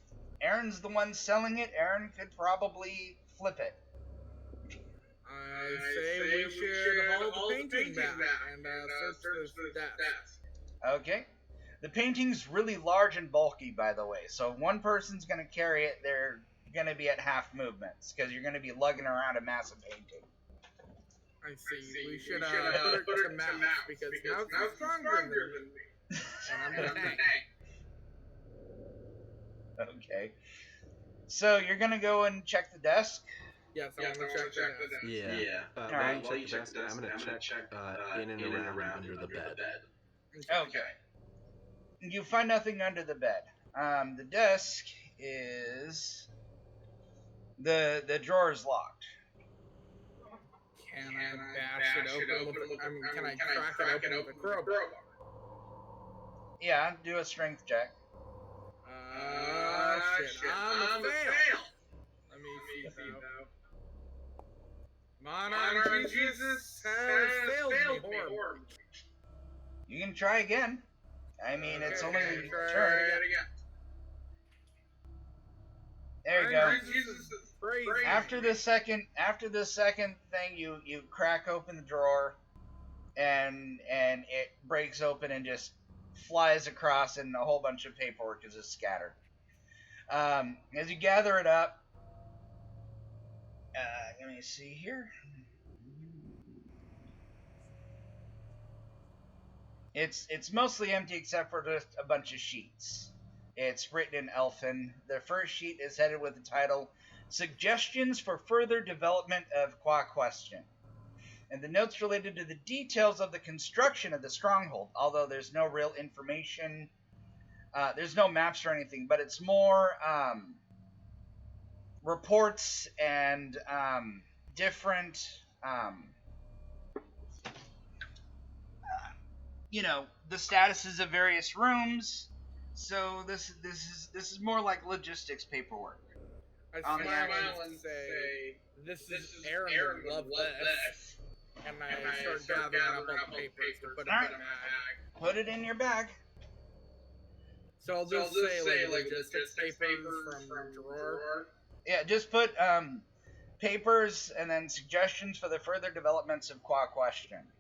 Aaron's the one selling it, Aaron could probably flip it. I say we should haul the painting back and search the desk. Okay. The painting's really large and bulky, by the way, so if one person's going to carry it, they're going to be at half movements, because you're going to be lugging around a massive painting. I see. We should put it to Mouse, because Mouse is stronger than me. And I'm the tank. Okay. So you're going to go and check the desk? Yes, I'm going to check the desk. Yeah. Alright. While you check the desk, I'm going to check in and around under the bed. Okay. You find nothing under the bed. The desk is... The drawer is locked. Can I bash it open with can I crack it open with a crowbar? Yeah, do a strength check. Shit. I'm a fail. Let me see though. Monarch Jesus has failed me horribly. You can try again. I mean, it's only a try turn. it again. There you go. Jesus is crazy. After the second thing, you crack open the drawer, and it breaks open and just flies across, and a whole bunch of paperwork is just scattered. As you gather it up, let me see here. It's mostly empty except for just a bunch of sheets. It's written in Elfin. The first sheet is headed with the title, Suggestions for Further Development of Qua Question. And the notes related to the details of the construction of the stronghold, although there's no real information There's no maps or anything, but it's more reports and different, the statuses of various rooms. So this is more like logistics paperwork. I smile and say, "This is Aaron would love this." And I start gathering up all the papers to put in my bag. Put it in your bag. So I'll just say like logistics papers from drawer. Yeah, just put papers and then suggestions for the further developments of Qua question.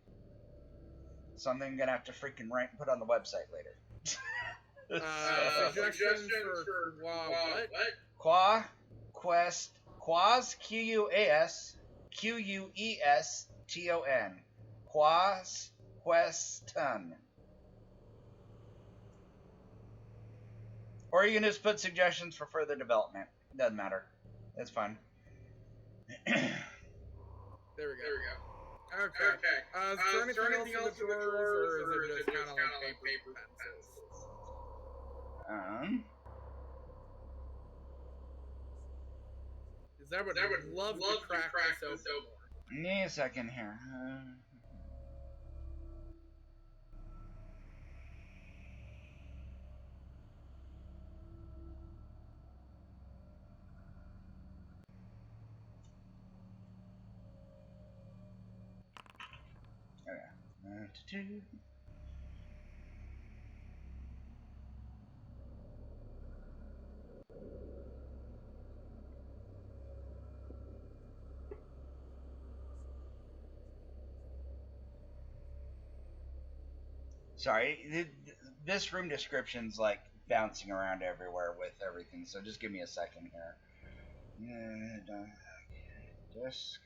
Something I'm gonna have to freaking write and put on the website later. Suggestions for what? Quas Queston. Quas Queston. Or you can just put suggestions for further development. Doesn't matter. That's fine. There we go. Okay. Is there anything else in the drawers, or is it just kind of like paper pencils? Because I would love to crack this open more. Give me a second here. Sorry, this room description's like bouncing around everywhere with everything, so just give me a second here. Desk.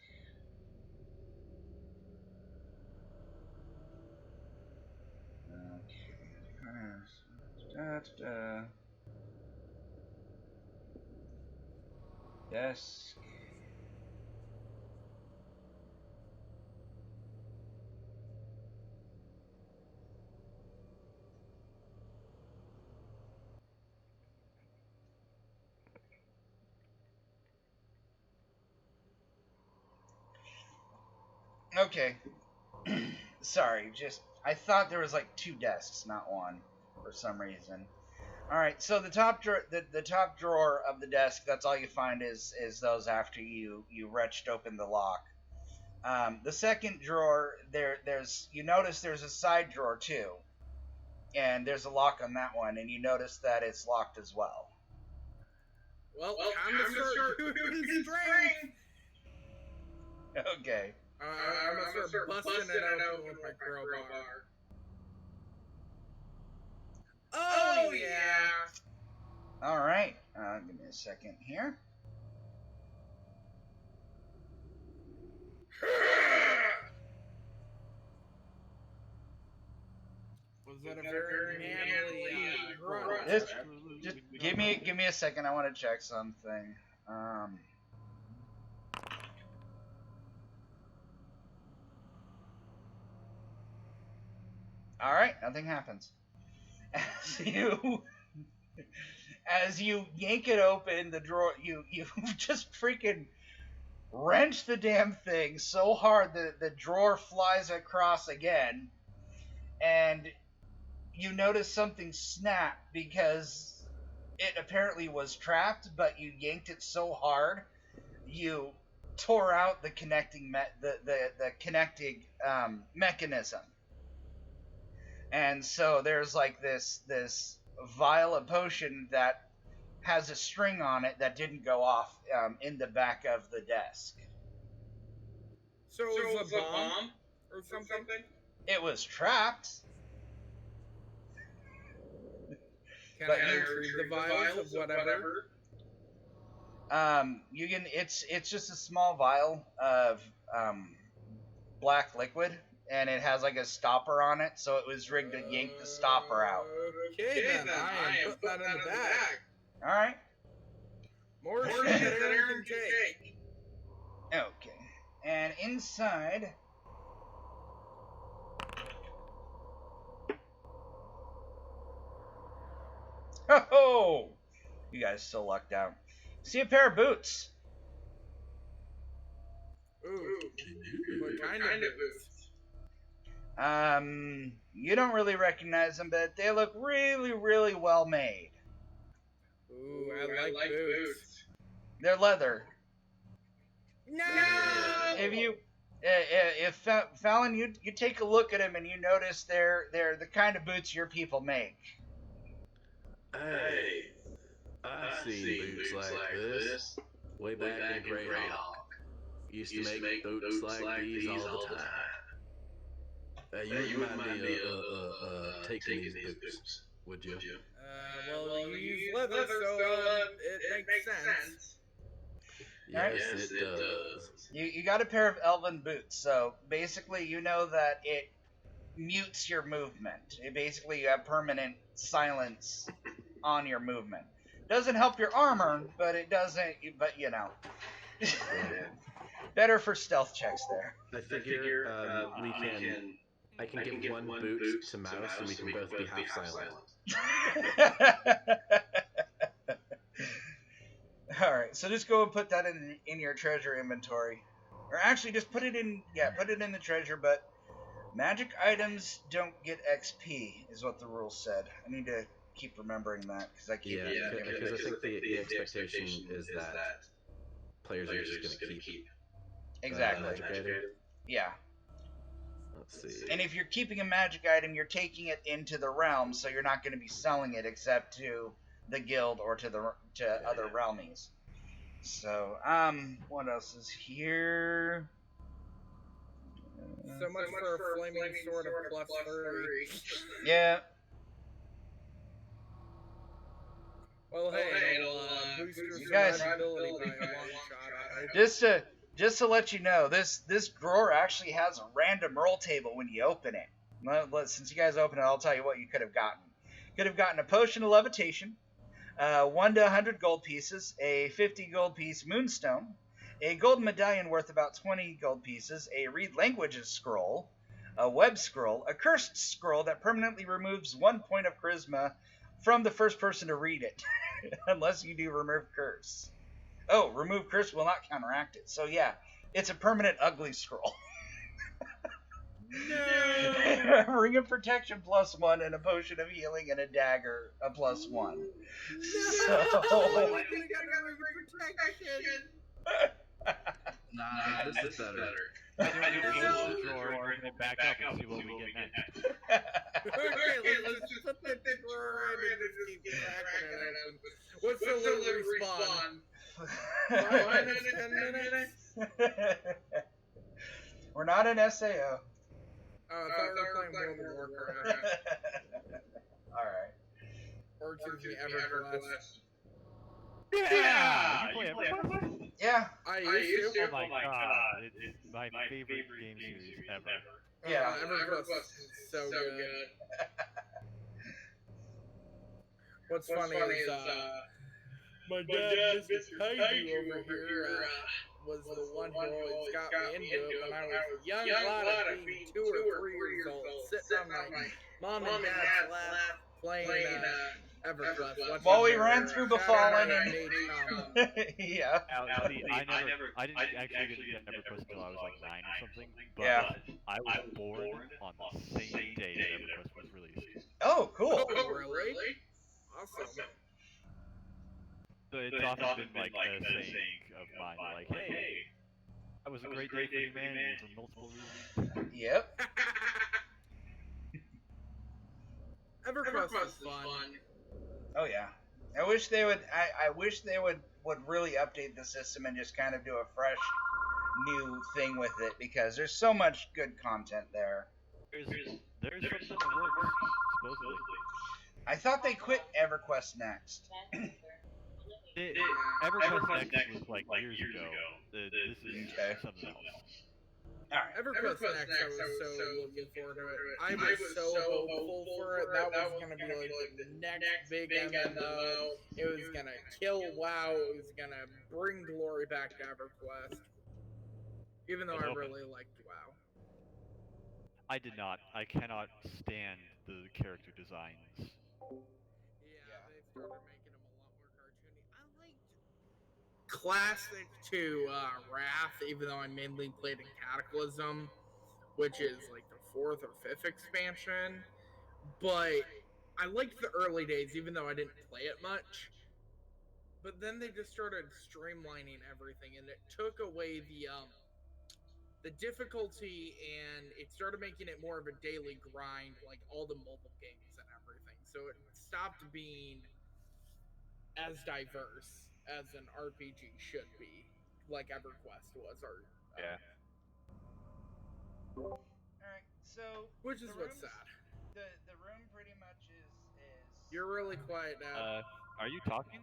Okay. Desk. Okay. Sorry, I thought there was like 2 desks, not one, for some reason. All right, so the top drawer of the desk, that's all you find is those after you wrenched open the lock. The second drawer, you notice there's a side drawer too, and there's a lock on that one, and you notice that it's locked as well. Well, time to start doing strength. Okay. I'm gonna start busting it open with my crowbar. Oh yeah. All right. Give me a second here. Was that a very manly grunt? Just give me a second. I want to check something. All right, nothing happens. As you yank it open, the drawer, you just freaking wrench the damn thing so hard that the drawer flies across again, and you notice something snap because it apparently was trapped, but you yanked it so hard you tore out the connecting the connecting mechanism. And so there's like this vial of potion that has a string on it that didn't go off in the back of the desk. So it was a bomb or something? It was trapped. Can I retrieve the vials of whatever? You can. It's just a small vial of black liquid, and it has like a stopper on it, so it was rigged to yank the stopper out. Okay, then I am putting that in the bag. All right. More shit than Aaron can take. Okay. And inside, Oh, you guys still lucked out. See a pair of boots. Ooh, what kind of boots? You don't really recognize them, but they look really, really well made. Ooh, I like boots. They're leather. No! If you, if Fallon, you take a look at them and you notice they're the kind of boots your people make. Hey, I've seen boots like this way back in Greyhawk. Used to make boots like these all the time. You wouldn't mind me taking these boots, would you? Well, you use leather, so it makes sense. Yes, it does. You got a pair of elven boots, so basically you know that it mutes your movement. Basically you have permanent silence on your movement. Doesn't help your armor, but it doesn't. But you know, better for stealth checks there. I figure I can give one boot to Mouse, and we can both be half silent. All right, so just go and put that in your treasure inventory, or actually just put it in. Yeah, put it in the treasure. But magic items don't get XP, is what the rule said. I need to keep remembering that because I keep. Yeah, because I think the expectation is that players are just going to keep exactly. magic item. Yeah. Let's see. And if you're keeping a magic item, you're taking it into the realm, so you're not going to be selling it except to the guild or to other realmies. So, what else is here? So much for a flaming sword of plus 3. Yeah. Well, hey, it'll boost your You guys- survivability by a long shot. Just to let you know, this drawer actually has a random roll table when you open it. Well, since you guys open it, I'll tell you what you could have gotten. Could have gotten a potion of levitation, 1 to 100 gold pieces, a 50 gold piece moonstone, a gold medallion worth about 20 gold pieces, a read languages scroll, a web scroll, a cursed scroll that permanently removes 1 point of charisma from the first person to read it, unless you do remove curse. Oh, remove curse will not counteract it. So yeah, it's a permanent ugly scroll. No! Ring of protection +1 and a potion of healing and a dagger a +1. No! So Nah, this is better. Close the drawer, open it back up, and see what we get next. Okay, let's just put the drawer in and just keep cracking it open. What's the little respawn? 5 minutes, 10 minutes? We're not an SAO. Oh, I thought we were playing World of Warcraft. Alright. Or excuse me, EverQuest. Yeah! You play EverQuest? Yeah. I used to. Oh my god, it's my favorite game series ever. Yeah. EverQuest is so good. What's funny is, my dad, Mr. Kaiju over here, was the one who always got me into it when I was a young lad of being 2 or 3 years old, sitting on my mom and dad's lap playing EverQuest. While we ran through Befallen and yeah. See, I didn't actually get EverQuest until I was like 9 or something, but Yeah. I was born on the same day that EverQuest was released. Oh, cool. Oh, really? Awesome. So it's often been like a saying of mine, like, hey, that was a great day for humanity for multiple reasons. Yep. EverQuest is fun. Oh yeah. I wish they would. I wish they would really update the system and just kind of do a fresh, new thing with it because there's so much good content there. There's something in the works, supposedly. I thought they quit EverQuest Next. EverQuest Next was like years ago. This is Okay. something else. Alright. EverQuest Next, I was so looking forward to it. I was so hopeful for it. That was gonna be like the next big MMO. It was gonna kill WoW. It was gonna bring glory back to EverQuest. Even though I really liked WoW. I did not. I cannot stand the character designs. Yeah, started making them a lot more cartoony. I liked classic to Wrath, even though I mainly played in Cataclysm, which is like the fourth or fifth expansion. But I liked the early days, even though I didn't play it much. But then they just started streamlining everything, and it took away the difficulty, and it started making it more of a daily grind, like all the mobile games and everything. So it stopped being as diverse as an RPG should be, like EverQuest was, or Yeah. All right, so which the is what's room's sad. the room pretty much is. You're really quiet now. Are you talking?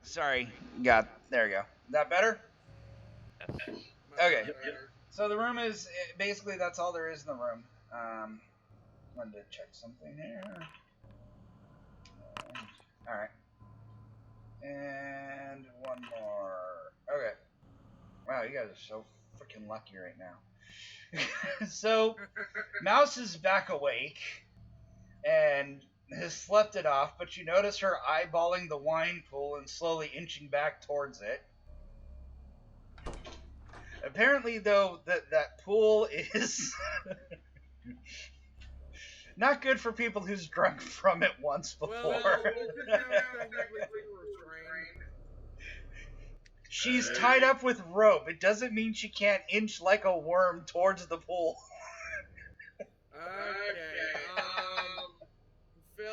Sorry, there we go. Is that better? Yes. Much Okay. better. So the room is basically that's all there is in the room. Wanted to check something here. All right. And one more. Okay. Wow, you guys are so freaking lucky right now. So, Mouse is back awake and has slept it off, but you notice her eyeballing the wine pool and slowly inching back towards it. Apparently, though, that pool is not good for people who's drunk from it once before. Well, because now it's technically too restrained. She's tied up with rope. It doesn't mean she can't inch like a worm towards the pool. Okay. Phil,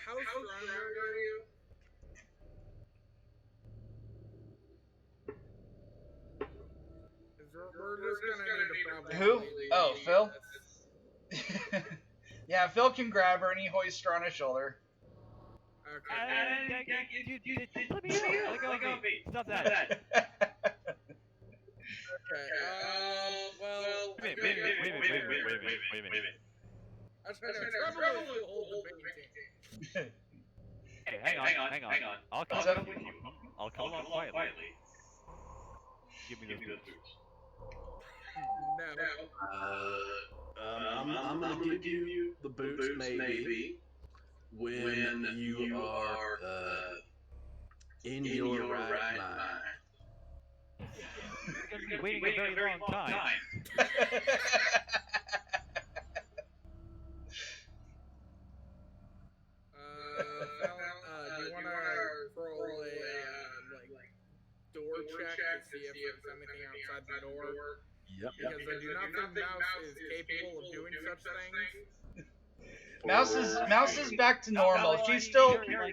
how strong are you? We're just gonna need to probably. Who? Oh, leave Phil? this. Yeah, Phil can grab her and he hoists her on his shoulder. Okay. Dude, let me out! Let go of me! Stop that! Okay. Well. Wait a minute. Actually, no. Trevor will hold the painting. Hey, hang on. I'll come So- up with you. I'll come along quietly. Give me those boots. No. I'm gonna give you the boots maybe when you are in your right mind. You're gonna be waiting a very long time. Do you want to roll a door check to see if there's anything outside the door? Yep. Because I do not think Mouse is capable of doing such things. Mouse is back to normal. She's still yeah,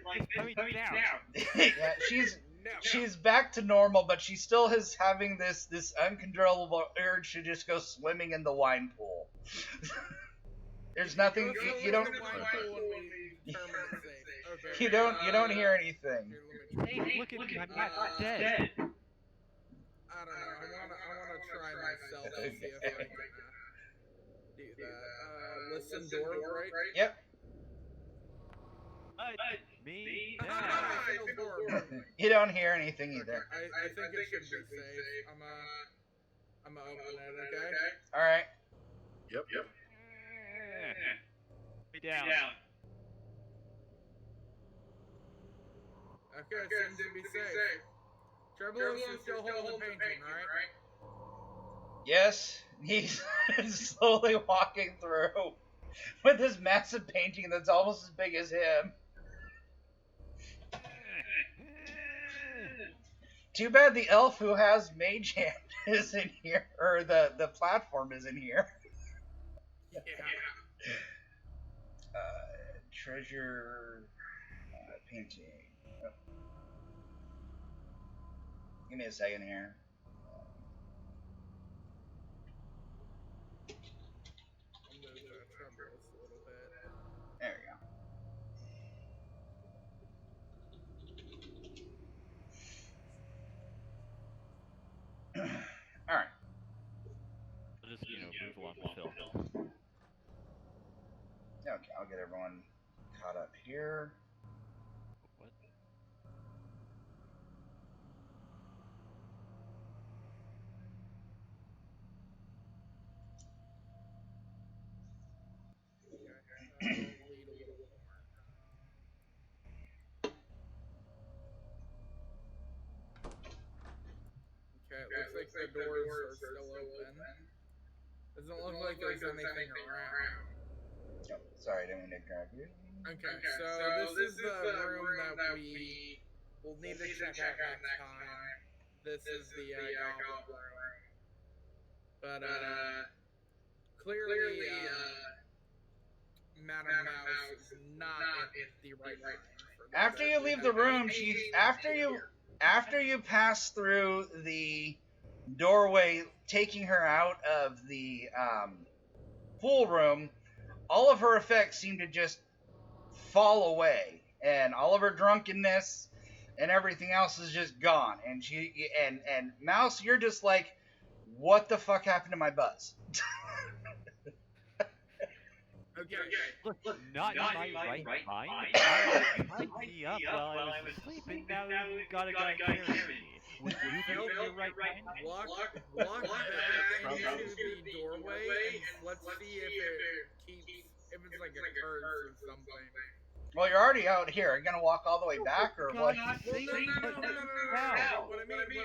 she's back to normal, but she still is having this uncontrollable urge to just go swimming in the wine pool. There's nothing you don't you don't hear anything. Look at me, I'm not dead. I don't know. I wanna try myself to see if I can do that. Listen, door, right? Yep. Me? You don't hear anything either. I think it should be safe. I'm gonna open it, okay? All right. Yep. Me down. Okay, it seems to be safe. Trevor is still holding the painting, right? Yes, he's slowly walking through with this massive painting that's almost as big as him. Too bad the elf who has Mage Hand is in here, or the platform is in here. Yeah. Treasure painting. Oh. Give me a second here. I'll move Trevor a little bit. There we go. All right. I'll just, move along with Phil. Okay, I'll get everyone caught up here. What? Okay. Lead a little more. Doesn't look like there's anything around. Oh, sorry, I didn't mean to grab you. Okay, so this is the room that we will need to check out next time. This is the goblin room. But clearly, Madam Mouse is not in the right mind for this. After you leave the room, after you pass through the doorway, taking her out of the pool room, all of her effects seem to just fall away, and all of her drunkenness and everything else is just gone. And and Mouse, you're just like, what the fuck happened to my buzz? Okay. Look, not in my right mind. I tied me up while I was asleep, and now you got a guy carrying me. Would you be in your right mind? Walk back into the doorway and let's see if it's like a curse or something. Well, you're already out here. Are you gonna walk all the way back, or what? Well, no. What I mean is,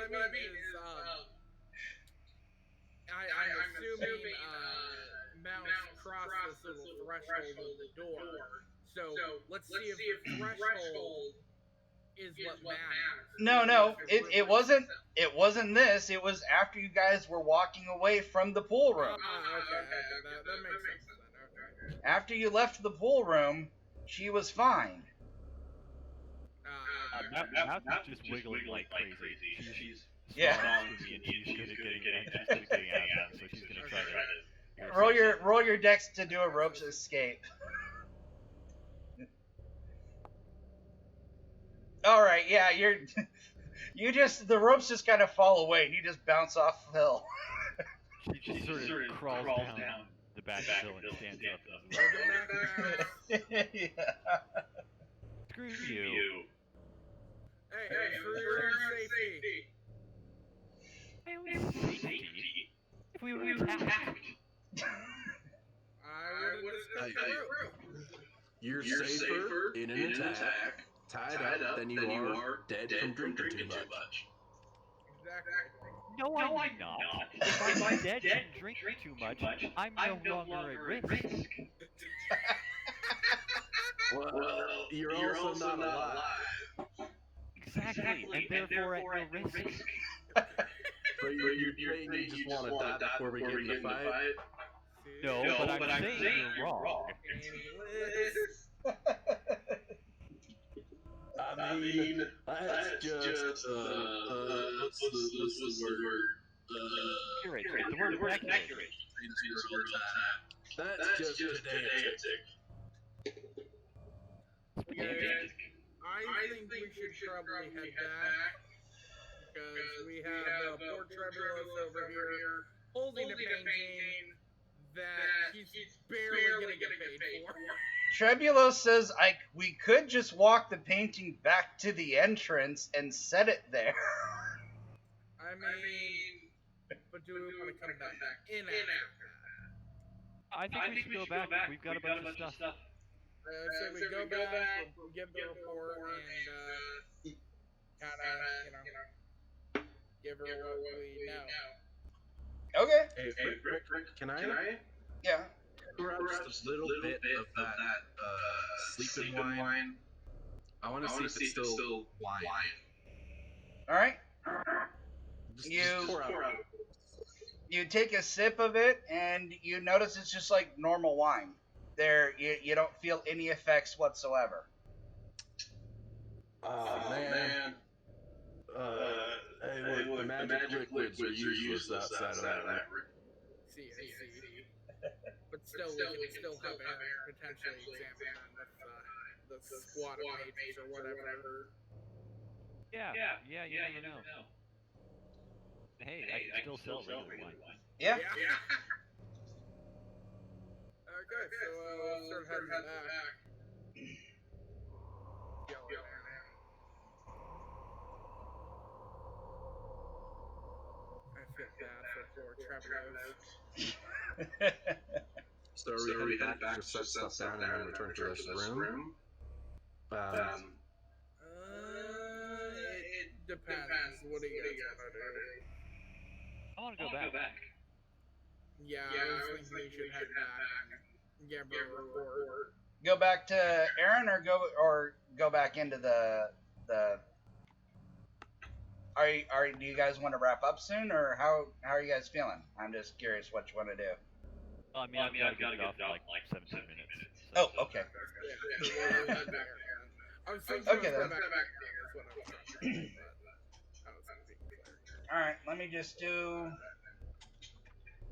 I'm assuming Mouse crossed this little threshold of the door. So let's see if the threshold is what matters. No, it wasn't. It wasn't this. It was after you guys were walking away from the pool room. Okay. That makes sense then. Okay. After you left the pool room, she was fine. Mouse is just wiggling like crazy. She's Yeah. strong to me, and she's good at getting out of them. So she's gonna try to Roll your dex to do a ropes escape. All right, yeah, the ropes just kind of fall away, and you just bounce off the hill. She just sort of crawls down the back of the hill and stands up. Yeah. Screw you. Hey, for your own safety. Safety? If we were attacked. I would have discussed the rope. You're safer in an attack, tied up, than you are dead from drinking too much. Exactly. No, I'm not. If I'm dead from drinking too much, I'm no longer at risk. Well, you're also not alive. Exactly, and therefore at no risk. So you're saying you just want to die before we get in the fight? No, but I'm saying you're wrong. I mean, that's just, what's the word? Accurate. The word accurate. That's just pedantic. I think we should probably head back because we have poor Trebulus over here holding a painting that he's barely gonna get paid for. Trebulos says we could just walk the painting back to the entrance and set it there. I mean, but do we want to come back in after that? I think we should go back. We've got a bunch of stuff. So we go back, we'll give the report, and kind of, give her what we know. Okay. Hey, Rick, can I? Yeah. Just a little bit of that sleeping wine. I want to see if it's still wine. All right. Just pour out. You take a sip of it, and you notice it's just like normal wine. You don't feel any effects whatsoever. Oh man. Hey, look, the magic liquids are useless outside of that, right? See. But still, we can still have Aaron potentially examine with the squad of mages or whatever. Yeah, you never know. Hey, I can still sell regular wine. Yeah. Okay, so let's start heading back. I feel bad for poor Travelers. So are we heading back to set stuff down and then return to this room? It depends. What do you guys want to do? I want to go back. Yeah, I was thinking we should head back and give her a report. Go back to Aaron, or go back into the. Do you guys want to wrap up soon, or how are you guys feeling? I'm just curious what you want to do. I mean, I've got to get off in like 17 minutes. Oh, okay. Yeah, we'll head back. I was thinking Okay, of then. back is what I was trying to do, but I was being clear. All right, let me just do.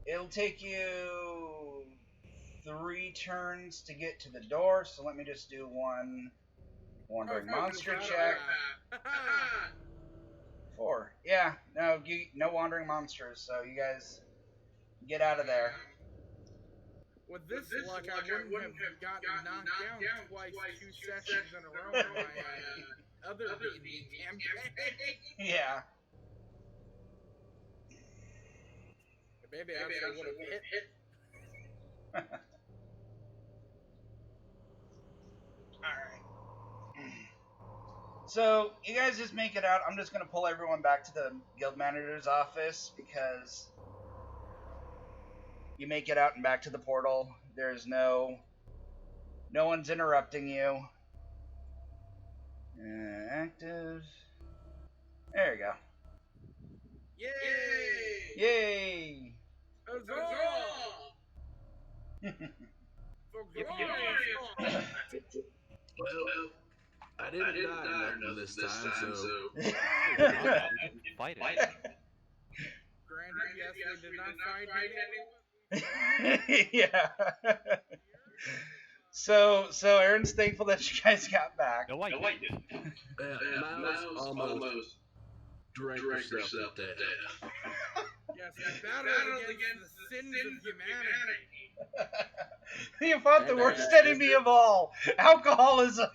It'll take you 3 turns to get to the door, so let me just do one wandering monster check. 4. Yeah, no wandering monsters, so you guys get out of there. With this luck, I wouldn't have gotten knocked down twice, 2 sessions in a row in my other D&D campaign. Yeah. Maybe I actually would have hit. Alright. So, you guys just make it out. I'm just going to pull everyone back to the guild manager's office because you make it out and back to the portal. There's no one's interrupting you. Active. There you go. Yay! Yay! Huzzah! Well, I didn't die nothing this time, so. Fight it. Granted, yes, we did not fight anyone. Yeah. So Aaron's thankful that you guys got back. No, I didn't. Miles almost drank herself to death. Yes, we battled against the sins of humanity. You fought the worst enemy of all, alcoholism.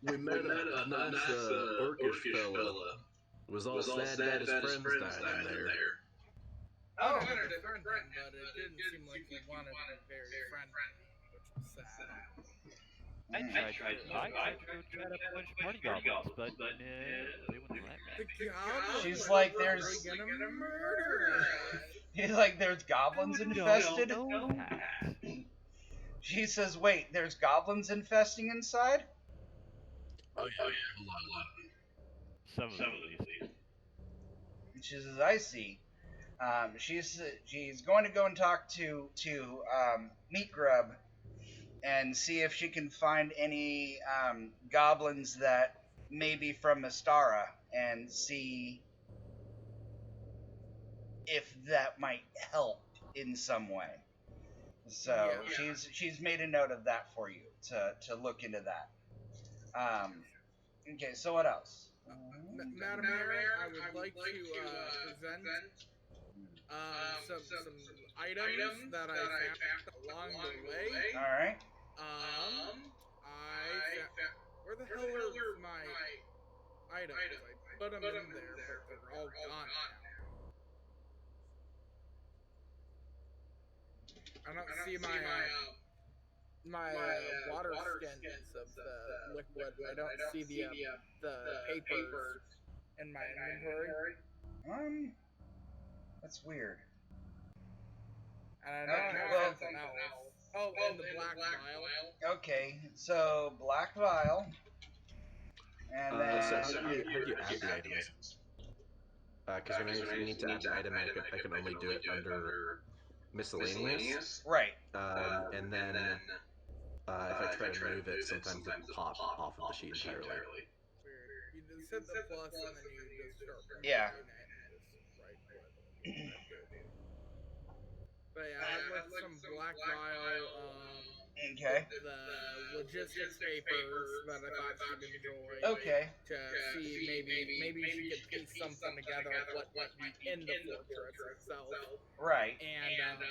We met a nice orcish fella. Was all sad that his friends died in there. I wanted to defend him, but it didn't seem like he wanted to be very friendly, which was sad. I tried to go try to punch party goblins, but they wouldn't let me. The goblins. She's like, are there's. gonna murder us. He's like, there's goblins infested. No, Pat. She says, wait, there's goblins infesting inside? Oh yeah, a lot. Some of them at least. She says, I see. She's going to go and talk to Meat Grub and see if she can find any goblins that may be from Mystara and see if that might help in some way. So Yeah. she's made a note of that for you to look into that. Okay, so what else? Madam Mayor, I would like to present some items that I found along the way. All right. Where the hell are my items? I put them in there, but they're all gone now. I don't see my water skins of the liquid. I don't see the papers in my inventory. That's weird. And I don't have something else. Oh, and the black vial. Okay, so black vial, and then So how do you add the items? Because when I need to add the item, I can only do it under miscellaneous. right. And then if I try to move it, sometimes it pops off of the sheet entirely. Weird. You just hit the plus and then you just start moving Yeah. it and just right click. But yeah, I have like some black vial, Okay. the logistics papers that I thought she'd enjoy. Okay. To see maybe she could piece something together of what might be in the fortress itself. Right. And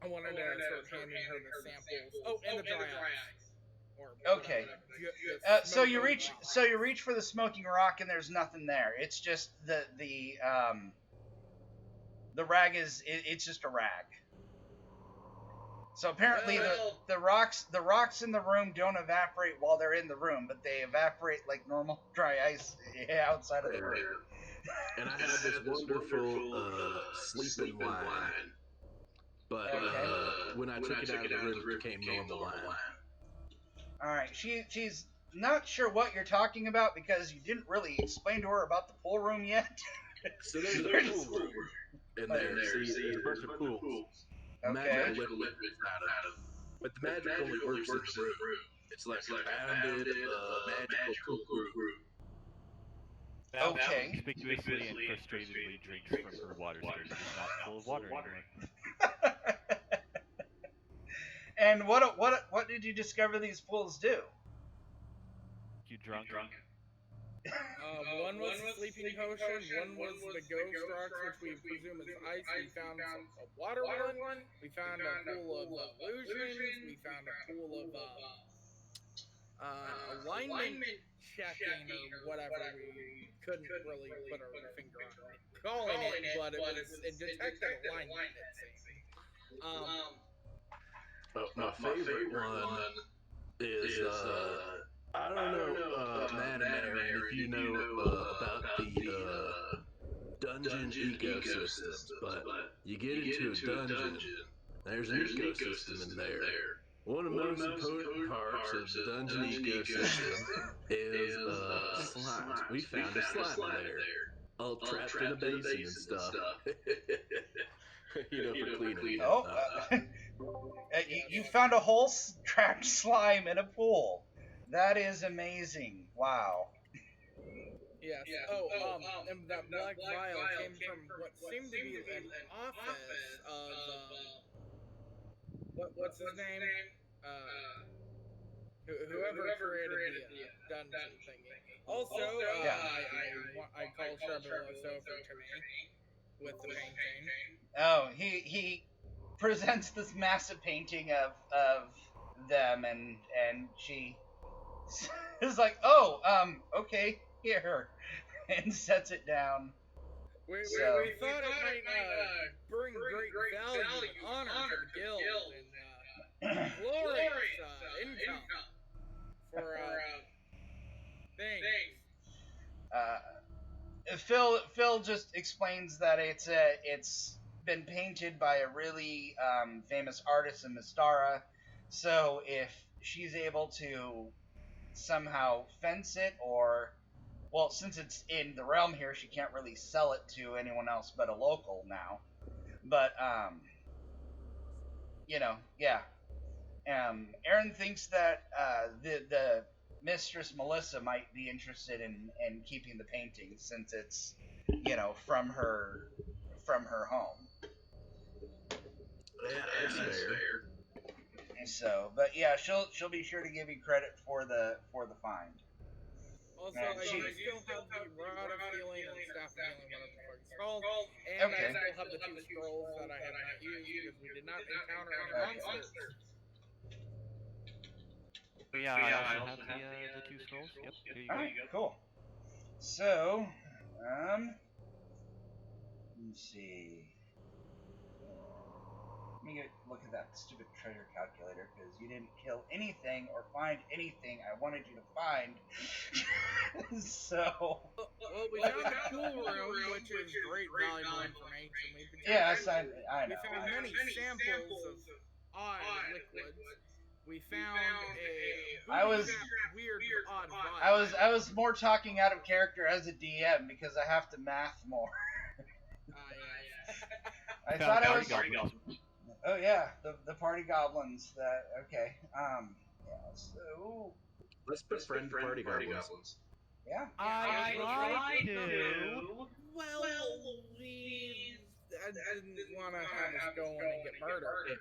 I wanted to start handing her the samples. Oh, and the dry ice. Or Okay. the So you smoking rock. reach for the smoking rock, and there's nothing there. It's just the rag it's just a rag. So apparently the rocks in the room don't evaporate while they're in the room, but they evaporate like normal dry ice outside of the room. And I had this wonderful sleeping wine, but when I took it out of the room, it became normal wine. All right, she's not sure what you're talking about because you didn't really explain to her about the pool room yet. So there's a pool room in there. See, there's a bunch of pools. Okay. Magical liquids out of them. But the magic only works in the room. It's like a bounded magical pool room. Val Okay. conspicuously and frustratedly drinks from her water skirt. It is not full of water anymore. And what did you discover these pools do? You drunk? One was the sleeping potion, one was the ghost rocks, which we presume is ice. We found a water one, we found a pool of illusions, we found a pool of alignment checking or whatever. We couldn't really put our finger on calling it, but it detected alignment, it seemed. My favorite one is I don't know, Madam Aaron, if you know about the dungeon ecosystems, but you get into a dungeon, there's an ecosystem in there. One of the most important parts of the dungeon ecosystem is slimes. We found a slime in there, all trapped in a basin and stuff. You know, for cleaning. You found a whole trapped slime in a pool. That is amazing. Wow. Yes. And that black vial came from what seemed to be an office of what's his name? Whoever created the dungeon thingy. Also, I call Sharbillos over to me with the painting. Oh, he presents this massive painting of them, and she is like, okay, here, and sets it down. We thought it might bring great value and honor to the guild and glorious income for things. Phil just explains that it's been painted by a really famous artist in Mystara, so if she's able to somehow fence it, or, well, since it's in the realm here, she can't really sell it to anyone else but a local now. But Aaron thinks that the Mistress Melissa might be interested in keeping the painting since it's from her home. Yeah, that's fair. So, but yeah, she'll be sure to give you credit for the find. Also, I do still have the Rod of Healing and Staff of Healing, whatever the fuck it's called, and I still have the 2 scrolls that I have not used because we did not encounter any monsters. Yeah, I also have the 2 scrolls. Yep, here you go. Alright, cool. So, let's see. Let me look at that stupid treasure calculator, because you didn't kill anything or find anything I wanted you to find. So... Well, we found the pool room, which is great valuable information. Yes, I know. We found many samples of odd liquids. We found a weird odd vial. I was more talking out of character as a DM because I have to math more. Yes. I thought I was... Oh yeah, the party goblins. Okay. Yeah. So let's befriend party goblins. Yeah. I tried to. Well, I didn't want to have us go on and get murdered.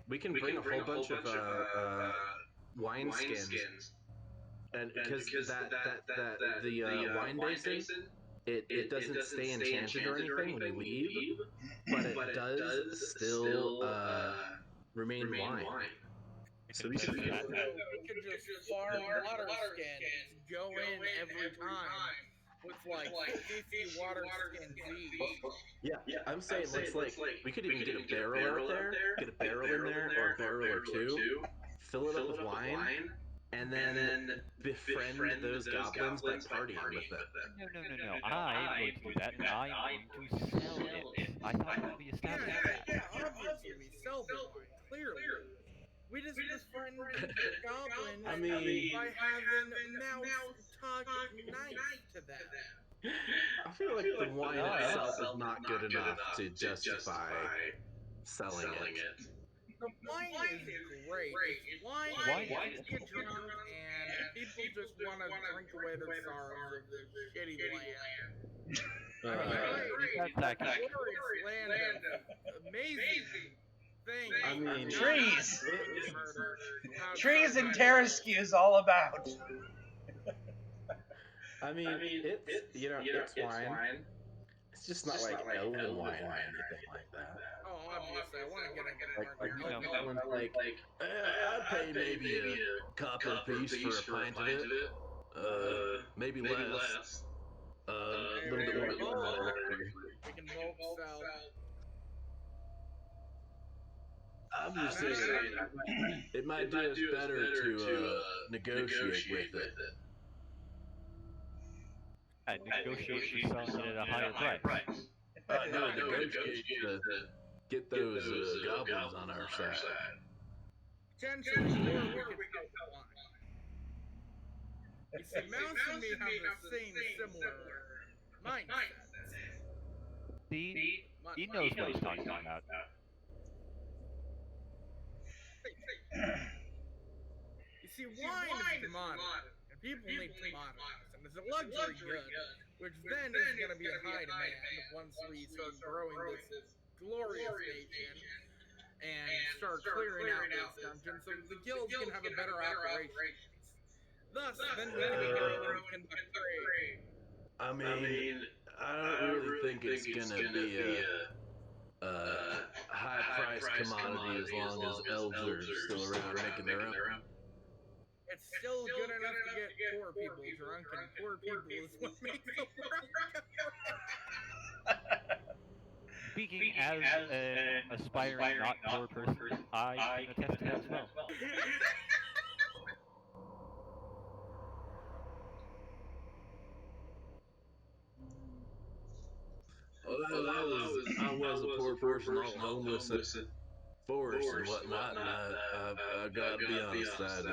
We can bring a whole bunch of wine skins, and because the wine basin. It doesn't stay enchanted or anything when you leave, but it does still remain wine. So we can just farm water skins, go in every time with like 50 water skins each. Yeah, I'm saying let's we could even get a barrel out there, get a barrel in there, or a barrel or two, fill it up with wine, and then befriend those goblins by partying with them. No, no, no, no. I am going to do that, and I am going to sell it. I thought we established that. Yeah, obviously we sell the wine, clearly. We just befriend the goblins I mean, by having mouths talk nice to them. I feel like the wine itself is not good enough to justify selling it. The wine is great. It's wine Wine that is gets you drunk, and people just want to drink away their sorrows of this shitty land. That's It's a glorious land of amazing things. I mean, trees. Murder. Trees and Terrascue's all about. I mean, it's it's wine. It's just not like elven wine or anything like that. Oh, obviously, I want to get into I'd pay maybe a copper piece for a pint of it. Maybe less. A little bit more. We can both sell. I'm just saying, it might do us better to negotiate with it. Negotiate for selling it at a higher price. No, negotiate to get those goblins on our side. Potentially, or we could sell wine. You see, Mouse and me have the same similar mindset. See, he knows what he's talking about. You see, wine is commodity, and people need commodities, and it's a luxury good, which then is going to be in high demand once we start growing this glorious nation and start clearing out these dungeons so the guilds can have a better operation. Thus, then we can go and conduct trade. I mean, I don't really think it's gonna be a high-priced commodity as long as elves are still around making their own. It's still good enough to get poor people drunk, and poor people is what makes the world go. Speaking as an aspiring, not poor person, I can attest to that as well. I was a poor person, all homeless and forest and whatnot, and I gotta be honest, I'd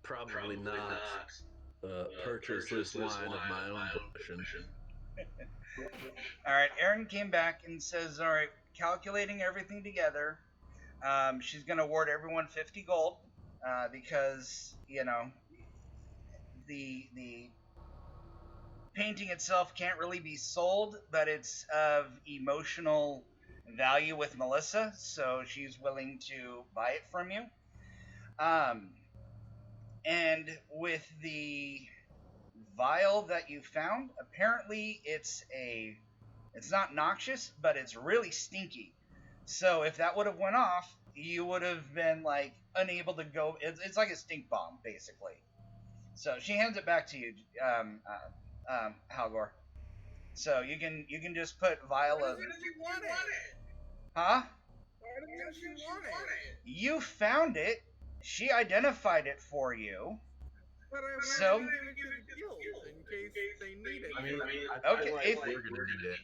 probably not purchase this wine of my own volition. All right, Erin came back and says, all right, calculating everything together, she's going to award everyone 50 gold because, the painting itself can't really be sold, but it's of emotional value with Melissa, so she's willing to buy it from you. And with the vial that you found, apparently it's not noxious, but it's really stinky. So if that would have went off, you would have been like unable to go. It's like a stink bomb, basically. So she hands it back to you, Halgor. So you can just put vial of. Why doesn't she want it? Huh? Why doesn't she want it? You found it. She identified it for you. But I want So- to give it to the guild in case they need it. I mean, Okay, I if- we're gonna need it.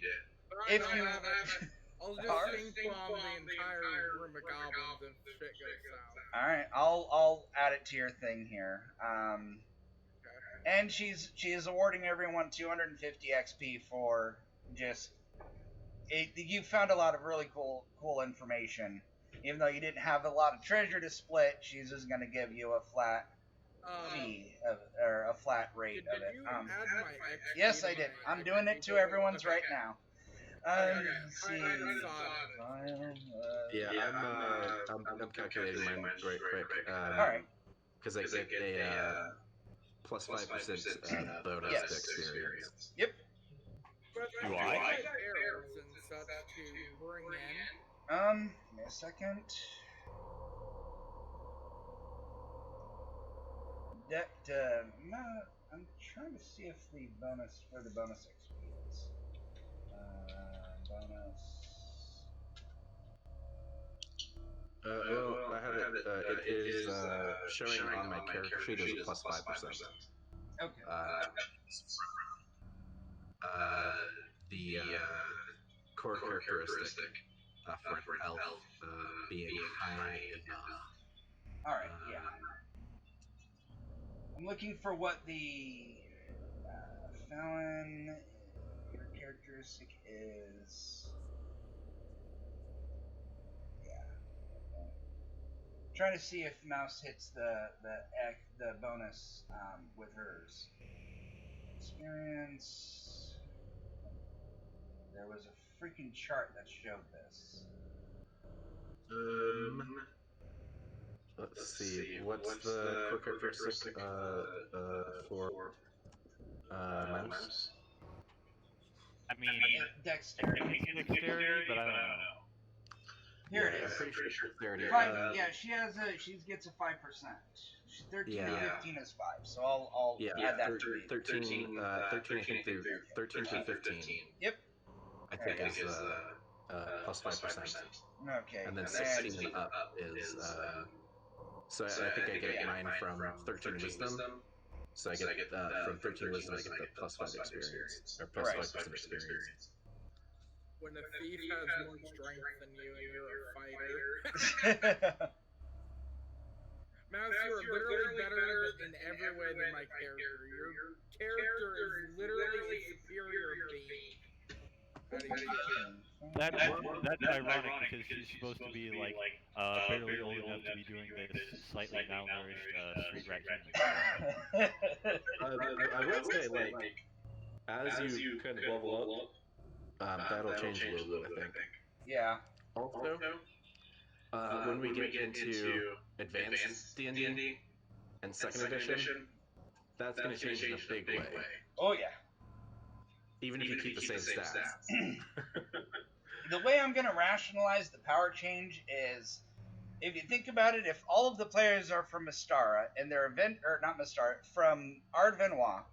if I you- have it. I'll Alright. just stink bomb the entire room of goblins if shit goes south. All right, I'll add it to your thing here. And she is awarding everyone 250 XP for just it. You found a lot of really cool information. Even though you didn't have a lot of treasure to split, she's just going to give you a flat fee or a flat rate of it. Did you add my XP Yes, I to did. my I'm doing it to okay. everyone's right now. Okay. Let's see. I saw it. Yeah, I'm calculating mine right quick. All right. Because I get a plus 5% bonus Yes. to experience. Yep. But Do I I? like arrows and such to bring in. Give me a second. I'm trying to see if the bonus where the bonus XP is. Bonus. Well, I have it. It is showing on my character sheet is a plus 5%. Okay. The core characteristic for an elf being high enough. All right. Yeah. I'm looking for what the Fallon, your characteristic is. Yeah. Trying to see if Mouse hits the bonus with hers. Experience. There was a freaking chart that showed this. Let's see. What's the core characteristic for Mouse? I mean, Dexterity. I think it's dexterity, but I don't know. Here it is. I'm pretty sure dexterity. Yeah, she gets a 5%. 13 and 15 is 5, so I'll add that to me. 13, I think 13 through 15. Yep. I think is plus 5%. Okay. And then 16 and up is so I think I get mine from 13 wisdom. So I get from 13 wisdom I get the plus 5 experience or plus 5% experience. When a thief has more strength than you and you're a fighter. Mouse, you are literally better in every way than my character. Your character is literally a superior being. That's ironic because she's supposed to be like barely old enough to be doing this slightly malnourished street rat human. I would say like as you kind of level up, that'll change a little bit, I think. Yeah. Also, when we get into advanced D&D and second edition, that's going to change in a big way. Oh yeah. Even if you keep the same stats. The way I'm going to rationalize the power change is, if you think about it, if all of the players are from Mystara and they're from Ardvenois,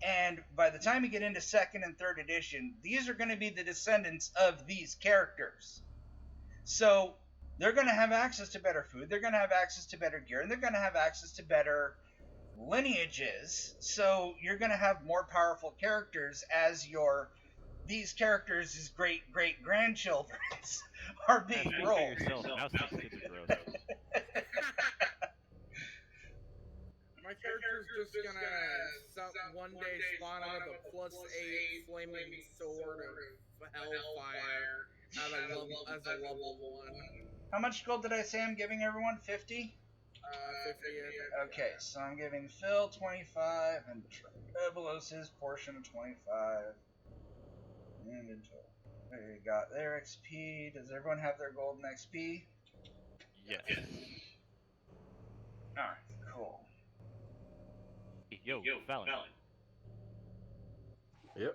and by the time you get into second and third edition, these are going to be the descendants of these characters. So they're going to have access to better food, they're going to have access to better gear, and they're going to have access to better lineages. So you're going to have more powerful characters as these characters' great-great-grandchildren are being rolled. My character's just gonna one day spawn out of the +8 flaming sword of hellfire as a level 1. How much gold did I say I'm giving everyone? 50? 50. Okay, so I'm giving Phil 25 and Belos his portion of 25. And in total. There you got their XP. Does everyone have their golden XP? Yes. Alright, cool. Yo, Fallon. Yep.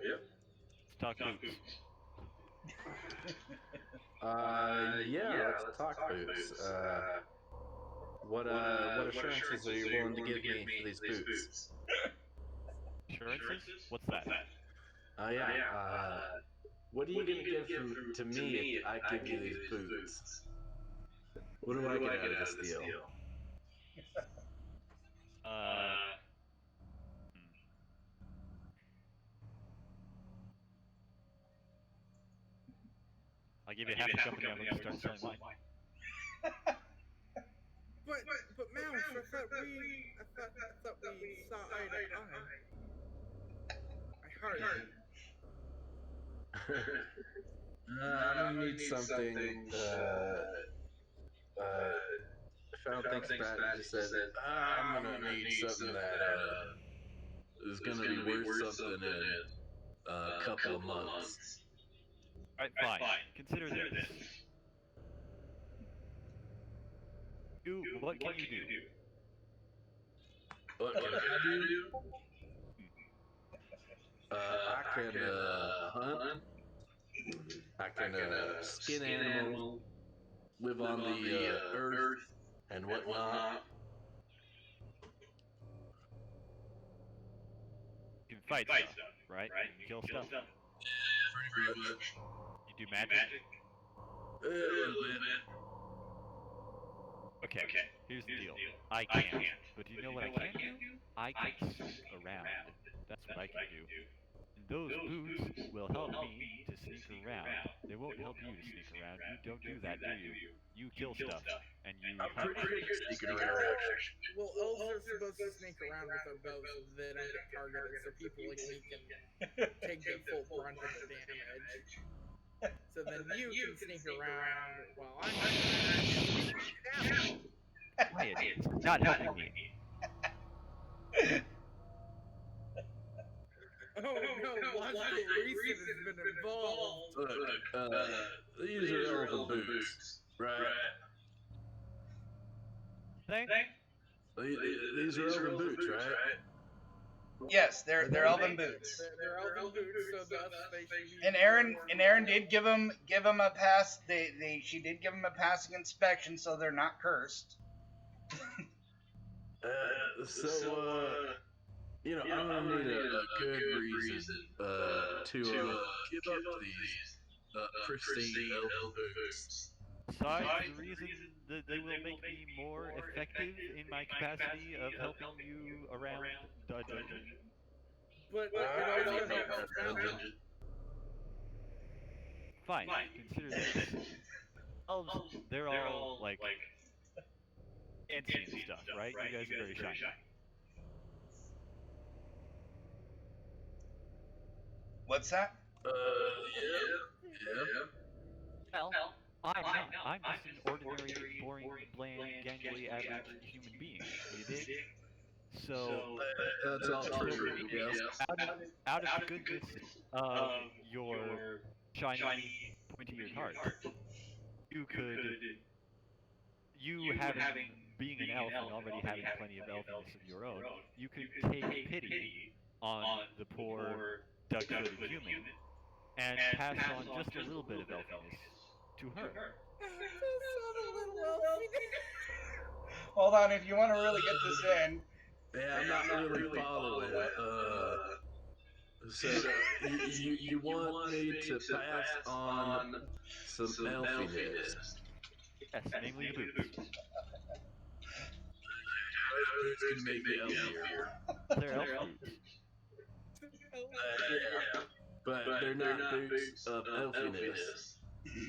Let's talk boots. Yeah, let's talk boots. What assurances are you willing to give me for these boots? Assurances? What's that? What are you gonna give to me if I give you these boots? What do I get out of this deal? I'll give you half the company I'm going to start selling wine. But Mouse, I thought we saw eye to eye. I heard. I'm gonna need something. Fallon thinks about it and just said, I'm gonna need something that is gonna be worth something in a couple of months. Alright, fine. Consider this. What can you do? What can I do? I can hunt. I can skin animals, live on the earth and whatnot. You can fight stuff, right? You can kill stuff. Pretty much. You do magic? A little bit. Okay, here's the deal. I can't. But do you know what I can do? I can sneak around. That's what I can do. And those boots will help me to sneak around. They won't help you to sneak around. You don't do that, do you? You kill stuff and you I'm hunt. pretty good at sneaking around, actually. Well, elves are supposed to sneak around with their bows so they don't get targeted, so people like me can take the full brunt of the damage. So then you can sneak around while I'm down. Quiet. This is not helping me. Oh no, logical reason has been involved. Look, these are elven boots, right? They? These are elven boots, right? Yes, they're elven boots. They're elven boots, so thus they should be. And Aaron did give him a pass. She did give him a passing inspection, so they're not cursed. You know, I'm gonna need a good reason to give up these pristine elven boots. Besides the reason that they will make me more effective in my capacity of helping you around the dungeon. But it I also don't know helps about balance. dungeon. Fine, consider this. Elves, they're all, like, fancy and stuff, right? You guys are very shiny. What's that? Yeah. Well, I'm not. I'm just an ordinary, boring, bland, gangly, average human being. You dig? So, That's all true. Yes. out of the goodness of your shiny, pointy-eared heart, you could, being an elf and already having plenty of elfiness of your own, you could take pity on the poor, duck-footed human and pass on just a little bit of elfiness to her. Hold on, if you want to really get this in. Yeah, I'm not really following. So you want me to pass on some elfiness? Yes, namely the boots. Boots can make you elfier. They're elf boots. Yeah, but they're not boots of elfiness.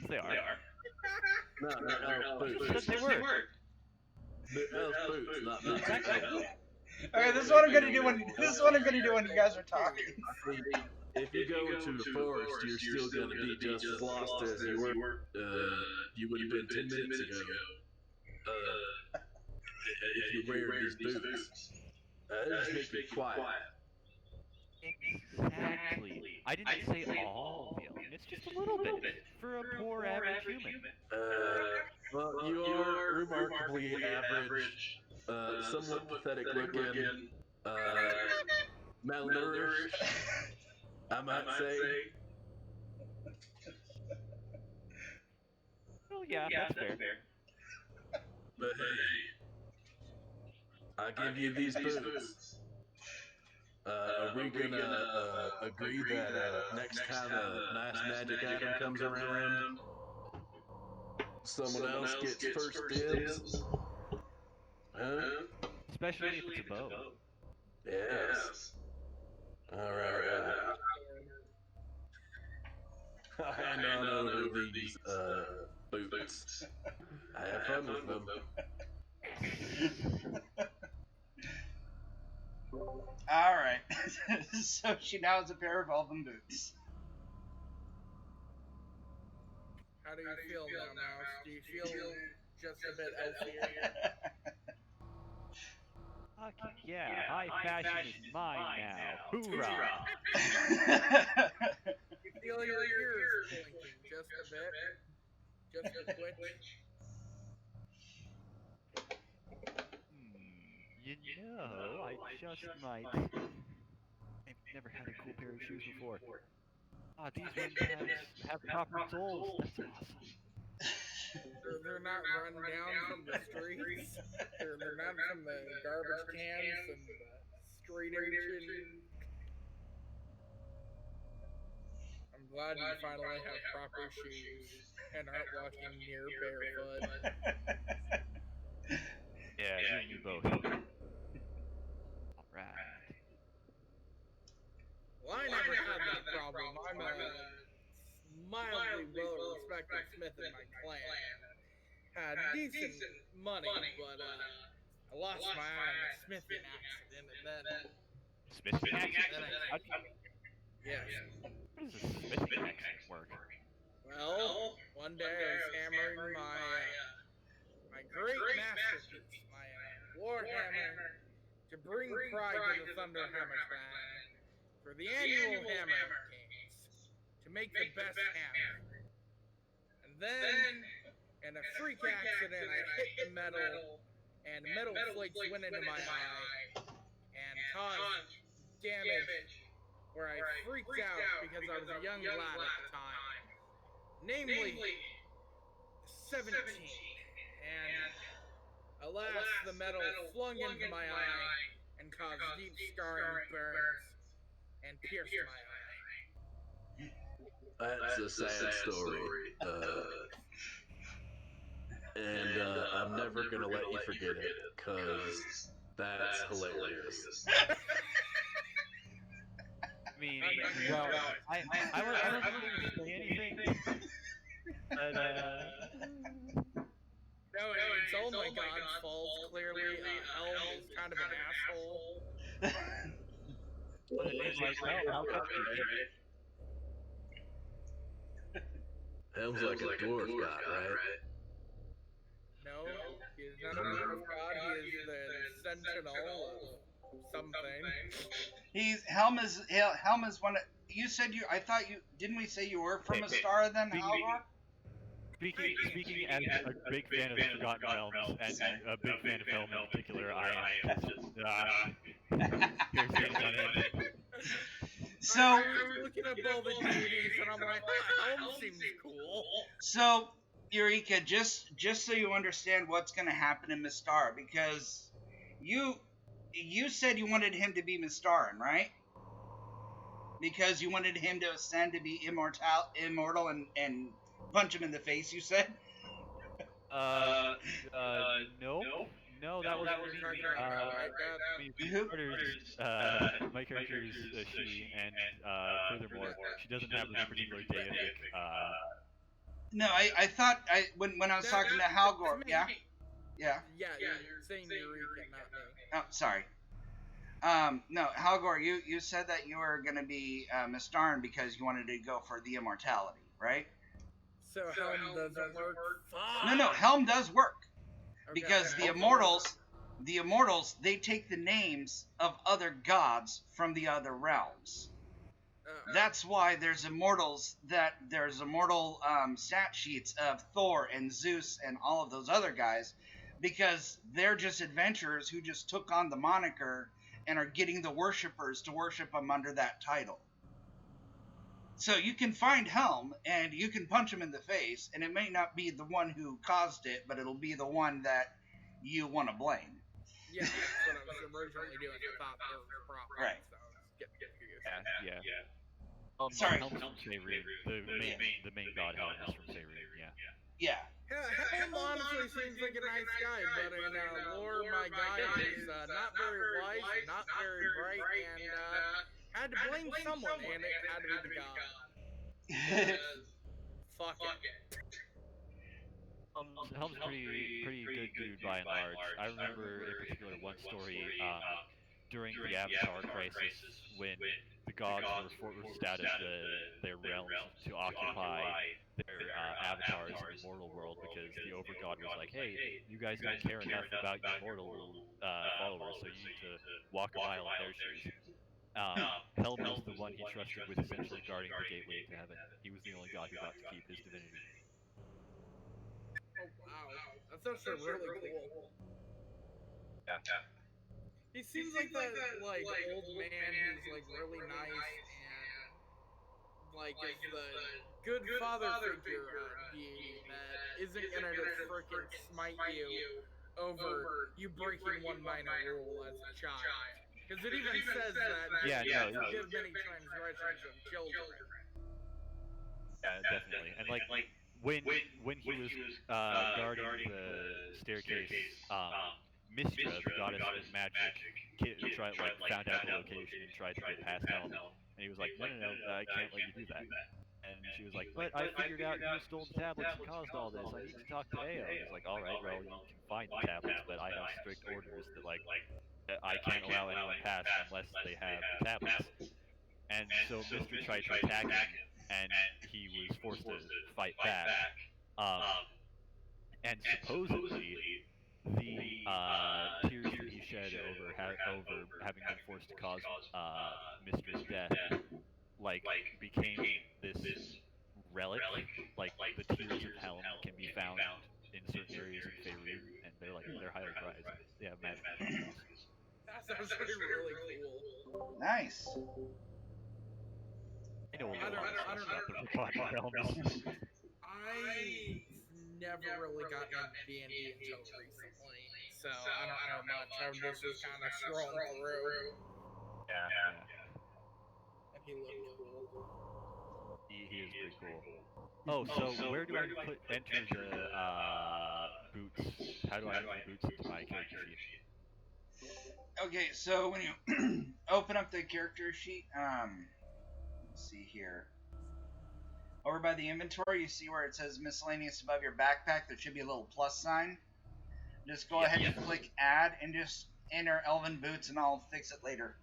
They are. No, they're elf You boots. said they were. They're elf boots, not boots of elf. Okay, this is what I'm gonna do when you guys are talking. I mean, if you go into the forest, you're still gonna be just as lost as you were. You would have been 10 minutes ago. If you wear these boots, just make you quiet. Exactly. I didn't say all the elfiness, just a little bit for a poor average human. Well, you are remarkably average, somewhat pathetic looking, malnourished, I might say. Well, yeah, that's fair. But hey, I give you these boots. Are we gonna agree that next time a nice magic item comes around, someone else gets first dibs? Huh? Especially if it's a bow. Yes. Alright, I'll hand on over these boots. I have fun with them. Alright. So she now has a pair of elven boots. How do you feel now, Mouse? Do you feel just a bit elfier? Fuck yeah, high fashion is mine now. Hoorah! You feel your ears blinking just a bit? Just a twitch? You know, I just might. I've never had a cool pair of shoes before. Ah, these ones have proper soles. That's awesome. They're not run down from the streets. They're not from the garbage cans and the street urchin. I'm glad you finally have proper shoes and aren't walking near barefoot. funny, but I lost my eye in a smithing accident, and then Smithing accident? then I How do you, yes. how does a smithing accident work? Well, one day I was hammering my great masterpiece, my warhammer, to bring pride to the Thunderhammer clan for the annual Hammer Games, to make the best hammer. And then, in a freak accident, I hit the metal, and metal flakes went into my eye and caused damage where I freaked out because I was a young lad at the time, namely 17. And alas, the metal flung into my eye and caused deep scarring burns and pierced my eye. That's a sad story. And I'm never going to let you forget it because that's hilarious. I mean, well, I wasn't going to say anything, but No, it's all my god's fault. Clearly, Helm is kind of an asshole. with a name like hell, how could you be? Helm's like a dwarf god, right? No, he is not a dwarf god. He is the sentinel of something. Helm is one. You said you. I thought you. Didn't we say you were from a star then, Halvor? Speaking as a big fan of the Forgotten Realms and a big fan of Helm in particular, I am just irritated on it. So I was looking up all the deities, and I'm like, Helm seems cool. So Eureka, just so you understand what's going to happen in Mistar, because you said you wanted him to be Mistaran, right? Because you wanted him to ascend to be immortal and punch him in the face, you said? No, that wasn't me. My character is she, and furthermore, she doesn't have this particular deific. No, I thought when I was talking to Halgor, yeah. Yeah, you're saying Eureka, not me. Oh, sorry. No, Halgor, you said that you were going to be Mistaran because you wanted to go for the immortality, right? So Helm doesn't work? No, Helm does work. Okay, Because okay. the immortals, they take the names of other gods from the other realms. That's why there's immortal stat sheets of Thor and Zeus and all of those other guys, because they're just adventurers who just took on the moniker and are getting the worshippers to worship them under that title. So you can find Helm and you can punch him in the face, and it may not be the one who caused it, but it'll be the one that you want to blame. Yeah, that's what I was originally doing. I thought there was a problem. Right. So I was getting confused. Yeah. Sorry. Helm's from Faerun. The main god Helm is from Faerun. Yeah. Helm honestly seems like a nice guy, but in lore, my guy is not very wise, not very bright, and had to blame someone, and it had to be the god. Fuck it. Helm's pretty good dude by and large. I remember in particular one story during the Avatar crisis when the gods were forced out of their realms to occupy their avatars in the mortal world because the Overgod was like, hey, you guys don't care enough about your mortal followers, so you need to walk a mile in their shoes. Helm was the one he trusted with essentially guarding the gateway to heaven. He was the only god who got to keep his divinity. Oh wow, that's actually really cool. Yeah. He seems like that old man who's like really nice and like is the good father figure deity that isn't gonna just frickin' smite you over you breaking one minor rule as a child. Because it even says that you forgive many transgressions of children. Yeah, definitely. And like when he was guarding the staircase, Mistra, the goddess of magic, found out the location and tried to get past Helm, and he was like, no, I can't let you do that. And she was like, but I figured out who stole the tablets and caused all this. I need to talk to Ao. And he's like, all right, well, you can find the tablets, but I have strict orders that, like, I can't allow anyone past unless they have the tablets. And so Mister tried to attack him, and he was forced to fight back. And supposedly, the tears that he shed over having been forced to cause Mister's death, like, became this relic. Like, the tears of Helm can be found in certain areas in Faerun, and they're highly prized. They have magical properties. That's actually really cool. Nice. I know a I little don't about know. the Forgotten Realms. I've never really gotten into D&D until recently, so I don't know much. I'm just kind of scrolling through. Yeah. And he looked cool. He is pretty cool. Oh, so where do I enter the boots? How do I enter the boots into my character sheet? Okay, so when you open up the character sheet, let's see here. Over by the inventory, you see where it says miscellaneous above your backpack. There should be a little plus sign. Just go ahead and click add and just enter Elven Boots, and I'll fix it later.